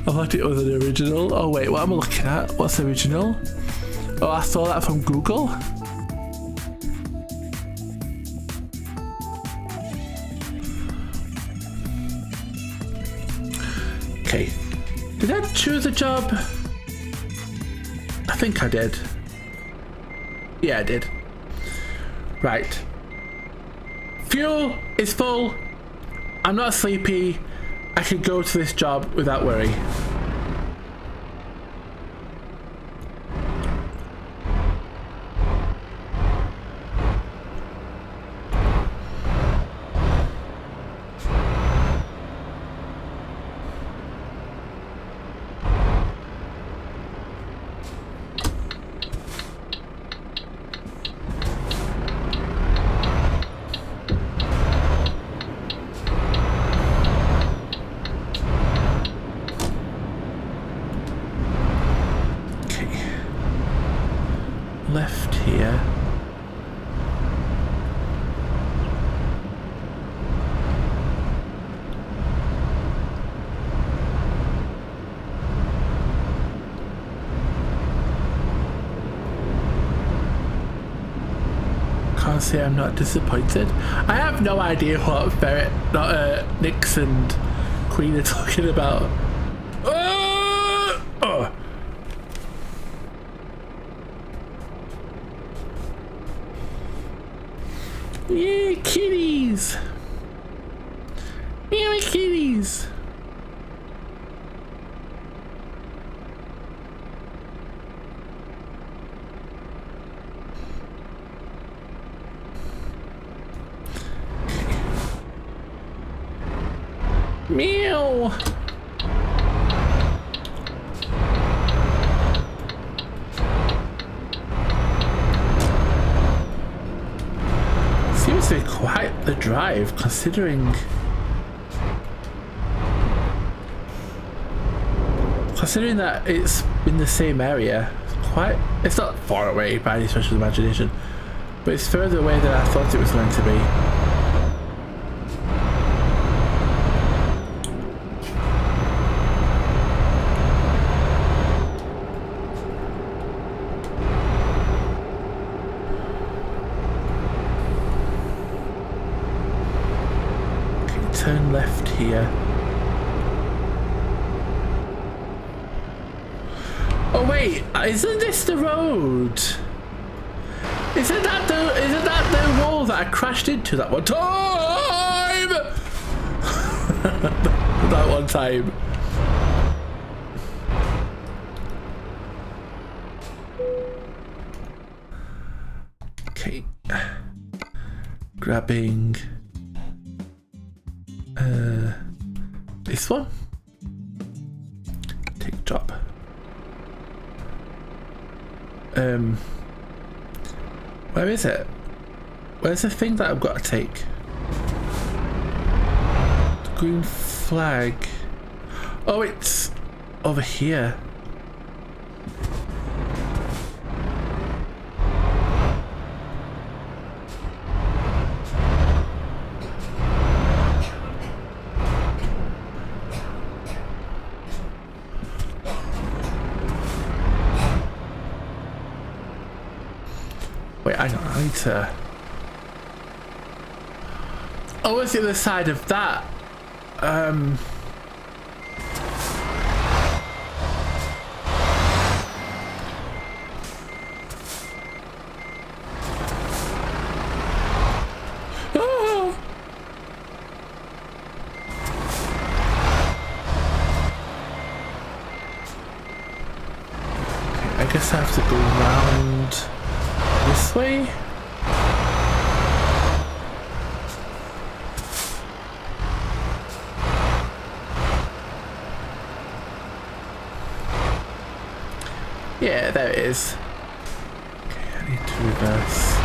[SPEAKER 1] thought it was an original. Oh wait, what am I looking at? What's original? Oh, I saw that from Google. Okay. Did I choose a job? I think I did. Yeah, I did. Right. Fuel is full. I'm not sleepy. I can go to this job without worry. Left here. Can't say I'm not disappointed. I have no idea what Nix and Queen are talking about. Yeah, kitties! Yeah, kitties! Meow. Seems to be quite the drive, considering that it's in the same area. It's not far away by any stretch of the imagination, but it's further away than I thought it was going to be. Okay, turn left here. Oh wait, isn't this the road? Isn't that the wall that I crashed into that one time? That one time. Okay. Grabbing this one. Take drop. Where is it? Where's the thing that I've got to take? The green flag. Oh, it's over here. Wait, I don't know, I need to... Oh, it's the other side of that. Oh! Okay, I guess I have to go around this way. Yeah, there it is. Okay, I need to reverse.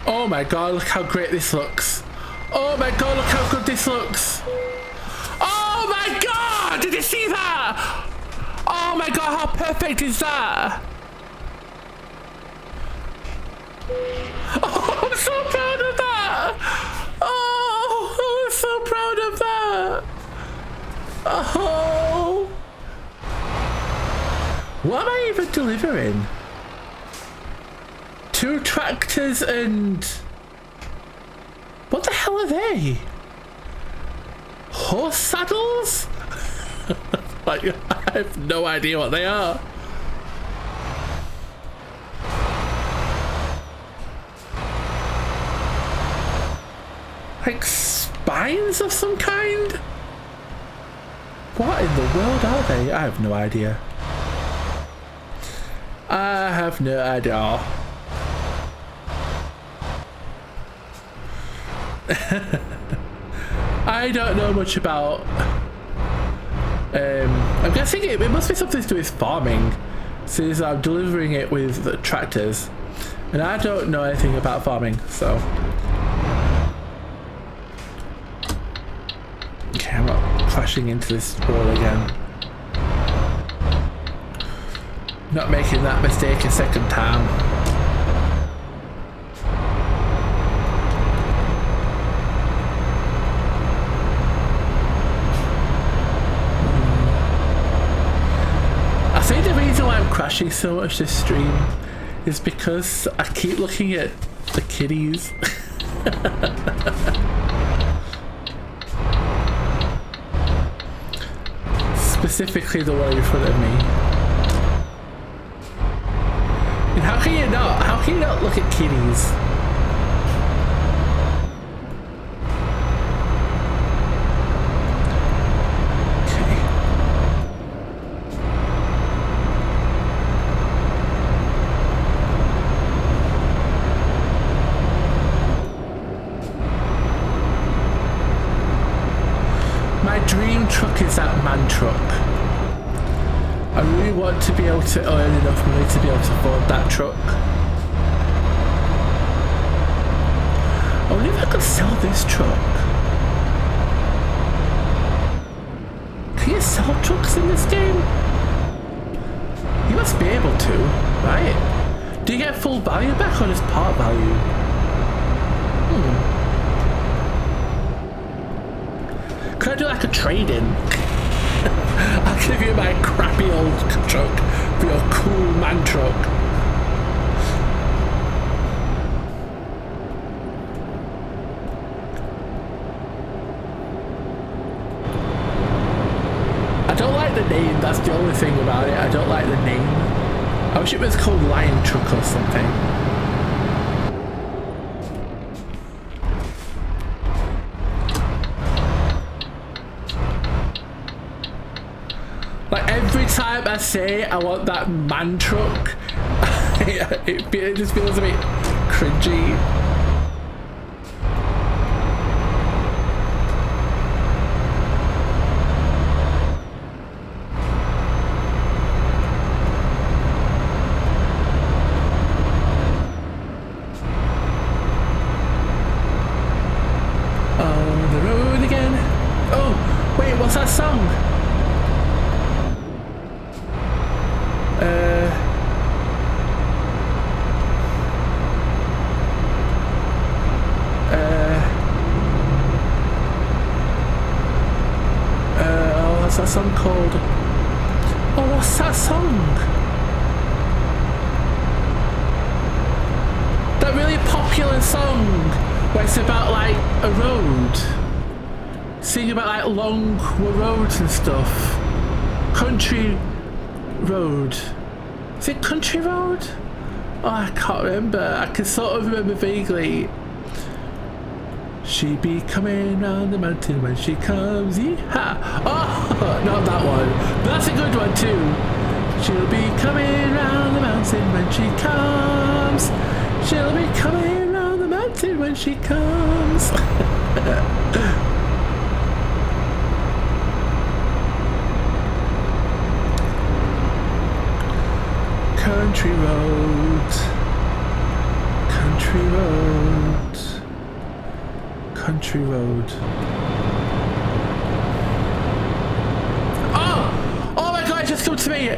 [SPEAKER 1] Oh my god, look how great this looks. Oh my god, look how good this looks. Oh my god, did you see that? Oh my god, how perfect is that? Oh, I'm so proud of that. Oh, I'm so proud of that. Oh. What am I even delivering? 2 tractors and... What the hell are they? Horse saddles? Like, I have no idea what they are. Like spines of some kind? What in the world are they? I have no idea. I have no idea. I don't know much about I'm guessing it must be something to do with farming, since I'm delivering it with the tractors and I don't know anything about farming, so okay, I'm not crashing into this wall again. Not making that mistake a second time. I think the reason why I'm crashing so much this stream is because I keep looking at the kiddies. Specifically the one in front of me. How can you not? How can you not look at kitties? My dream truck is that man truck. I really want to be able to earn enough money to be able to afford that truck. I wonder if I could sell this truck. Can you sell trucks in this game? You must be able to, right? Do you get full value back or just part value? Could I do like a trade-in? I'll give you my crappy old truck for your cool man truck. I don't like the name, that's the only thing about it. I don't like the name. I wish it was called Lion Truck or something. Like every time I say I want that man truck, it just feels a bit cringy. On the road again. Oh, wait, what's that song? What's that song called? Oh, what's that song? That really popular song where it's about like a road. Singing about like long roads and stuff. Country road. Is it country road? Oh, I can't remember. I can sort of remember vaguely. She be coming round the mountain when she comes, yeehaw. Oh, not that one. But that's a good one too. She'll be coming round the mountain when she comes. She'll be coming round the mountain when she comes. Country road. Country road. Country road. Oh my god, it just come to me.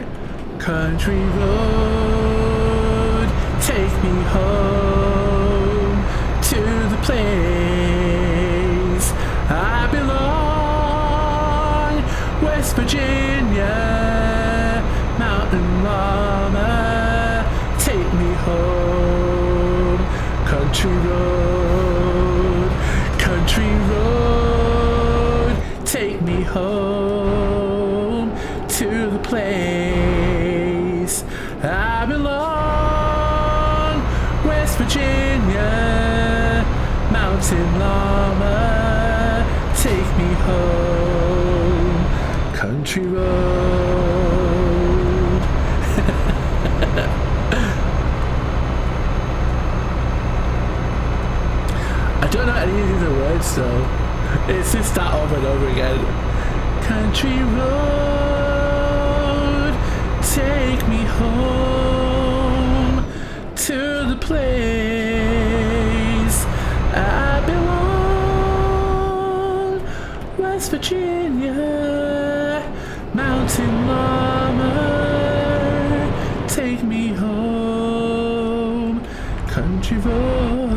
[SPEAKER 1] Country road, take me home to the place I belong. West Virginia, Mountain Mama, take me home. Country road, country road, take me home to the place I belong. West Virginia, Mountain Llama, take me home. Country road. I don't know any of the words though. It's just that over and over again. Country road, take me home to the place I belong. West Virginia, Mountain Mama, take me home. Country road.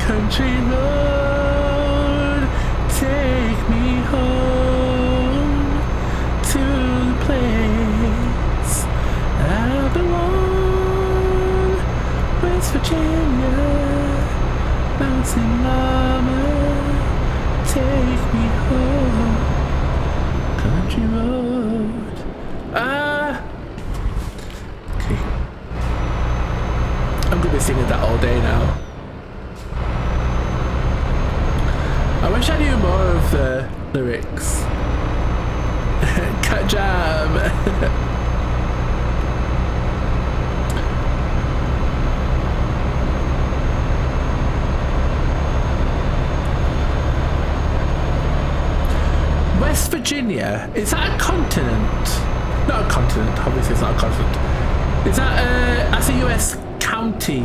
[SPEAKER 1] Country road, take me home to the place I belong. West Virginia, Mountain Mama, take me home. Country road. Okay. I'm gonna be singing that all day now. I wish I knew more of the lyrics. Cat Jam. West Virginia, is that a continent? Not a continent, obviously it's not a continent. Is that that's a US county?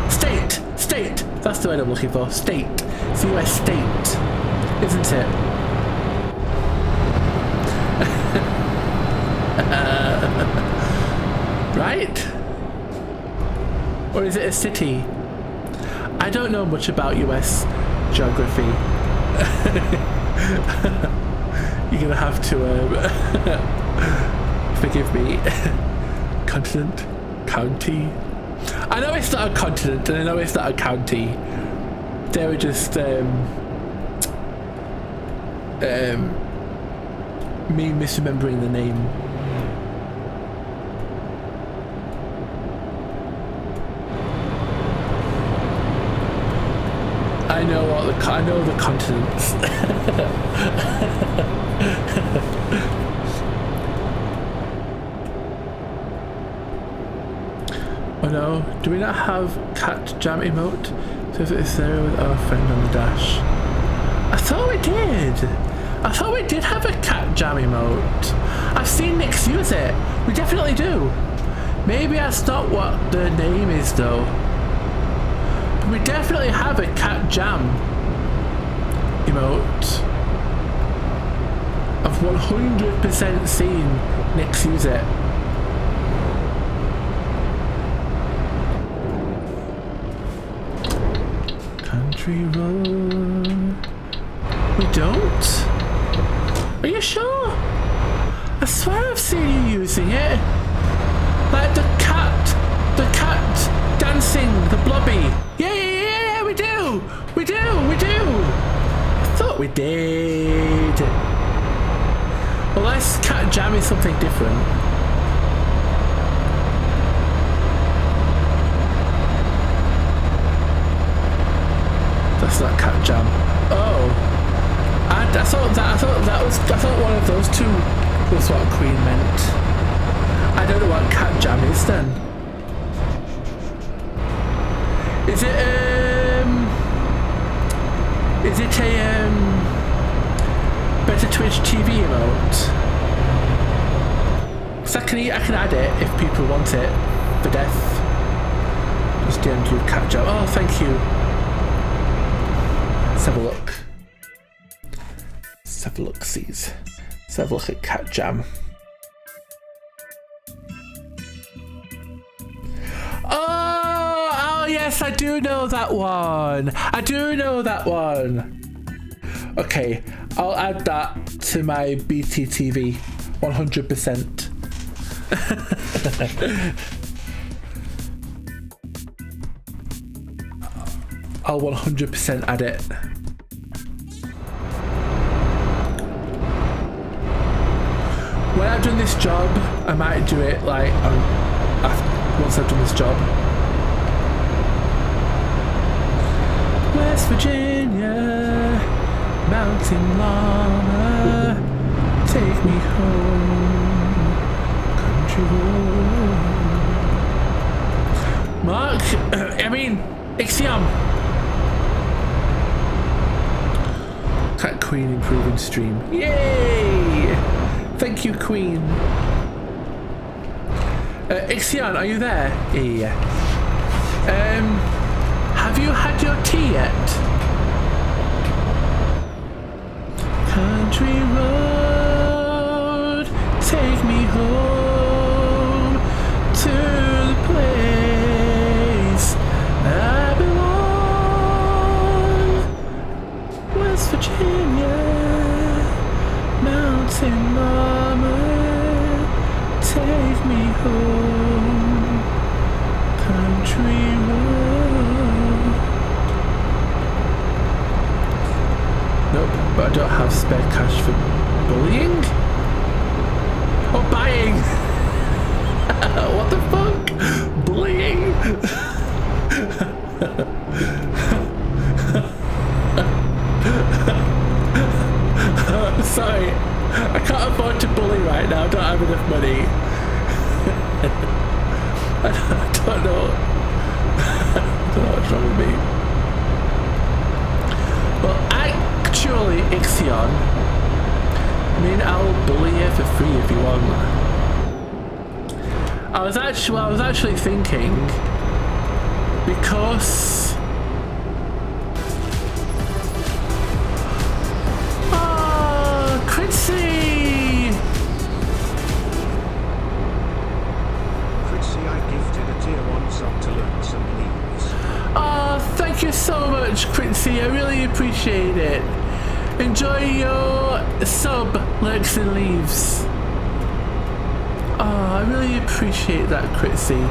[SPEAKER 1] State, that's the word I'm looking for, state. It's a US state, isn't it? Right? Or is it a city? I don't know much about US geography. You're gonna have to forgive me. Continent, county. I know it's not a continent and I know it's not a county. They were just me misremembering the name. I know the continents. Oh no, do we not have Cat Jam emote? So if it's there with our friend on the dash. I thought we did. I thought we did have a Cat Jam emote. I've seen Nix use it. We definitely do. Maybe that's not what the name is though. We definitely have a Cat Jam emote. I've 100% seen Nix use it. Country road. We don't? Are you sure? I swear I've seen you using it. Like the cat dancing, the blobby. Yeah, we do. I thought we did. Unless Cat Jam is something different. That's not Cat Jam. Oh. I thought one of those two was what Queen meant. I don't know what Cat Jam is then. Is it a Better Twitch TV emote? So I can add it if people want it for death. Just DM'd you Cat Jam. Oh, thank you. Let's have a look. Let's have a look, sees. Let's have a look at Cat Jam. Oh, yes, I do know that one. Okay, I'll add that to my BTTV 100%. I'll 100% add it. When I've done this job, I might do it like once I've done this job. West Virginia, Mountain Llama, take me home, country road. Mark, Ixiom. Cat Queen improving stream. Yay! Thank you, Queen. Ixion, are you there? Yeah. Have you had your tea yet? Country road, take me home to the place I belong. West Virginia, Mountain Mama, take me home, country road. Nope, but I don't have spare cash for bullying. don't know. I don't know what's wrong with me. Well, actually, Ixion, I mean, I'll bully you for free if you want. I was actually thinking, because Quincy!
[SPEAKER 5] Fritzy, I gifted a tier 1 sub to Lurks and Leaves.
[SPEAKER 1] Oh, thank you so much, Quincy. I really appreciate it. Enjoy your sub, Lurks and Leaves. Oh, I really appreciate that, Quincy.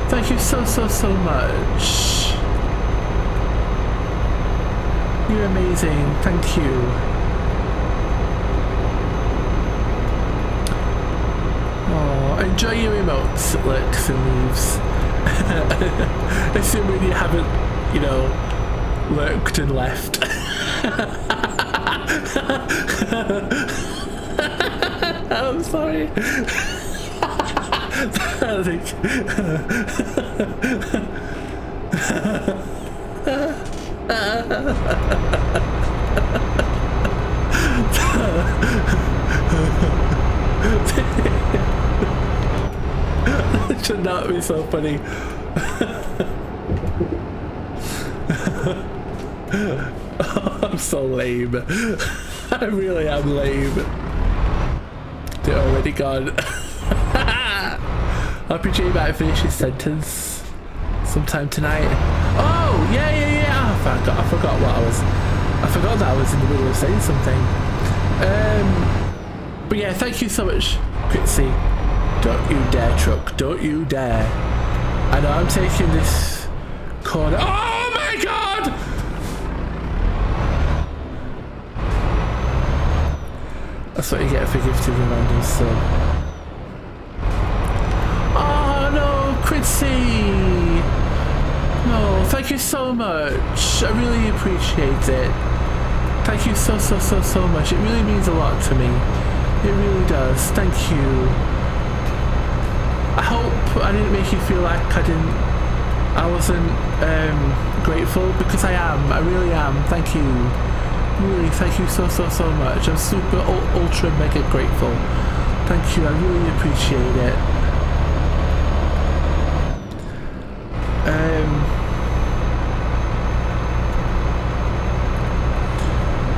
[SPEAKER 1] Thank you so much. You're amazing. Thank you. Oh, enjoy your emotes, Lurks and Leaves. Assuming you haven't, you know, lurked and left. I'm sorry. I think. It should not be so funny. Oh, I'm so lame. I really am lame. They're already gone. RPG might finish his sentence sometime tonight. Oh, yeah. I forgot what I was. I forgot that I was in the middle of saying something. But yeah, thank you so much, Quincy. Don't you dare, truck. Don't you dare. I know I'm taking this corner. Oh my god! That's what you get for gifting a random sub. Oh no, Quincy! No, thank you so much. I really appreciate it. Thank you so much. It really means a lot to me. It really does. Thank you. I hope I didn't make you feel like I wasn't grateful, because I am. I really am. Thank you. Really, thank you so much. I'm super ultra mega grateful. Thank you. I really appreciate it.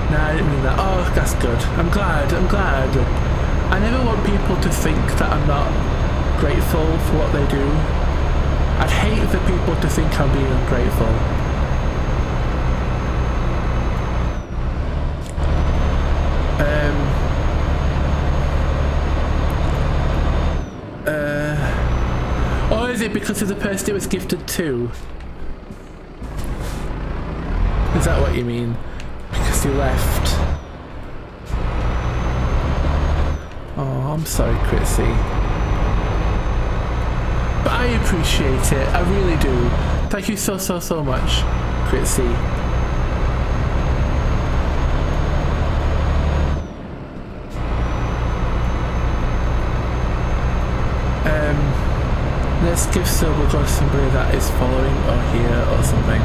[SPEAKER 1] Nah, I didn't mean that. Oh, that's good. I'm glad. I never want people to think that I'm not grateful for what they do. I'd hate for people to think I'm being ungrateful. Or is it because of the person it was gifted to? Is that what you mean? Because you left. Oh, I'm sorry, Quincy. But I appreciate it. I really do. Thank you so much, Quincy. Let's give silver to somebody that is following or here or something.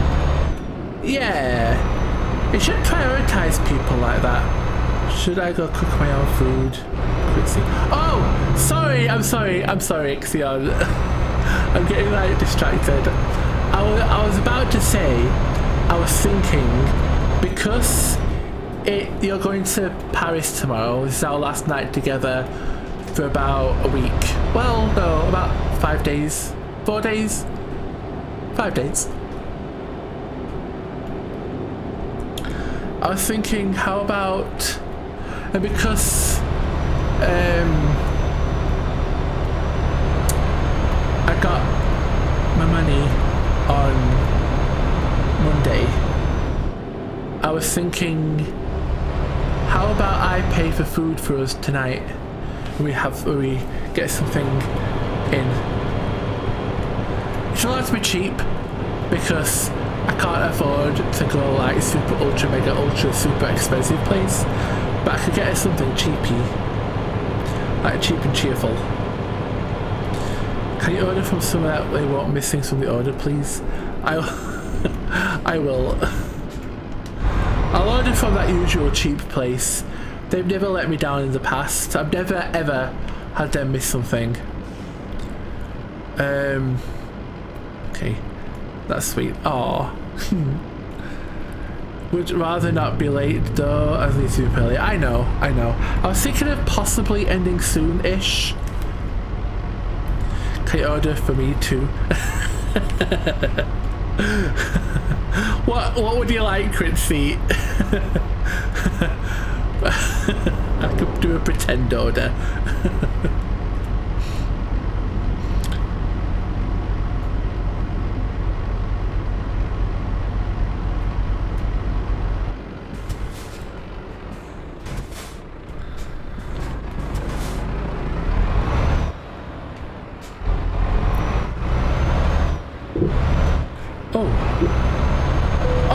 [SPEAKER 1] Yeah. It should prioritize people like that. Should I go cook my own food? Quincy. Oh! Sorry! I'm sorry, Ixion. I'm getting like distracted. I was about to say, I was thinking, because you're going to Paris tomorrow, this is our last night together for about a week. Well, no, about 5 days. 4 days? 5 days. I was thinking, how about, and because I got my money on Monday, I was thinking, how about I pay for food for us tonight? We get something in. It's allowed to be cheap, because I can't afford to go like super ultra mega ultra super expensive place, but I could get us something cheapy, like cheap and cheerful, Can you order from somewhere that they won't miss things from the order, please? I will. I'll order from that usual cheap place. They've never let me down in the past. I've never ever had them miss something. Okay, that's sweet. Aww. Would rather not be late though, as it's super early. I know. I was thinking of possibly ending soon-ish. Can you order for me too? What would you like, Critzy? I could do a pretend order.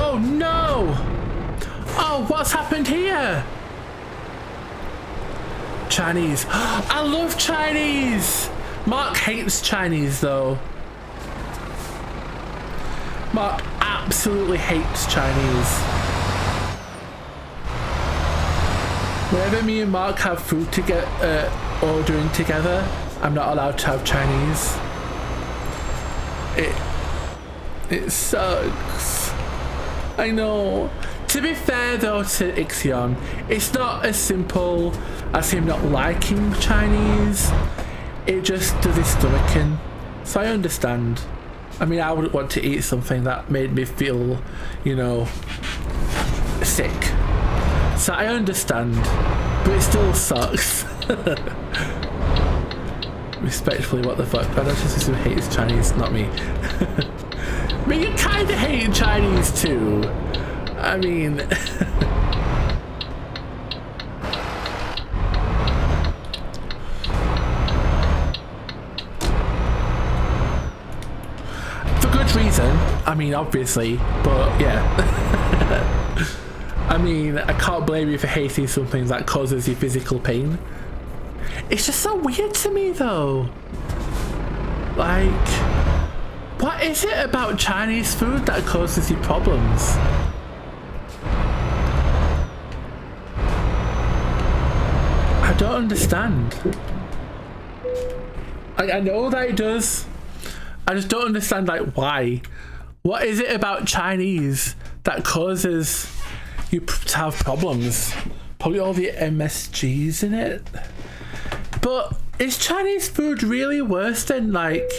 [SPEAKER 1] Oh no! Oh, what's happened here? Chinese. I love Chinese! Mark hates Chinese though. Mark absolutely hates Chinese. Whenever me and Mark have food to get ordering together, I'm not allowed to have Chinese. It sucks. I know. To be fair though to Ixion, it's not as simple as him not liking Chinese. It just does his stomaching. So I understand. I mean, I wouldn't want to eat something that made me feel, you know, sick. So I understand, but it still sucks. Respectfully, what the fuck? I don't just who hates Chinese, not me. But you kinda hate Chinese too. I mean... For good reason. I mean, obviously, but yeah. I mean, I can't blame you for hating something that causes you physical pain. It's just so weird to me though. Like... what is it about Chinese food that causes you problems? I don't understand. I know that it does. I just don't understand like why. What is it about Chinese that causes you to have problems? Probably all the MSGs in it. But is Chinese food really worse than like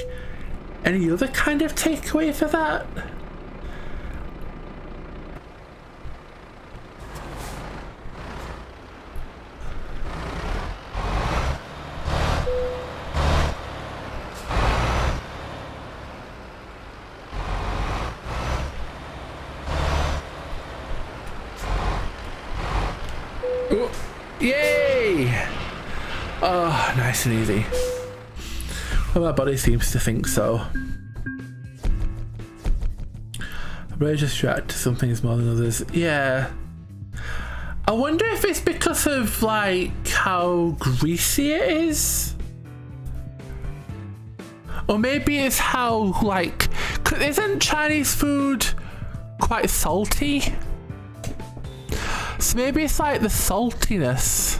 [SPEAKER 1] any other kind of takeaway for that? Ooh, yay! Oh, nice and easy. Well, my body seems to think so. I really just react to some things more than others. Yeah. I wonder if it's because of like how greasy it is. Or maybe it's how like, isn't Chinese food quite salty? So maybe it's like the saltiness.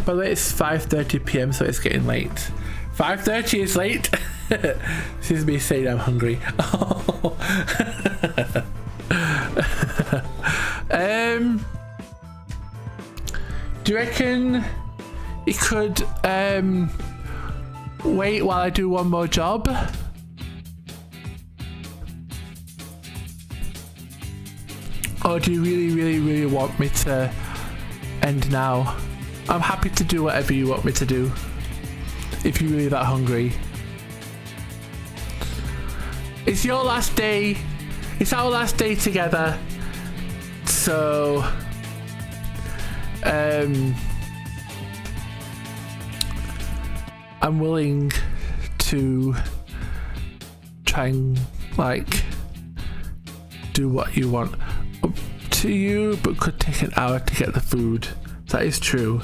[SPEAKER 1] By the way, it's 5:30 PM, so it's getting late. 5:30 is late. This is me saying I'm hungry. Do you reckon you could wait while I do one more job? Or do you really want me to end now? I'm happy to do whatever you want me to do. If you're really that hungry. It's your last day. It's our last day together. So... I'm willing to try and like do what you want. Up to you, but could take an hour to get the food. That is true.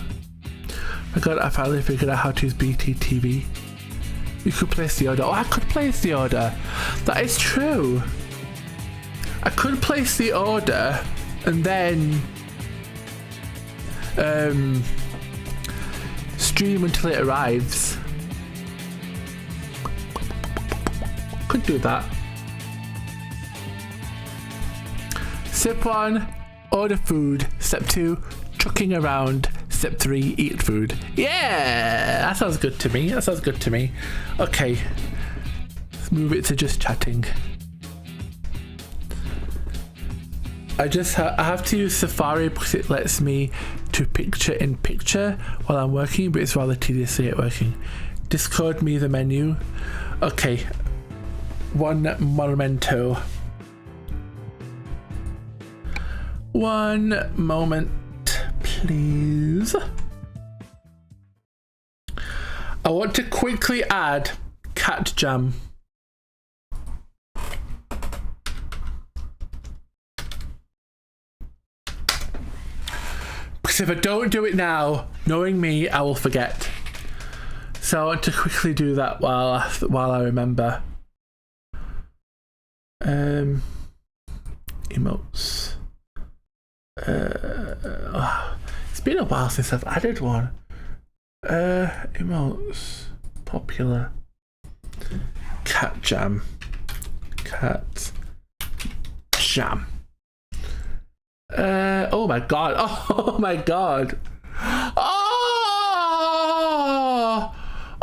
[SPEAKER 1] I finally figured out how to use BTTV. You could place the order. Oh, I could place the order. That is true. I could place the order and then stream until it arrives. Could do that. Step 1, order food. Step 2, trucking around. Step 3, eat food. Yeah, that sounds good to me. That sounds good to me. Okay, let's move it to just chatting. I have to use Safari because it lets me to picture in picture while I'm working, but it's rather tedious to get working. Discord me the menu. Okay, one momento. One moment, please. I want to quickly add cat jam. Because if I don't do it now, knowing me, I will forget. So I want to quickly do that while I remember. Emotes. It's been a while since I've added one. Emotes. Popular. Cat jam. Cat jam. Oh my god. Oh my god. Oh,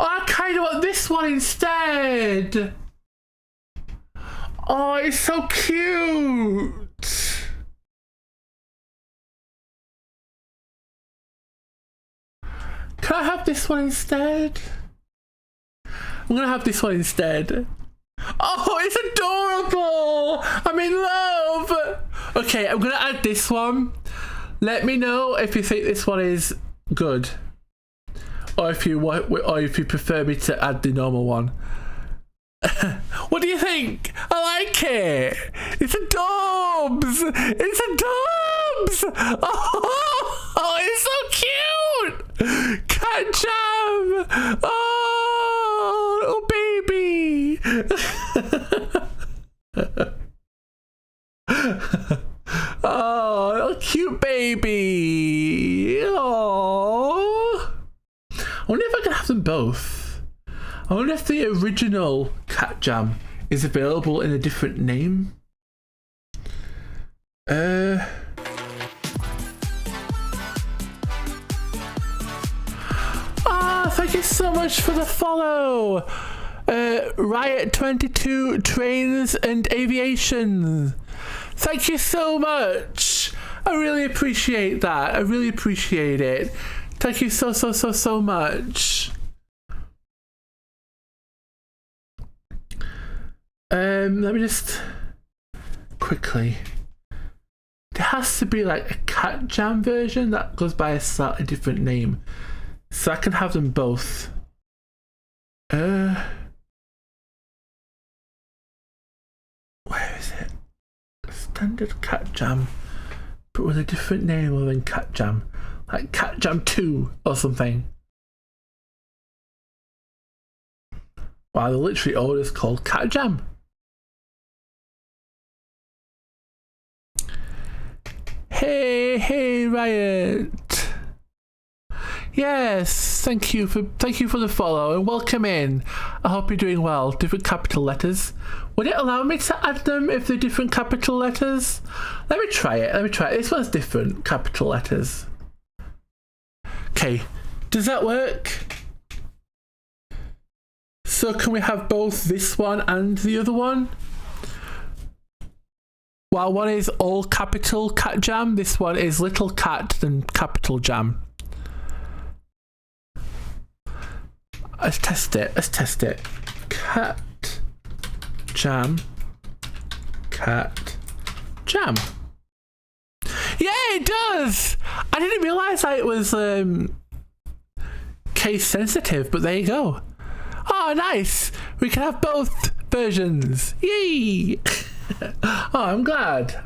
[SPEAKER 1] I kind of want this one instead. Oh, it's so cute. Can I have this one instead? I'm gonna have this one instead. Oh, it's adorable! I'm in love! Okay, I'm gonna add this one. Let me know if you think this one is good. Or if you prefer me to add the normal one. What do you think? I like it! It's adorbs! It's adorbs! Oh, it's so cute! Cat jam! Oh, baby! Oh, cute baby! Oh, I wonder if I can have them both. I wonder if the original cat jam is available in a different name. Thank you so much for the follow. Riot 22 Trains and Aviation. Thank you so much. I really appreciate that. I really appreciate it. Thank you so much. Let me just quickly. There has to be like a cat jam version that goes by a slightly different name, so I can have them both. Where is it? Standard cat jam, but with a different name other than cat jam, like Cat Jam 2 or something. Wow, they're literally all just called cat jam. Hey, Riot. Yes, thank you for the follow and welcome in. I hope you're doing well. Different capital letters. Would it allow me to add them if they're different capital letters? Let me try it. This one's different capital letters. Okay, does that work? So can we have both this one and the other one? While one is all capital cat jam, this one is little cat then capital jam. Let's test it. Cat jam. Cat jam. Yeah, it does! I didn't realise that it was case sensitive, but there you go. Oh, nice! We can have both versions. Yay! Oh, I'm glad.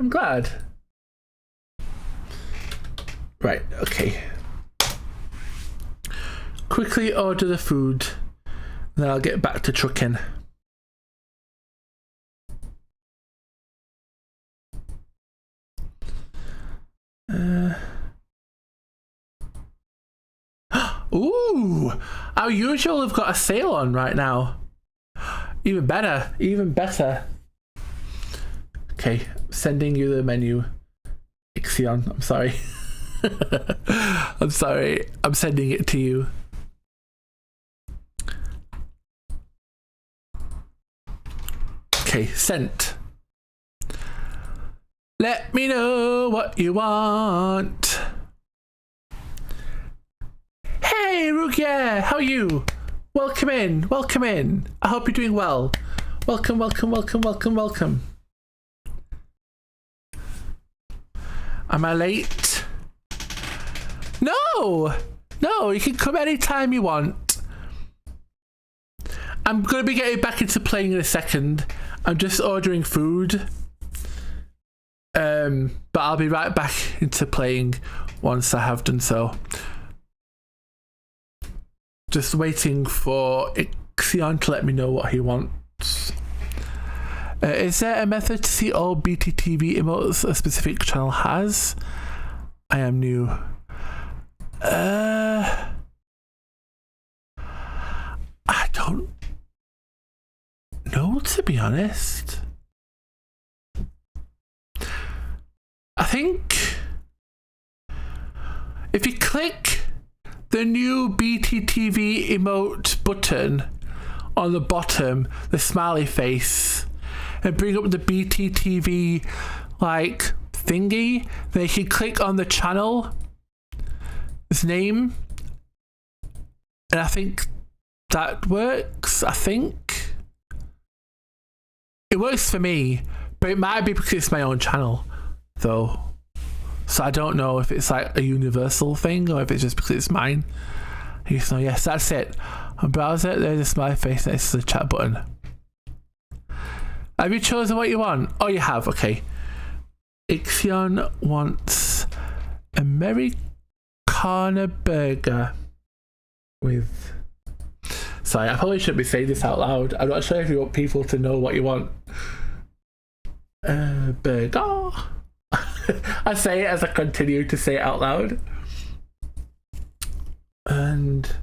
[SPEAKER 1] Right, okay. quickly order the food, then I'll get back to trucking. Ooh, our usual have got a sale on right now. Even better, even better. Okay, sending you the menu. Ixion, I'm sorry. I'm sorry, I'm sending it to you. Okay, sent. Let me know what you want. Hey, Rugia, how are you? Welcome in, welcome in. I hope you're doing well. Welcome, welcome, welcome, welcome, welcome. Am I late? No! No, you can come anytime you want. I'm going to be getting back into playing in a second. I'm just ordering food. But I'll be right back into playing once I have done so. Just waiting for Ixion to let me know what he wants. Is there a method to see all BTTV emotes a specific channel has? I am new. I don't know, to be honest. I think if you click the new BTTV emote button on the bottom, the smiley face, and bring up the BTTV like thingy, then you can click on the channel's name, and I think that works. I think it works for me, but it might be because it's my own channel though, so I don't know if it's like a universal thing or if it's just because it's mine. So yes, that's it. On browser, there's a smiley face next to the chat button. Have you chosen what you want? Oh, you have. Okay. Ixion wants Americana burger with... Sorry, I probably shouldn't be saying this out loud. I'm not sure if you want people to know what you want. Burger. I say it as I continue to say it out loud. And...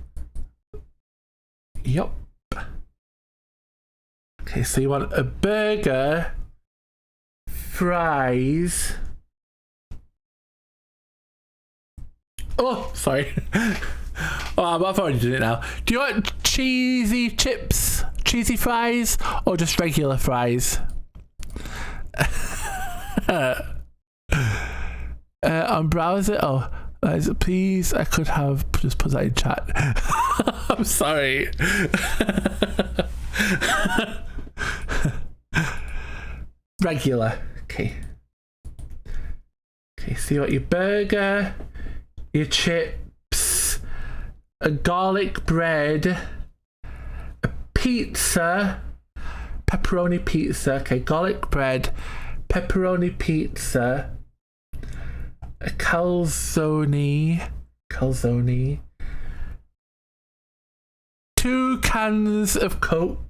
[SPEAKER 1] Yup. Okay, so you want a burger, fries. Oh, sorry. Oh, I've already done it now. Do you want cheesy chips, cheesy fries, or just regular fries? On browser, please, I could have just put that in chat. I'm sorry. Regular. Okay. Okay, so you want your burger, your chips, a garlic bread, a pizza, pepperoni pizza. Okay, garlic bread, pepperoni pizza, a calzone, 2 cans of Coke.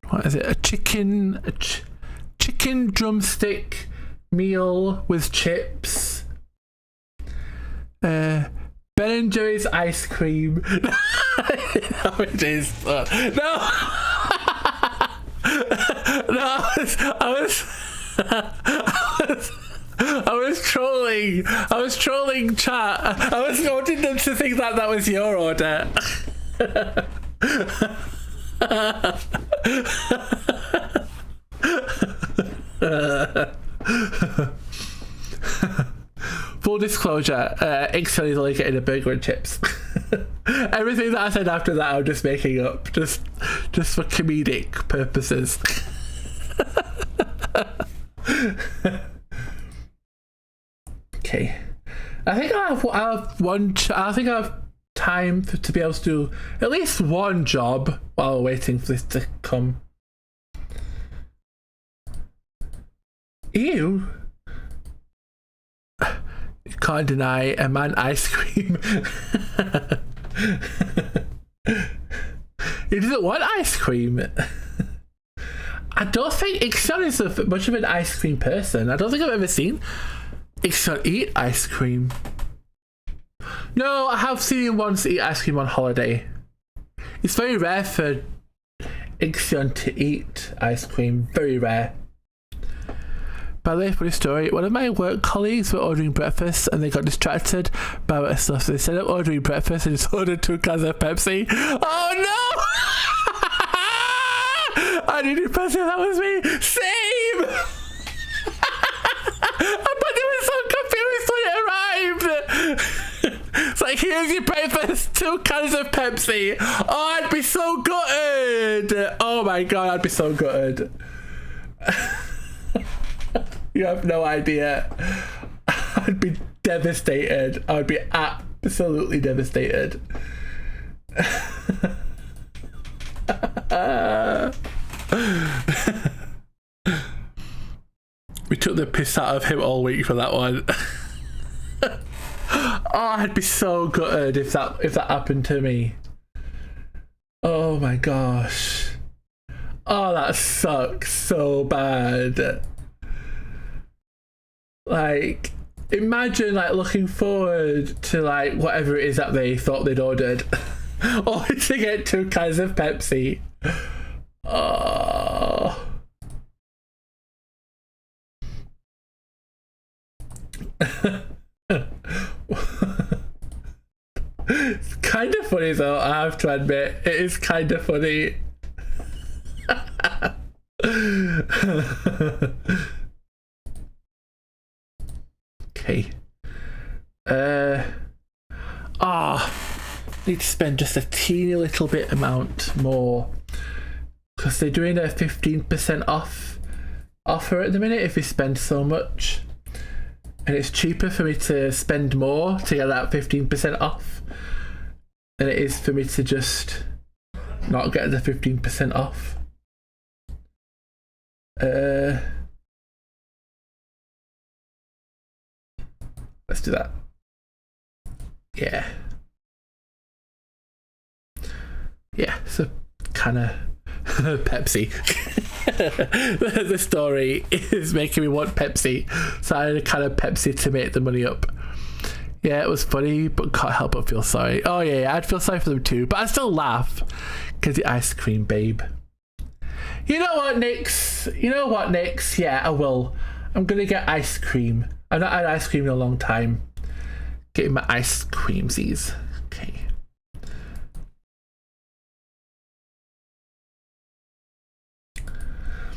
[SPEAKER 1] What is it? A chicken drumstick meal with chips. Ben and Jerry's ice cream. No, it is. No. No, I was trolling. I was trolling chat. I was wanting them to think that was your order. Full disclosure, Ixion is only getting a burger and chips. Everything that I said after that I'm just making up, just for comedic purposes. Okay, I think I have time to be able to do at least one job while waiting for this to come. Ew. Can't deny a man ice cream. He doesn't want ice cream. I don't think Ixion is much of an ice cream person. I don't think I've ever seen Ixion eat ice cream. No, I have seen him once eat ice cream on holiday. It's very rare for Ixion to eat ice cream. Very rare. By the way, funny story, one of my work colleagues were ordering breakfast and they got distracted by what stuff. So they ended up ordering breakfast and just ordered 2 cans of Pepsi. Oh no! I didn't impress if that was me. Same! But they were so confused when it arrived. It's like, here's your breakfast, 2 cans of Pepsi. Oh, I'd be so gutted. Oh my god, I'd be so gutted. You have no idea. I'd be devastated. I would be absolutely devastated. We took the piss out of him all week for that one. Oh, I'd be so gutted if that happened to me. Oh my gosh. Oh, that sucks so bad. Like, imagine like looking forward to like whatever it is that they thought they'd ordered, only to get 2 cans of Pepsi. Oh. It's kind of funny though, I have to admit. It is kind of funny. Okay. Need to spend just a teeny little bit amount more because they're doing a 15% off offer at the minute if you spend so much, and it's cheaper for me to spend more to get that 15% off than it is for me to just not get the 15% off. Let's do that. Yeah. Yeah, so kind of Pepsi. The story is making me want Pepsi, so I had a kind of Pepsi to make the money up. Yeah, it was funny, but can't help but feel sorry. Oh yeah, I'd feel sorry for them too, but I still laugh because the ice cream babe. You know what, Nix? Yeah, I will. I'm gonna get ice cream. I've not had ice cream in a long time. Getting my ice creamsies. Okay.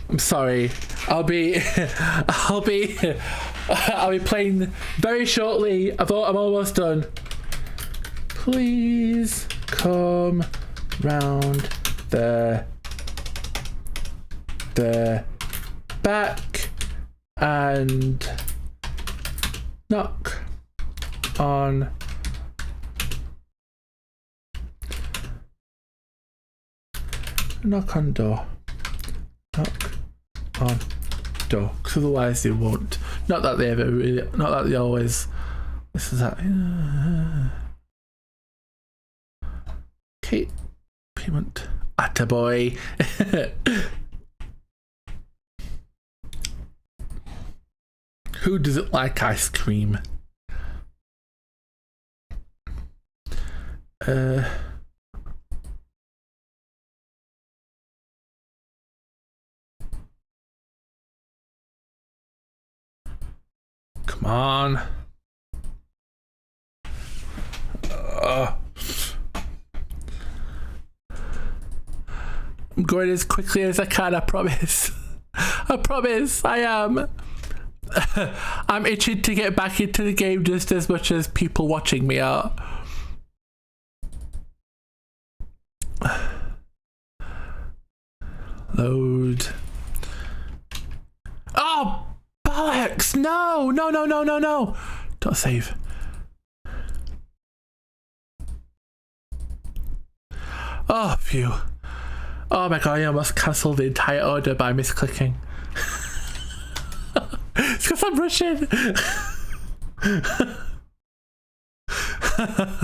[SPEAKER 1] I'm sorry. I'll be playing very shortly. I'm almost done. Please come round the back and knock on door. Knock on door, because otherwise they won't. Not that they ever really, not that they always. This is that. Okay, payment. Attaboy. Who doesn't like ice cream? Come on. I'm going as quickly as I can, I promise. I promise, I am. I'm itching to get back into the game just as much as people watching me are. Load. Oh, bollocks! No, no, no, no, no, no. Don't save. Oh, phew. Oh my god, I almost cancelled the entire order by misclicking. It's because I'm rushing. um.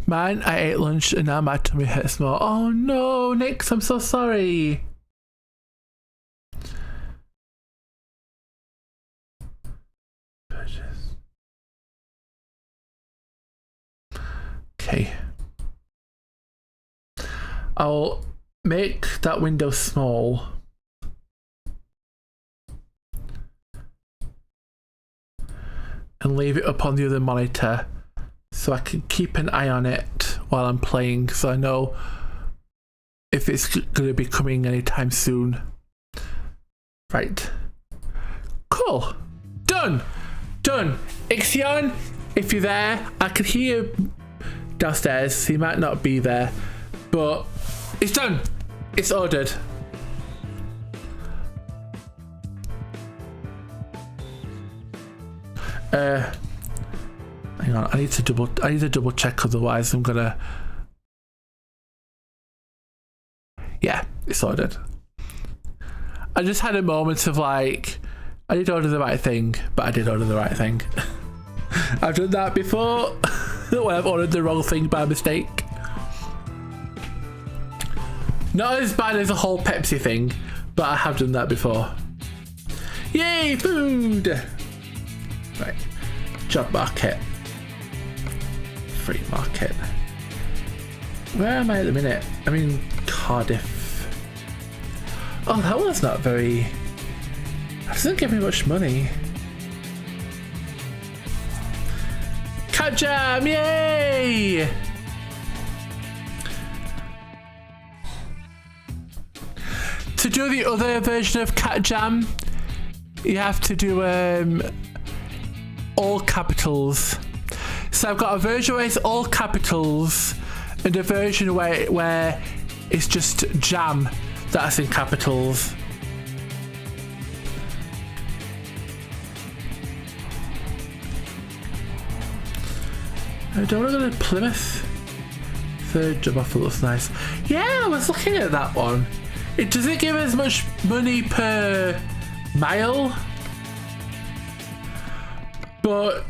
[SPEAKER 1] Man, I ate lunch and now my tummy hurts more. Oh no, Nix, I'm so sorry. Okay. I'll make that window small. And leave it up on the other monitor so I can keep an eye on it while I'm playing so I know if it's going to be coming anytime soon. Right. Cool. Done. Done. Ixion, if you're there, I can hear you downstairs, so you might not be there, but it's done. It's ordered. Hang on, I need to double check, otherwise I'm gonna. Yeah, it's ordered. I just had a moment of like, I did order the right thing, but I did order the right thing. I've done that before when I've ordered the wrong thing by mistake. Not as bad as the whole Pepsi thing, but I have done that before. Yay, food! Right, job market. Free market. Where am I at the minute? I'm in Cardiff. Oh, that one's not very... That doesn't give me much money. Cat Jam, yay! To do the other version of Cat Jam, you have to do all capitals. So I've got a version where it's all capitals and a version where it's just jam that's in capitals. I don't want to go to Plymouth. Third job offer looks nice. Yeah, I was looking at that one. It doesn't give as much money per mile, but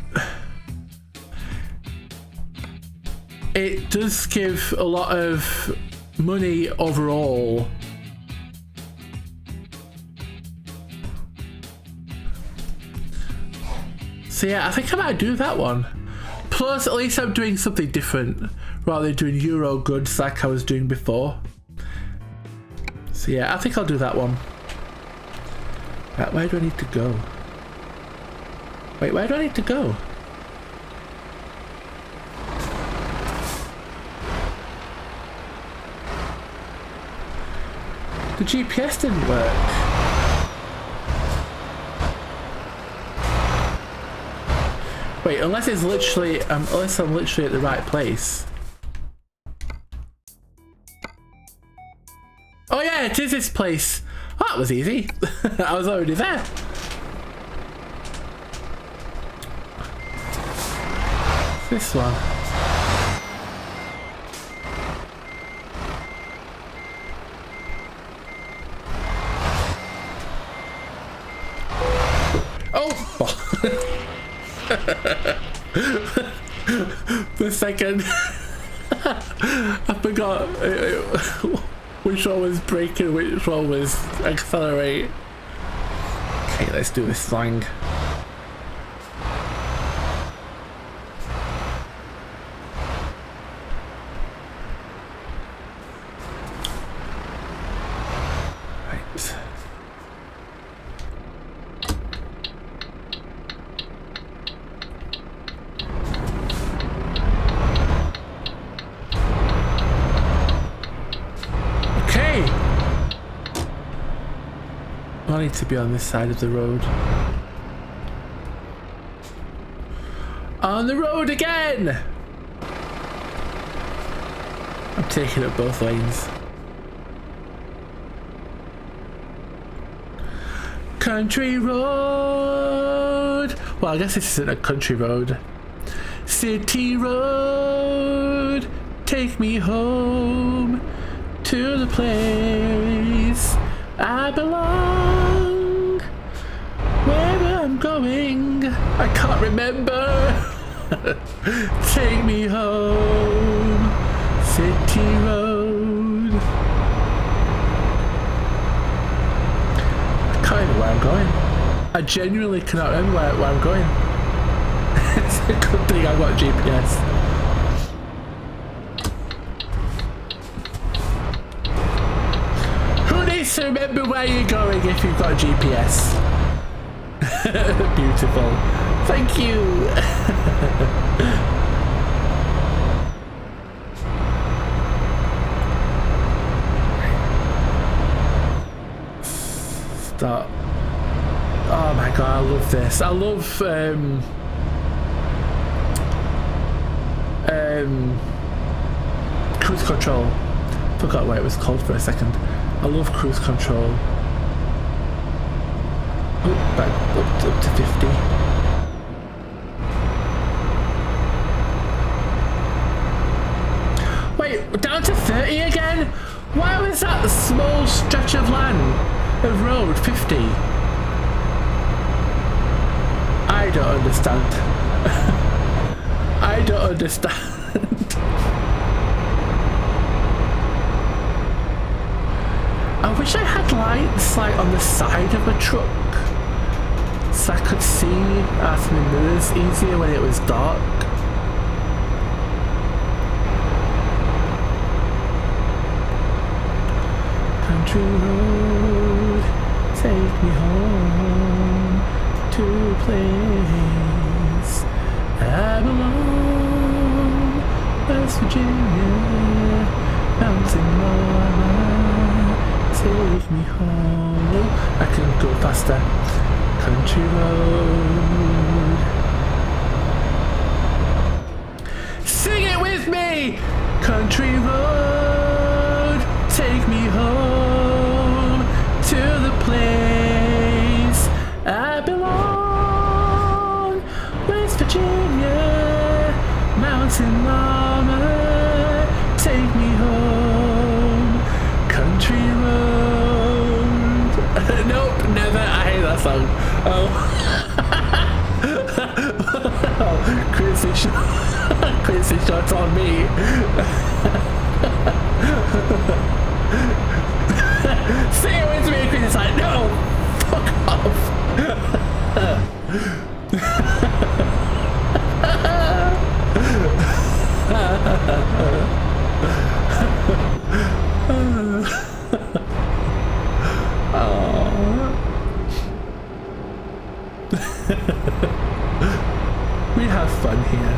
[SPEAKER 1] it does give a lot of money overall. So yeah, I think I might do that one. Plus, at least I'm doing something different rather than doing Euro goods like I was doing before. So yeah, I think I'll do that one. Right, where do I need to go? Wait, where do I need to go? The GPS didn't work. Wait, unless it's literally, unless I'm literally at the right place. Oh yeah, it is this place. Oh, that was easy. I was already there. This one. Oh! For a second, I forgot which one was brake and which one was accelerate. Okay, let's do this thing. Right. I need to be on this side of the road. down the road again. I'm taking up both lanes. Country road. Well, I guess this isn't a country road. City road, take me home to the place I belong. Wherever I'm going, I can't remember. Take me home, city road. I can't remember where I'm going. I genuinely cannot remember where I'm going. It's a good thing I've got GPS. Who needs to remember where you're going if you've got GPS? Beautiful. Thank you. Start. Oh my god, I love this. I love cruise control. Forgot what it was called for a second. I love cruise control. Oh, back up to 50. Wait, down to 30 again? Why was that small stretch of land, of road, 50? I don't understand. I don't understand. I wish I had lights like on the side of a truck so I could see out of my mirrors easier when it was dark. Country road, take me home to a place I belong. West Virginia, Mountain Mama, take me home. I can go faster. Country road. Sing it with me! Country road, take me home to the place I belong. West Virginia, Mountain Mama, take me home. Country road. Nope, never. I hate that song. Oh. Crazy shots on me. Say it with me, Chris. Like, no, fuck off. We have fun here.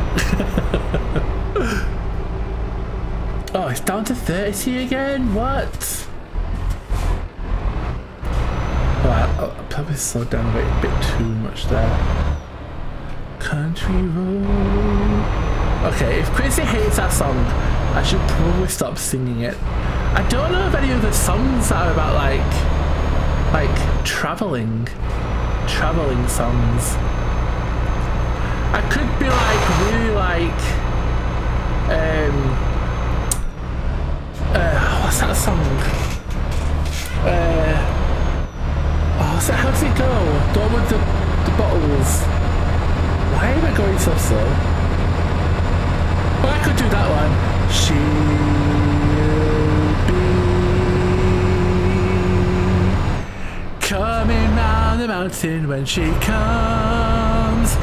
[SPEAKER 1] Oh, it's down to 30 again? What? Right, I'll probably slow down a bit too much there. Country road. Okay, if Crazy hates that song, I should probably stop singing it. I don't know of any other songs that are about like traveling songs. I could be like really like what's that song? How does it go? The one with the bottles. Why am I going so slow? Well, I could do that one. She'll be coming round the mountain when she comes.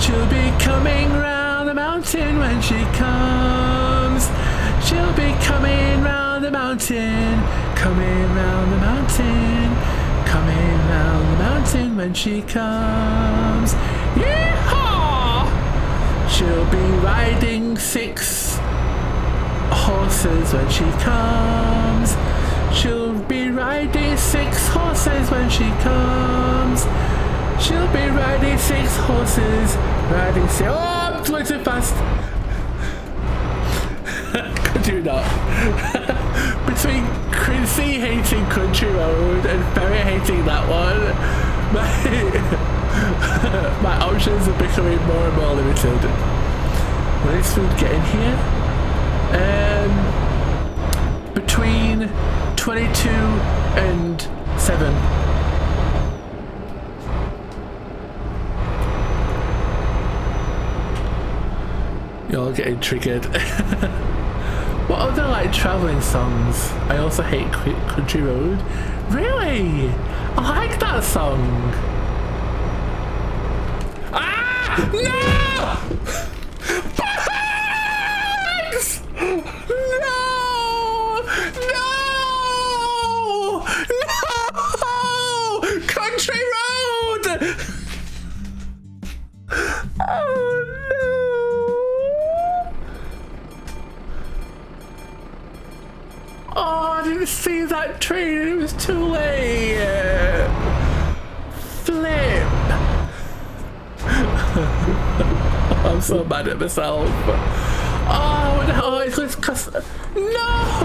[SPEAKER 1] She'll be coming round the mountain when she comes. She'll be coming round the mountain, coming round the mountain, coming round the mountain when she comes. Yeehaw! She'll be riding 6 horses when she comes. She'll be riding 6 horses when she comes. She'll be riding 6 horses, riding 6. Oh, it's way too fast. Could you not? Between Quincy hating Country Road and Ferry hating that one, my options are becoming more and more limited. Will this food get in here? Between 22 and 7. You're getting triggered. What other like traveling songs? I also hate Country Road. Really? I like that song. Ah! No! Bags! No! No! No! Country Road! Oh no! Oh, I didn't see that train. It was too late. Flip. I'm so mad at myself. Oh no, it's just no!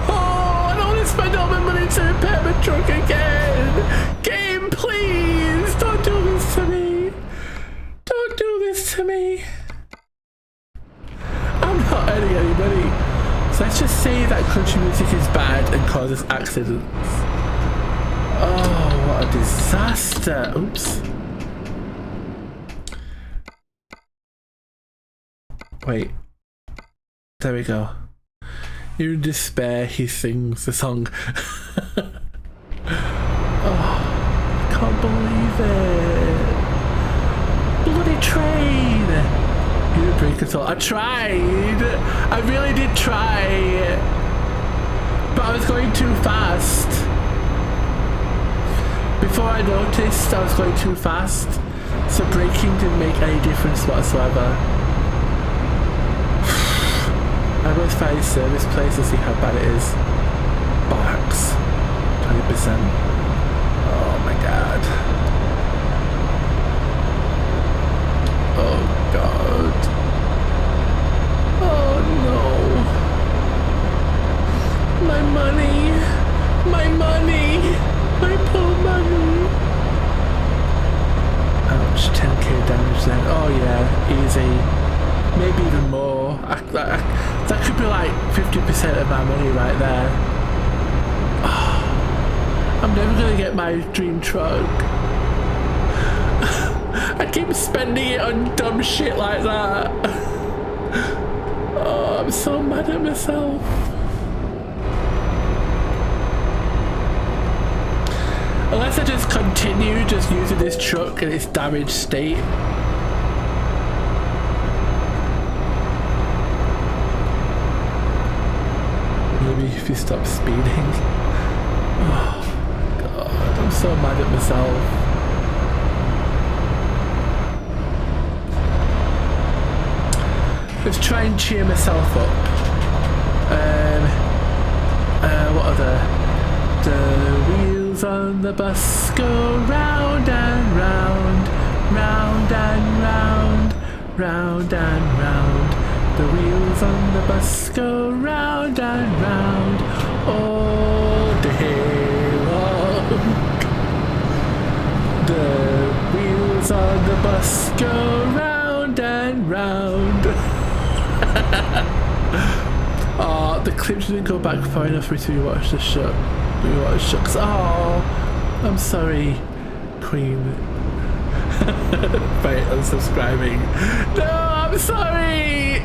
[SPEAKER 1] I don't want to spend all my money to repair my truck again. Game, please, don't do this to me. Don't do this to me. I'm not earning any money. So let's just say that country music is bad and causes accidents. Oh, what a disaster. Oops. Wait. There we go. In despair, he sings the song. Oh, I can't believe it. Bloody train. You didn't break at all. I tried. I really did try. But I was going too fast. Before I noticed I was going too fast. So braking didn't make any difference whatsoever. I will find a service place and see how bad it is. Box. 20%. Oh my god. Oh god. Oh no. My money. My money. My poor money. Ouch, 10k damage then. Oh yeah, easy. Maybe even more. That could be like 50% of my money right there. Oh, I'm never gonna get my dream truck. I keep spending it on dumb shit like that. Oh, I'm so mad at myself. Unless I just continue just using this truck in its damaged state. Maybe if you stop speeding. Oh god, I'm so mad at myself. Let's try and cheer myself up. What other? The wheels on the bus go round and round, round and round, round and round. The wheels on the bus go round and round all day long. The wheels on the bus go round and round. Oh, the clip didn't go back far enough for me to rewatch the show. Oh, I'm sorry, Queen. By unsubscribing. No, I'm sorry.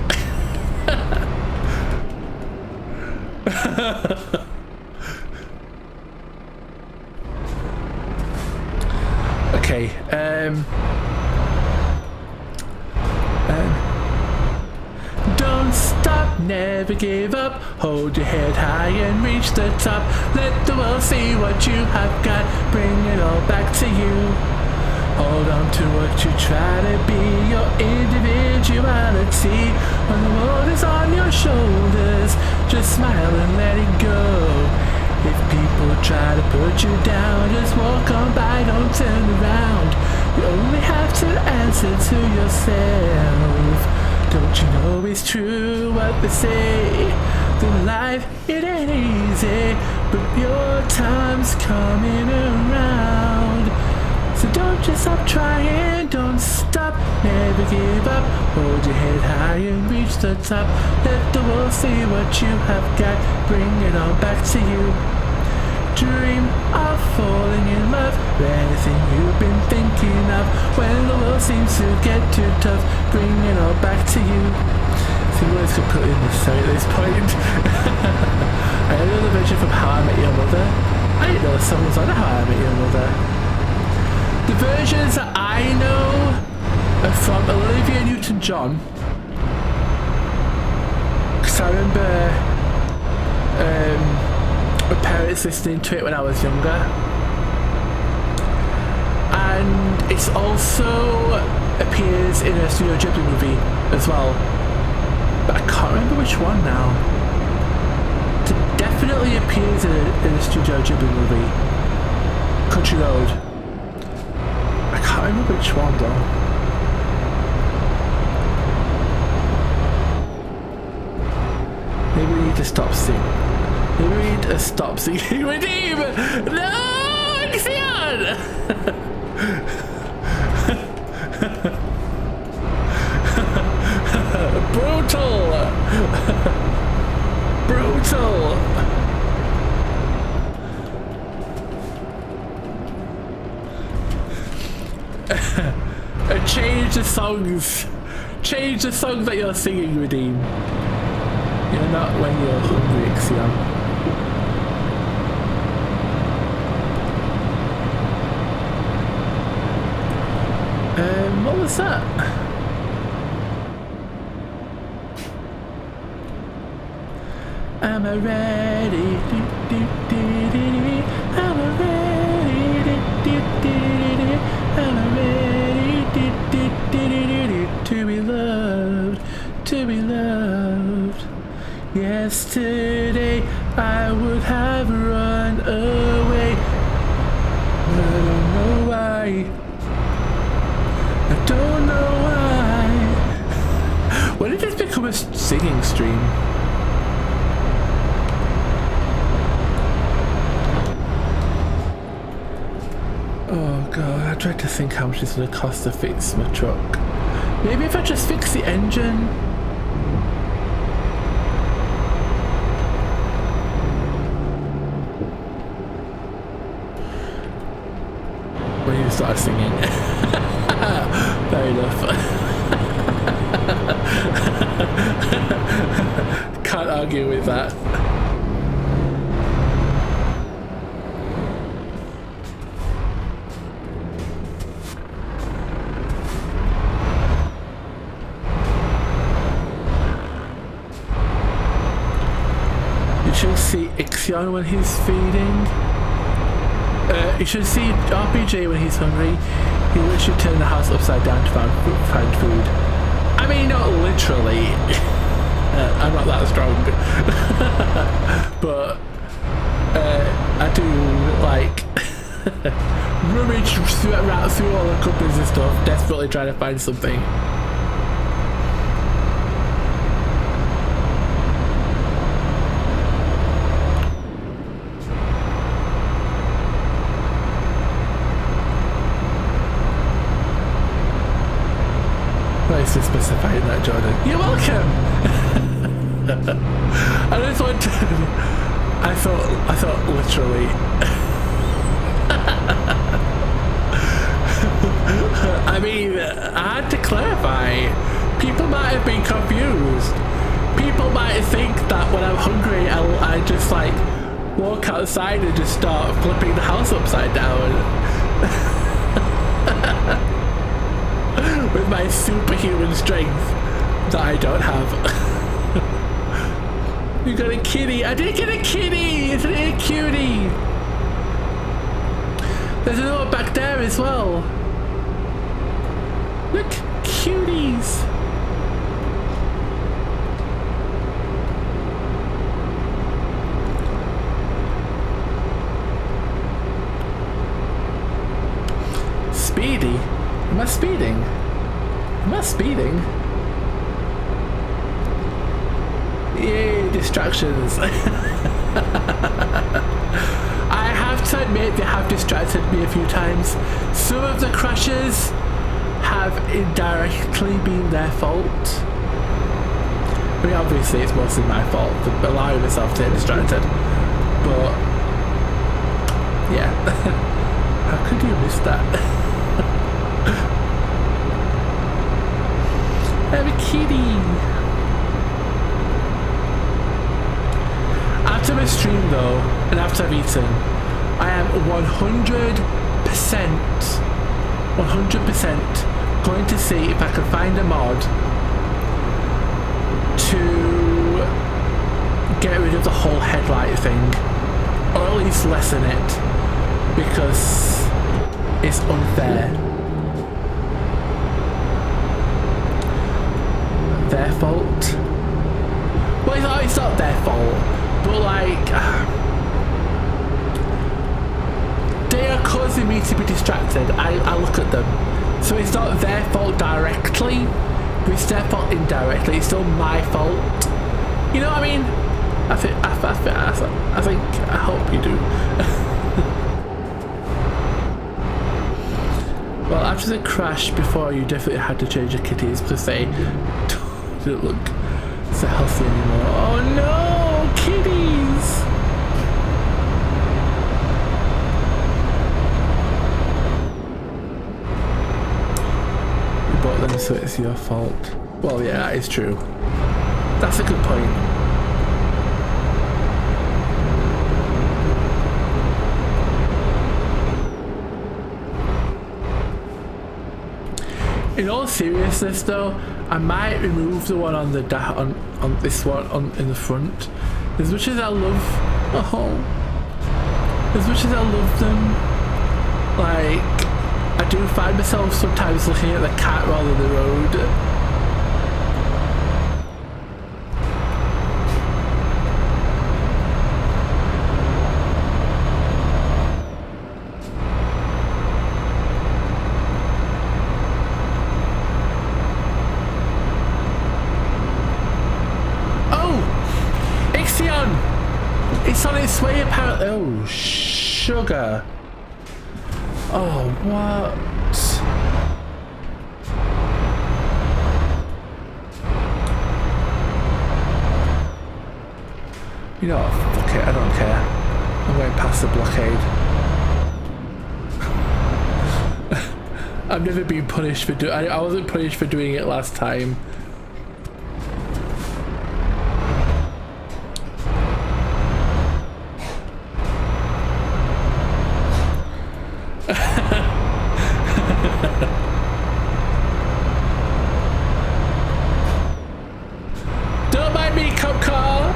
[SPEAKER 1] Okay, don't stop, never give up. Hold your head high and reach the top. Let the world see what you have got. Bring it all back to you. Hold on to what you try to be, your individuality. When the world is on your shoulders, just smile and let it go. If people try to put you down, just walk on by, don't turn around. You only have to answer to yourself. Don't you know it's true what they say? That life it ain't easy, but your time's coming around. So don't just stop trying, don't stop, never give up. Hold your head high and reach the top. Let the world see what you have got. Bring it all back to you. Dream of falling in love. Anything you've been thinking of. When the world seems to get too tough, bring it all back to you. See what I could put in this song at this point. I know the version from How I Met Your Mother. I didn't know the song was on How I Met Your Mother. The versions that I know are from Olivia Newton-John. Because I remember my parents listening to it when I was younger. And it also appears in a Studio Ghibli movie as well. But I can't remember which one now. It definitely appears in a Studio Ghibli movie. Country Road. I can't remember which one though. Maybe we need to stop singing. Maybe we need to stop singing. Redeem! No! Xian! Brutal! Brutal! Change the songs. Change the songs that you're singing, Redeem. You're not when you're hungry, Xian. What was that? Am I ready? Am I ready? Am I ready? To be loved, to be loved. Yesterday I would have run away, but I don't know why. I don't know why. When did this become a singing stream? Oh god, I tried to think how much it's going to cost to fix my truck. Maybe if I just fix the engine. When you started singing. Fair enough. Can't argue with that. You should see Ixion when he's feeding. You should see RPG when he's hungry. He literally turn the house upside down to find food. I mean, not literally. I'm not that strong. But I do like rummage through all the cupboards and stuff, desperately trying to find something. Nice to specify that, Jordan. You're welcome. I just want to. I thought literally. I mean, I had to clarify. People might have been confused. People might think that when I'm hungry, I just like walk outside and just start flipping the house upside down. With my superhuman strength that I don't have. You got a kitty. I did get a kitty. Isn't it a cutie? There's another one back there as well. Look, cuties. Speedy? Am I speeding? Am I speeding? Yay, distractions. I have to admit they have distracted me a few times. Some of the crashes have indirectly been their fault. I mean, obviously it's mostly my fault for allowing myself to get distracted. But yeah. How could you miss that? I'm a kitty. After my stream though, and after I've eaten, I am 100% going to see if I can find a mod to get rid of the whole headlight thing, or at least lessen it, because it's unfair. Their fault? Well, it's not their fault, but like they are causing me to be distracted. I look at them, so it's not their fault directly, but it's their fault indirectly. It's still my fault. You know what I mean? I hope you do. Well, after the crash before, you definitely had to change your kitties because they didn't look so healthy anymore. Oh no, kitties! You bought them so it's your fault. Well, yeah, that is true. That's a good point. In all seriousness though, I might remove the one on the on this one in the front. As much as I love as much as I love them, like I do find myself sometimes looking at the cat rather than the road. It's on its way apparently. Oh, sugar. Oh, what? You know what? Fuck it, I don't care. I'm going past the blockade. I've never been punished for doing. I wasn't punished for doing it last time. Don't mind me, cop car.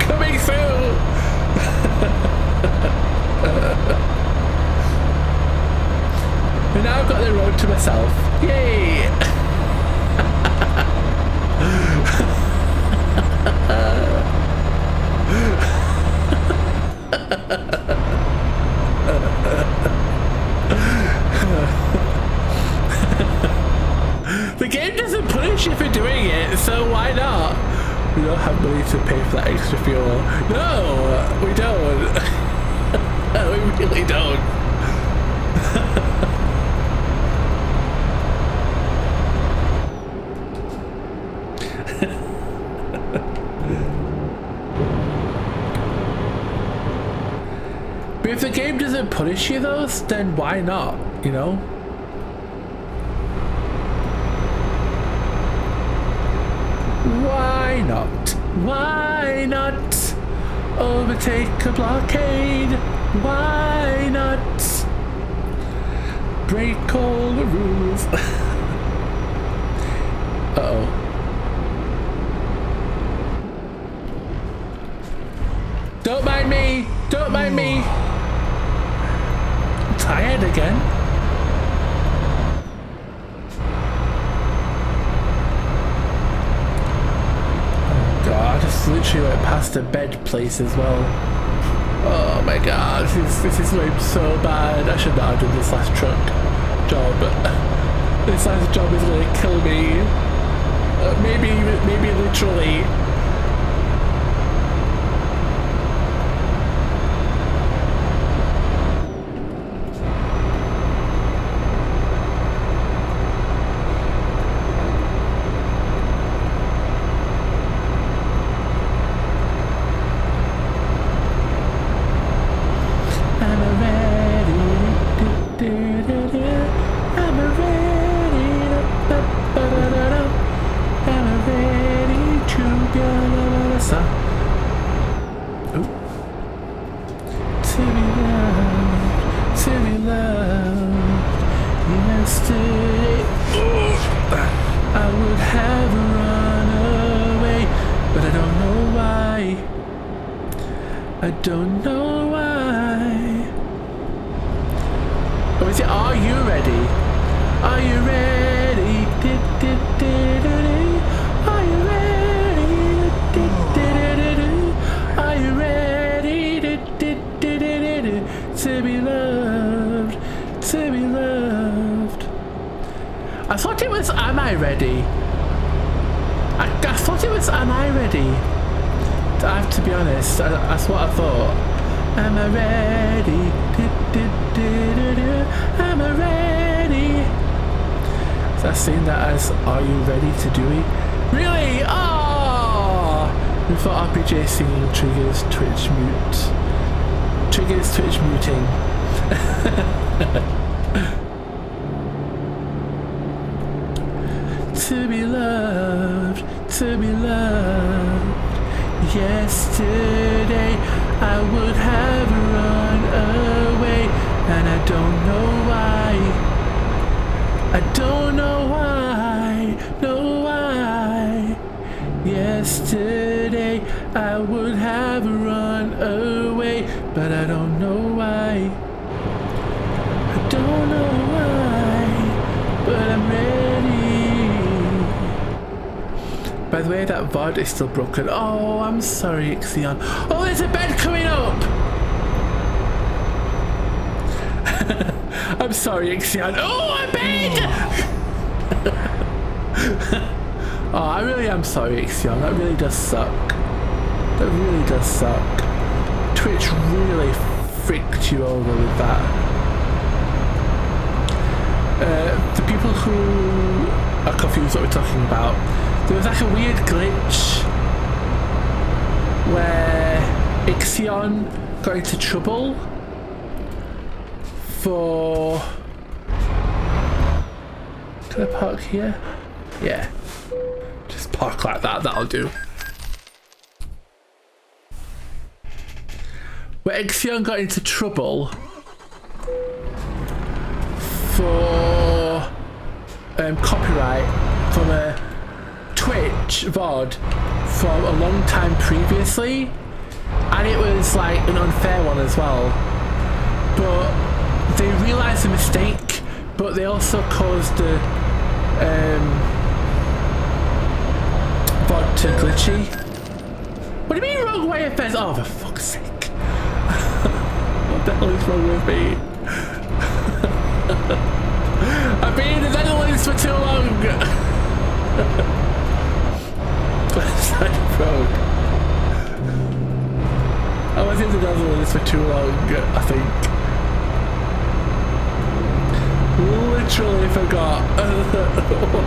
[SPEAKER 1] Coming through. And now I've got the road to myself. Yay! The game doesn't punish you for doing it, so why not? We don't have money to pay for that extra fuel. No, we don't. We really don't. But if the game doesn't punish you though, then why not, you know? Why not? Why not overtake a blockade? Why not break all the rules? Uh-oh. Don't mind me! Don't mind me! I'm tired again. God, I just literally went past a bed place as well. Oh my god, this is going so bad. I should not have done this last truck job. This last job is gonna kill me. literally. I don't know why. Or is it Are You Ready? Are you ready? Are you ready? Are you ready to be loved? To be loved. I thought it was Am I Ready? I thought it was Am I Ready? I have to be honest, that's what I thought. Am I ready? Am I ready? So I've seen that as Are You Ready to Do It? Really? Oh! We thought RPG singing triggers Twitch mute. Triggers Twitch muting. To be loved, to be loved. Yesterday I would have run away, and I don't know why. I don't know why, no why. Yesterday I would have run away, but I don't know why. I don't know why, but I'm ready. By the way, that VOD is still broken. Oh, I'm sorry, Ixion. Oh, there's a bed coming up! I'm sorry, Ixion. Oh, a bed! Oh, I really am sorry, Ixion. That really does suck. That really does suck. Twitch really freaked you over with that. The people who are confused what we're talking about, there was like a weird glitch where Ixion got into trouble for... Can I park here? Yeah. Just park like that, that'll do. Where Ixion got into trouble for copyright from a Twitch VOD from a long time previously, and it was like an unfair one as well, but they realised the mistake, but they also caused the VOD to glitchy. What do you mean wrong way affairs? Oh, for fuck's sake. What the hell is wrong with me? I've been in the Netherlands for too long. Side road. I was in the Netherlands for too long, I think. Literally forgot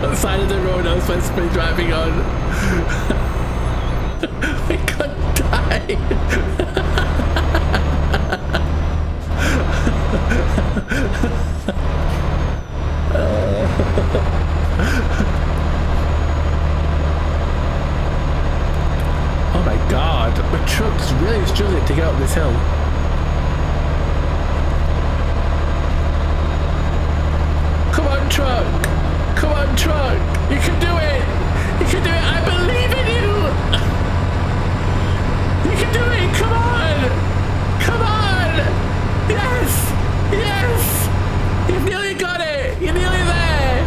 [SPEAKER 1] what side of the road I was supposed to be driving on. I could die. Oh my god, my truck's really struggling to get up this hill. Come on, truck! Come on, truck! You can do it! You can do it! I believe in you! You can do it! Come on! Come on! Yes! Yes! You've nearly got it! You're nearly there!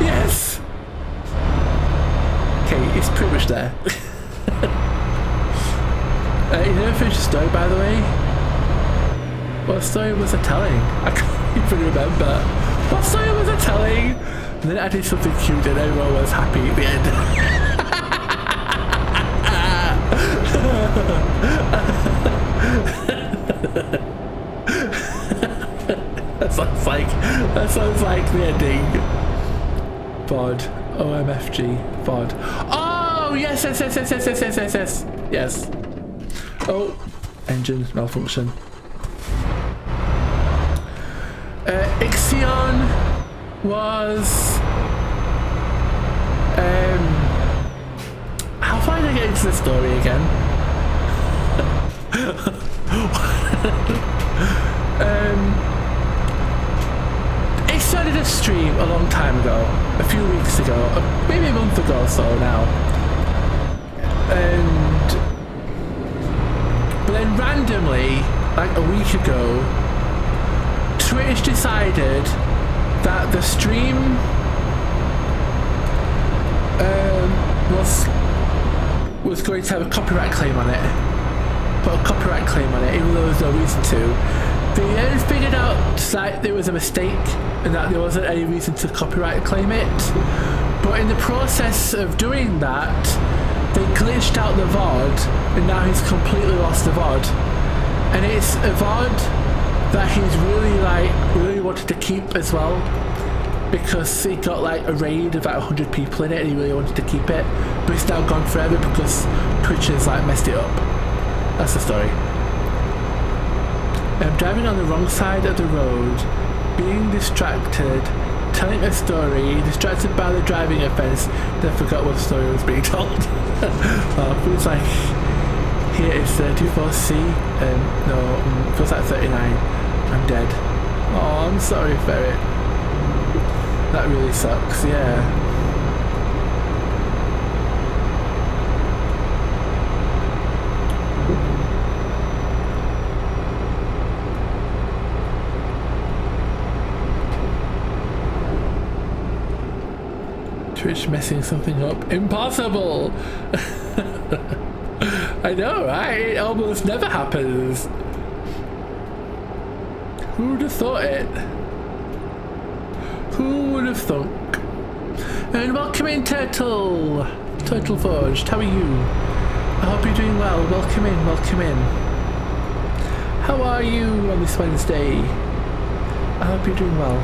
[SPEAKER 1] Yes! Okay, it's pretty much there. You never finished the story, by the way? What story was I telling? I can't even remember. What story was I telling? And then I did something cute and everyone was happy at the end. VOD. OMFG. VOD. Oh, yes. Yes. Oh, engine malfunction. Ixion was... how far did I get into the story again? Ixion did a stream a long time ago, a few weeks ago, maybe a month ago or so now. But then randomly, like a week ago, Twitch decided that the stream was going to have a copyright claim on it. Put a copyright claim on it, even though there was no reason to. They then figured out that there was a mistake and that there wasn't any reason to copyright claim it. But in the process of doing that, they glitched out the VOD and now he's completely lost the VOD. And it's a VOD that he's really wanted to keep as well, because he got like a raid of about 100 people in it and he really wanted to keep it, but it's now gone forever because Twitch has like messed it up. That's the story. I'm driving on the wrong side of the road, being distracted, telling a story, distracted by the driving offence, then forgot what story was being told. Feels like here is 34C, no, feels like 39. I'm dead. Oh, I'm sorry, Ferret. That really sucks, yeah. Twitch messing something up. Impossible! I know, right? It almost never happens. Who would have thought it? Who would have thunk? And welcome in, Turtle! Turtle Forged, how are you? I hope you're doing well. Welcome in, welcome in. How are you on this Wednesday? I hope you're doing well.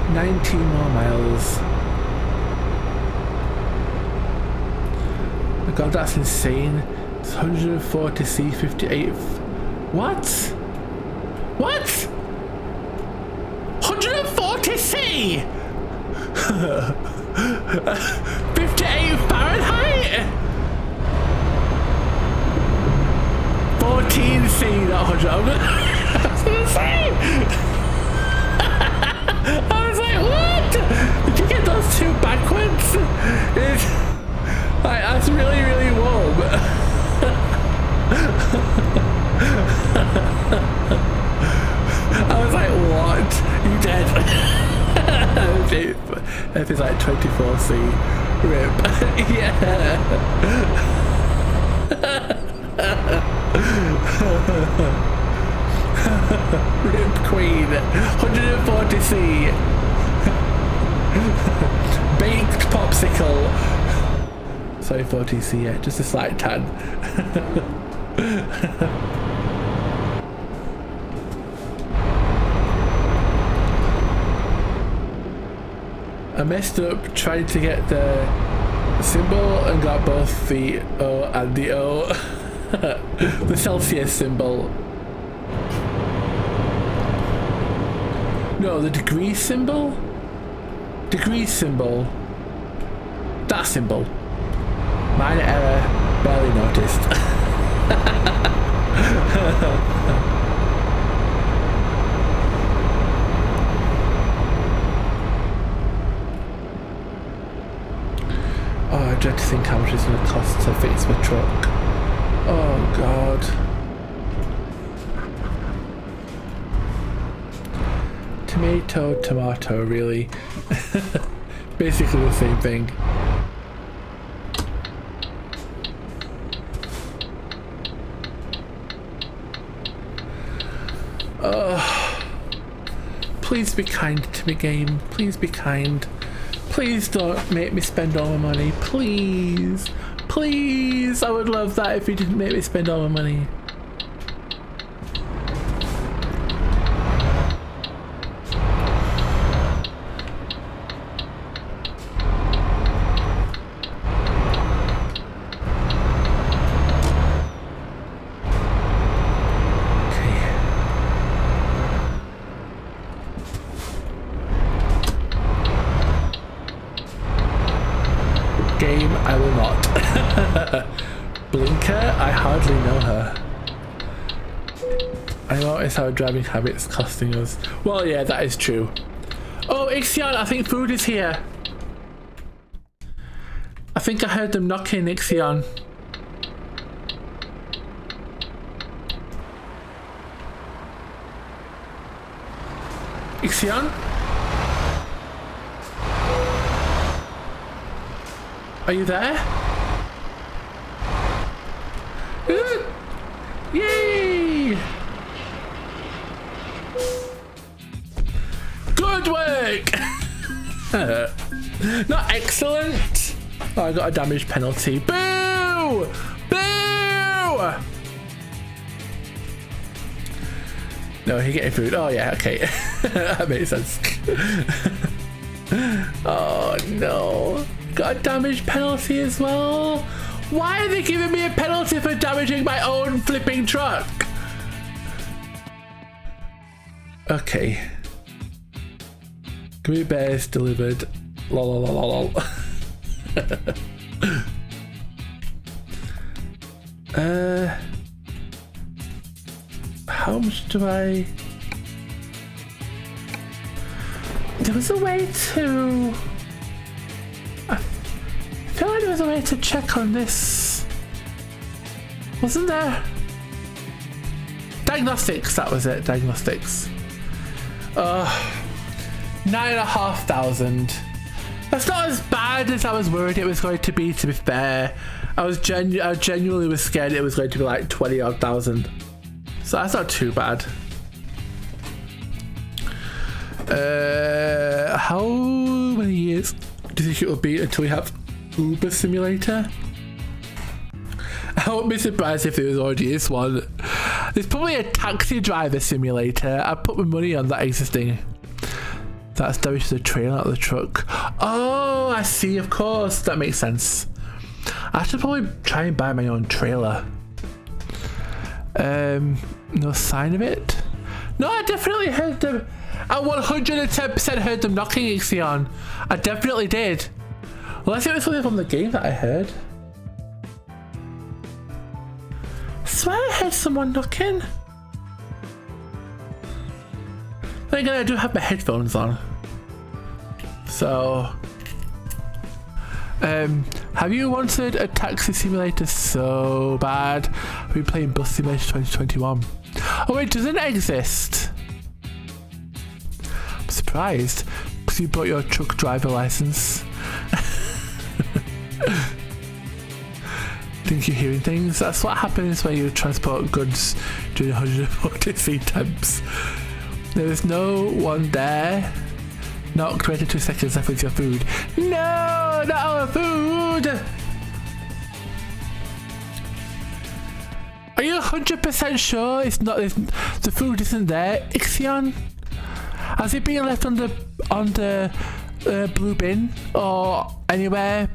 [SPEAKER 1] $19 more miles. Oh god, that's insane. It's 140C, 58. What? What? 140C? 58 Fahrenheit? 14C, not 100. I was gonna say. I was like, what? Did you get those two backwards? It's, like, that's really, really warm. I was like, what? You dead? If it's like 24C. Rip. Yeah. Rip Queen. 140C. Baked popsicle. Sorry, 40C, yeah, just a slight tan. I messed up trying to get the symbol and got both the O and the O. The Celsius symbol. No, the degree symbol? Degree symbol. That symbol. Minor error, barely noticed. Oh, I dread to think how much it's going to cost to fix my truck. Oh god. Tomato, tomato, really. Basically the same thing. Please be kind to me, game. Please be kind. Please don't make me spend all my money. Please. Please. I would love that if you didn't make me spend all my money. game, I will not. Blinker, I hardly know her. I notice our driving habits costing us. Well, yeah, that is true. Oh, Ixion, I think food is here. I think I heard them knocking, Ixion. Ixion? Are you there? Yay! Good work! Not excellent! Oh, I got a damage penalty. Boo! Boo! No, he getting food. Oh yeah, okay. That makes sense. Oh no. Got a damage penalty as well? Why are they giving me a penalty for damaging my own flipping truck? Okay. Gummy bears delivered. Lol lol lol lol. How much do I... There was a way to... I feel like there was a way to check on this. Wasn't there? Diagnostics, that was it. Diagnostics. 9,500. That's not as bad as I was worried it was going to be fair. I genuinely was scared it was going to be like 20-odd thousand. So that's not too bad. How many years do you think it will be until we have Uber Simulator? I wouldn't be surprised if there already is one. There's probably a taxi driver simulator. I'd put my money on that existing. That's damage to the trailer, not the truck. Oh, I see, of course. That makes sense. I should probably try and buy my own trailer. No sign of it? No, I definitely heard them. I 110% heard them knocking Ixion. I definitely did. Unless it was something from the game that I heard. I swear I heard someone knocking. Then again, I do have my headphones on. So... have you wanted a taxi simulator so bad? I've been playing Bus Simulator 2021. Oh wait, doesn't it exist? I'm surprised because you bought your truck driver license. Think you're hearing things? That's what happens when you transport goods during 140 temps. There is no one there. Not 22 seconds left with your food. No, not our food! Are you 100% sure it's not? The food isn't there, Ixion? Has it been left on the blue bin or anywhere?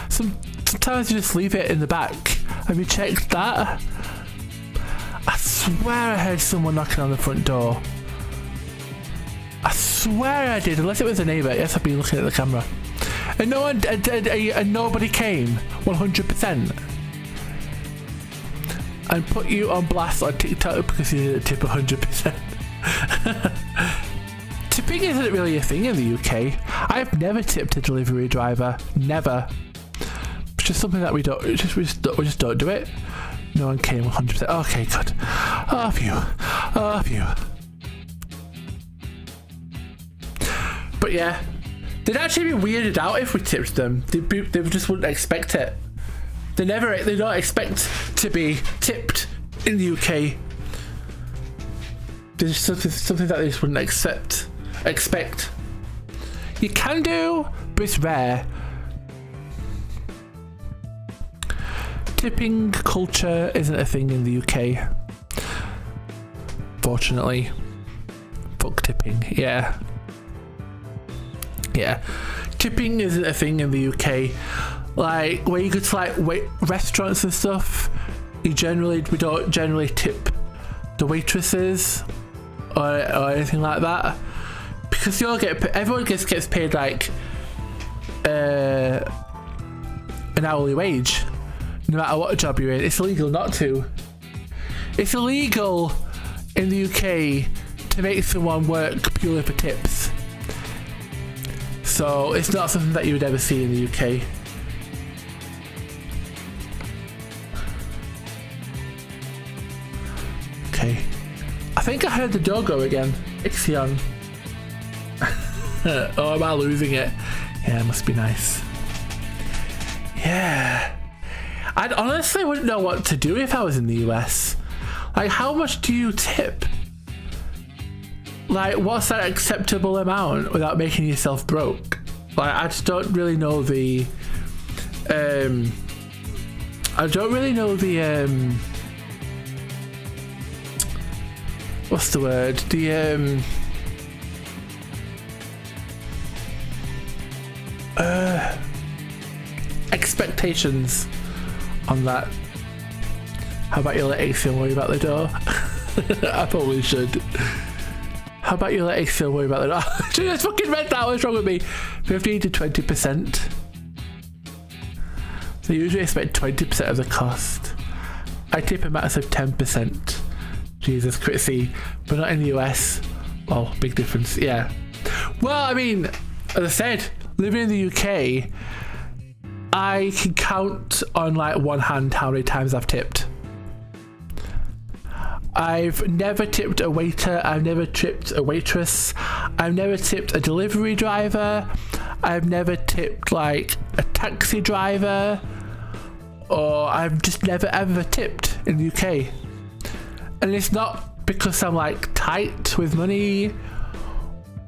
[SPEAKER 1] Sometimes you just leave it in the back. Have you checked that? I swear I heard someone knocking on the front door. I swear I did, unless it was a neighbour. Yes, I've been looking at the camera. And no one, and nobody came. 100%. And put you on blast on TikTok because you didn't tip 100%. Tipping isn't really a thing in the UK. I've never tipped a delivery driver. Never. It's just something that we just don't do it. No one came 100%. Okay, good. Oh, phew. Oh, phew. But yeah, they'd actually be weirded out if we tipped them. They just wouldn't expect it. They don't expect to be tipped in the UK. There's something that they just wouldn't expect. You can do, but it's rare. Tipping culture isn't a thing in the UK. Fortunately. Fuck tipping, yeah. Yeah, tipping isn't a thing in the UK. Like when you go to like restaurants and stuff, we don't generally tip the waitresses or anything like that because everyone gets paid like an hourly wage, no matter what job you're in. It's illegal not to. It's illegal in the UK to make someone work purely for tips. So it's not something that you would ever see in the UK. Okay. I think I heard the door go again. Ixion. Oh, am I losing it? Yeah, it must be nice. Yeah. I honestly wouldn't know what to do if I was in the US. Like, how much do you tip? Like, what's that acceptable amount without making yourself broke? Like, I just don't really know the what's the word? The expectations on that. How about you let Axiom worry about the door? I probably should. How about you let Axiom worry about the door? I just fucking read that. What's wrong with me? 15 to 20%. They usually expect 20% of the cost. I tip a max of 10%. Jesus Christy. But not in the US. Well, big difference. Yeah. Well, I mean, as I said, living in the UK, I can count on like one hand how many times I've tipped. I've never tipped a waiter. I've never tipped a waitress. I've never tipped a delivery driver. I've never tipped like a taxi driver. Or I've just never ever tipped in the UK. And it's not because I'm like tight with money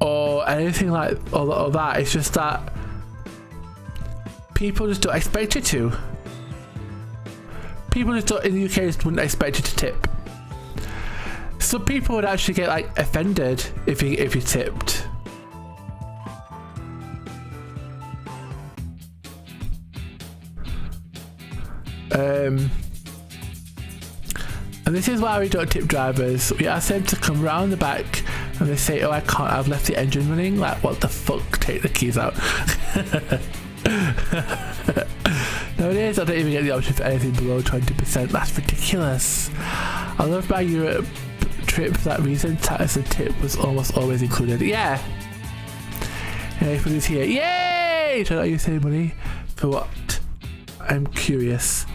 [SPEAKER 1] or anything like or that. It's just that people just don't expect you to. People just don't, in the UK, just wouldn't expect you to tip. Some people would actually get like offended if you tipped. And this is why we don't tip drivers. We ask them to come round the back and they say, oh, I can't, I've left the engine running. Like, what the fuck? Take the keys out. Nowadays, I don't even get the option for anything below 20%. That's ridiculous. I love my Europe trip for that reason. Tax and tip was almost always included. Yeah. Everybody's here. Yay! Don't you save money for what? I'm curious.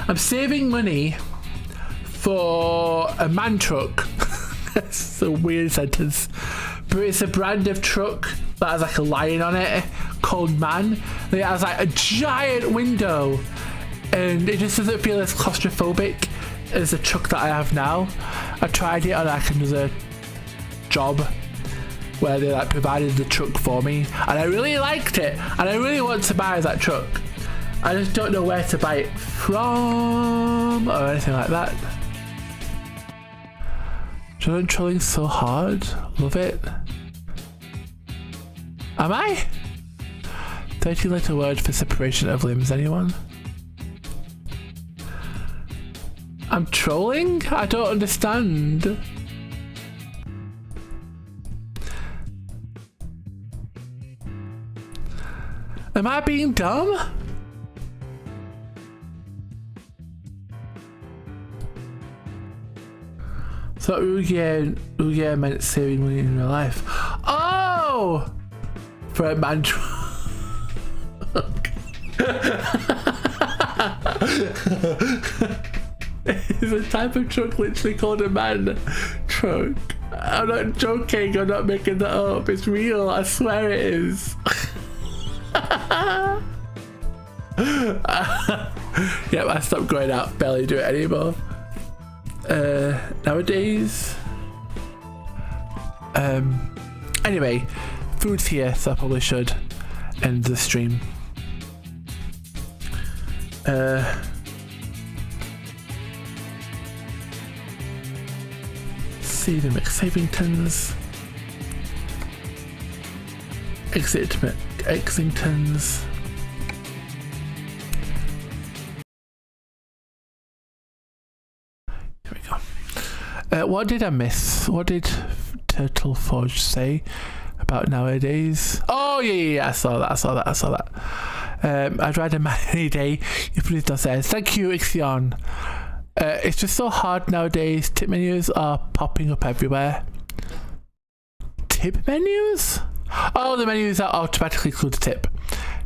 [SPEAKER 1] I'm saving money for a MAN truck. That's a weird sentence. But it's a brand of truck that has like a lion on it called MAN. And it has like a giant window. And it just doesn't feel as claustrophobic as the truck that I have now. I tried it on like another job where they like provided the truck for me. And I really liked it. And I really want to buy that truck. I just don't know where to buy it from or anything like that. Jordan trolling so hard. Love it. Am I? 13-letter word for separation of limbs, anyone? I'm trolling? I don't understand. Am I being dumb? So Rugia meant saving money in real life. Oh! For a MAN truck. It's a type of truck literally called a MAN truck. I'm not joking, I'm not making that up. It's real, I swear it is. Yep, I stopped going out, barely do it anymore. Nowadays. Anyway, food's here, so I probably should end the stream. See the McSavingtons. Exit McExingtons. What did I miss? What did Turtle Forge say about nowadays? Oh yeah, I saw that. I'd rather man any day. If says, thank you, Ixion. It's just so hard nowadays. Tip menus are popping up everywhere. Tip menus? Oh, the menus that automatically include a tip.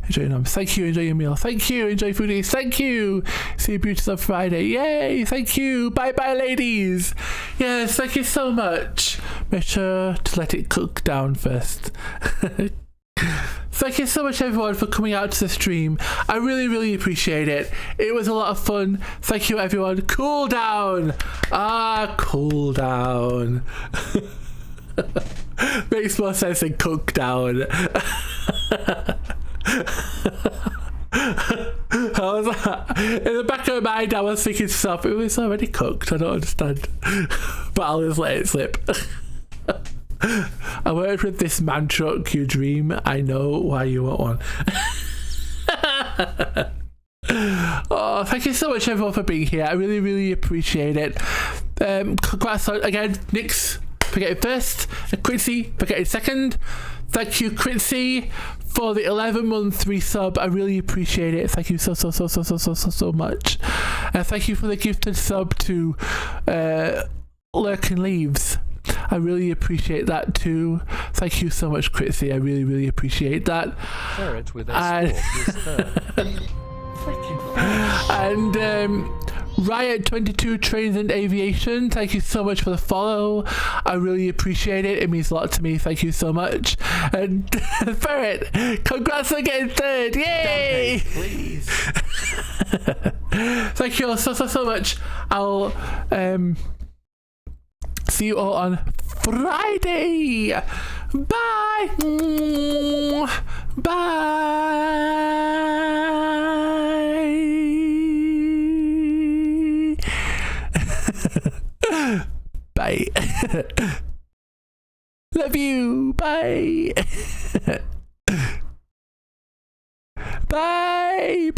[SPEAKER 1] Enjoy your numbers. Thank you. Enjoy your meal. Thank you. Enjoy foodies. Thank you. See you beauties on Friday. Yay. Thank you. Bye bye, ladies. Yes, thank you so much. Make sure to let it cook down first. Thank you so much, everyone, for coming out to the stream. I really, really appreciate it. It was a lot of fun. Thank you, everyone. Cool down. Cool down. Makes more sense than cook down. In the back of my mind, I was thinking to myself, it was already cooked. I don't understand. But I'll just let it slip. I worked with this man truck you dream. I know why you want one. Oh, thank you so much, everyone, for being here. I really, really appreciate it. Congrats again, Nix for getting first, and Quincy for getting second. Thank you, Quincy, for the 11-month resub. I really appreciate it. Thank you so much. And thank you for the gifted sub to Lurking Leaves. I really appreciate that too. Thank you so much, Quincy. I really, really appreciate that.
[SPEAKER 3] Ferret with a stalk is third.
[SPEAKER 1] And Riot22 Trains and Aviation, thank you so much for the follow. I really appreciate it. It means a lot to me. Thank you so much. And Ferret, congrats on getting third. Yay!
[SPEAKER 4] Please.
[SPEAKER 1] Thank you all so much. I'll see you all on Friday. Bye. Bye. Love you. Bye. Bye.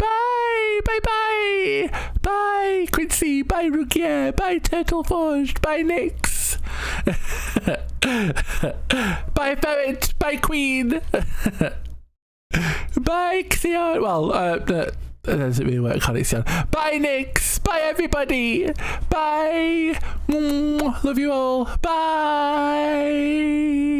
[SPEAKER 1] Bye, Quincy. Bye, Rukia. Bye, Turtle Forged. Bye, Nix. Bye, Ferret. Bye, Queen. Bye, Xion. Well, that doesn't really work on Xion. Bye, Nix. Bye, everybody. Bye. Love you all. Bye.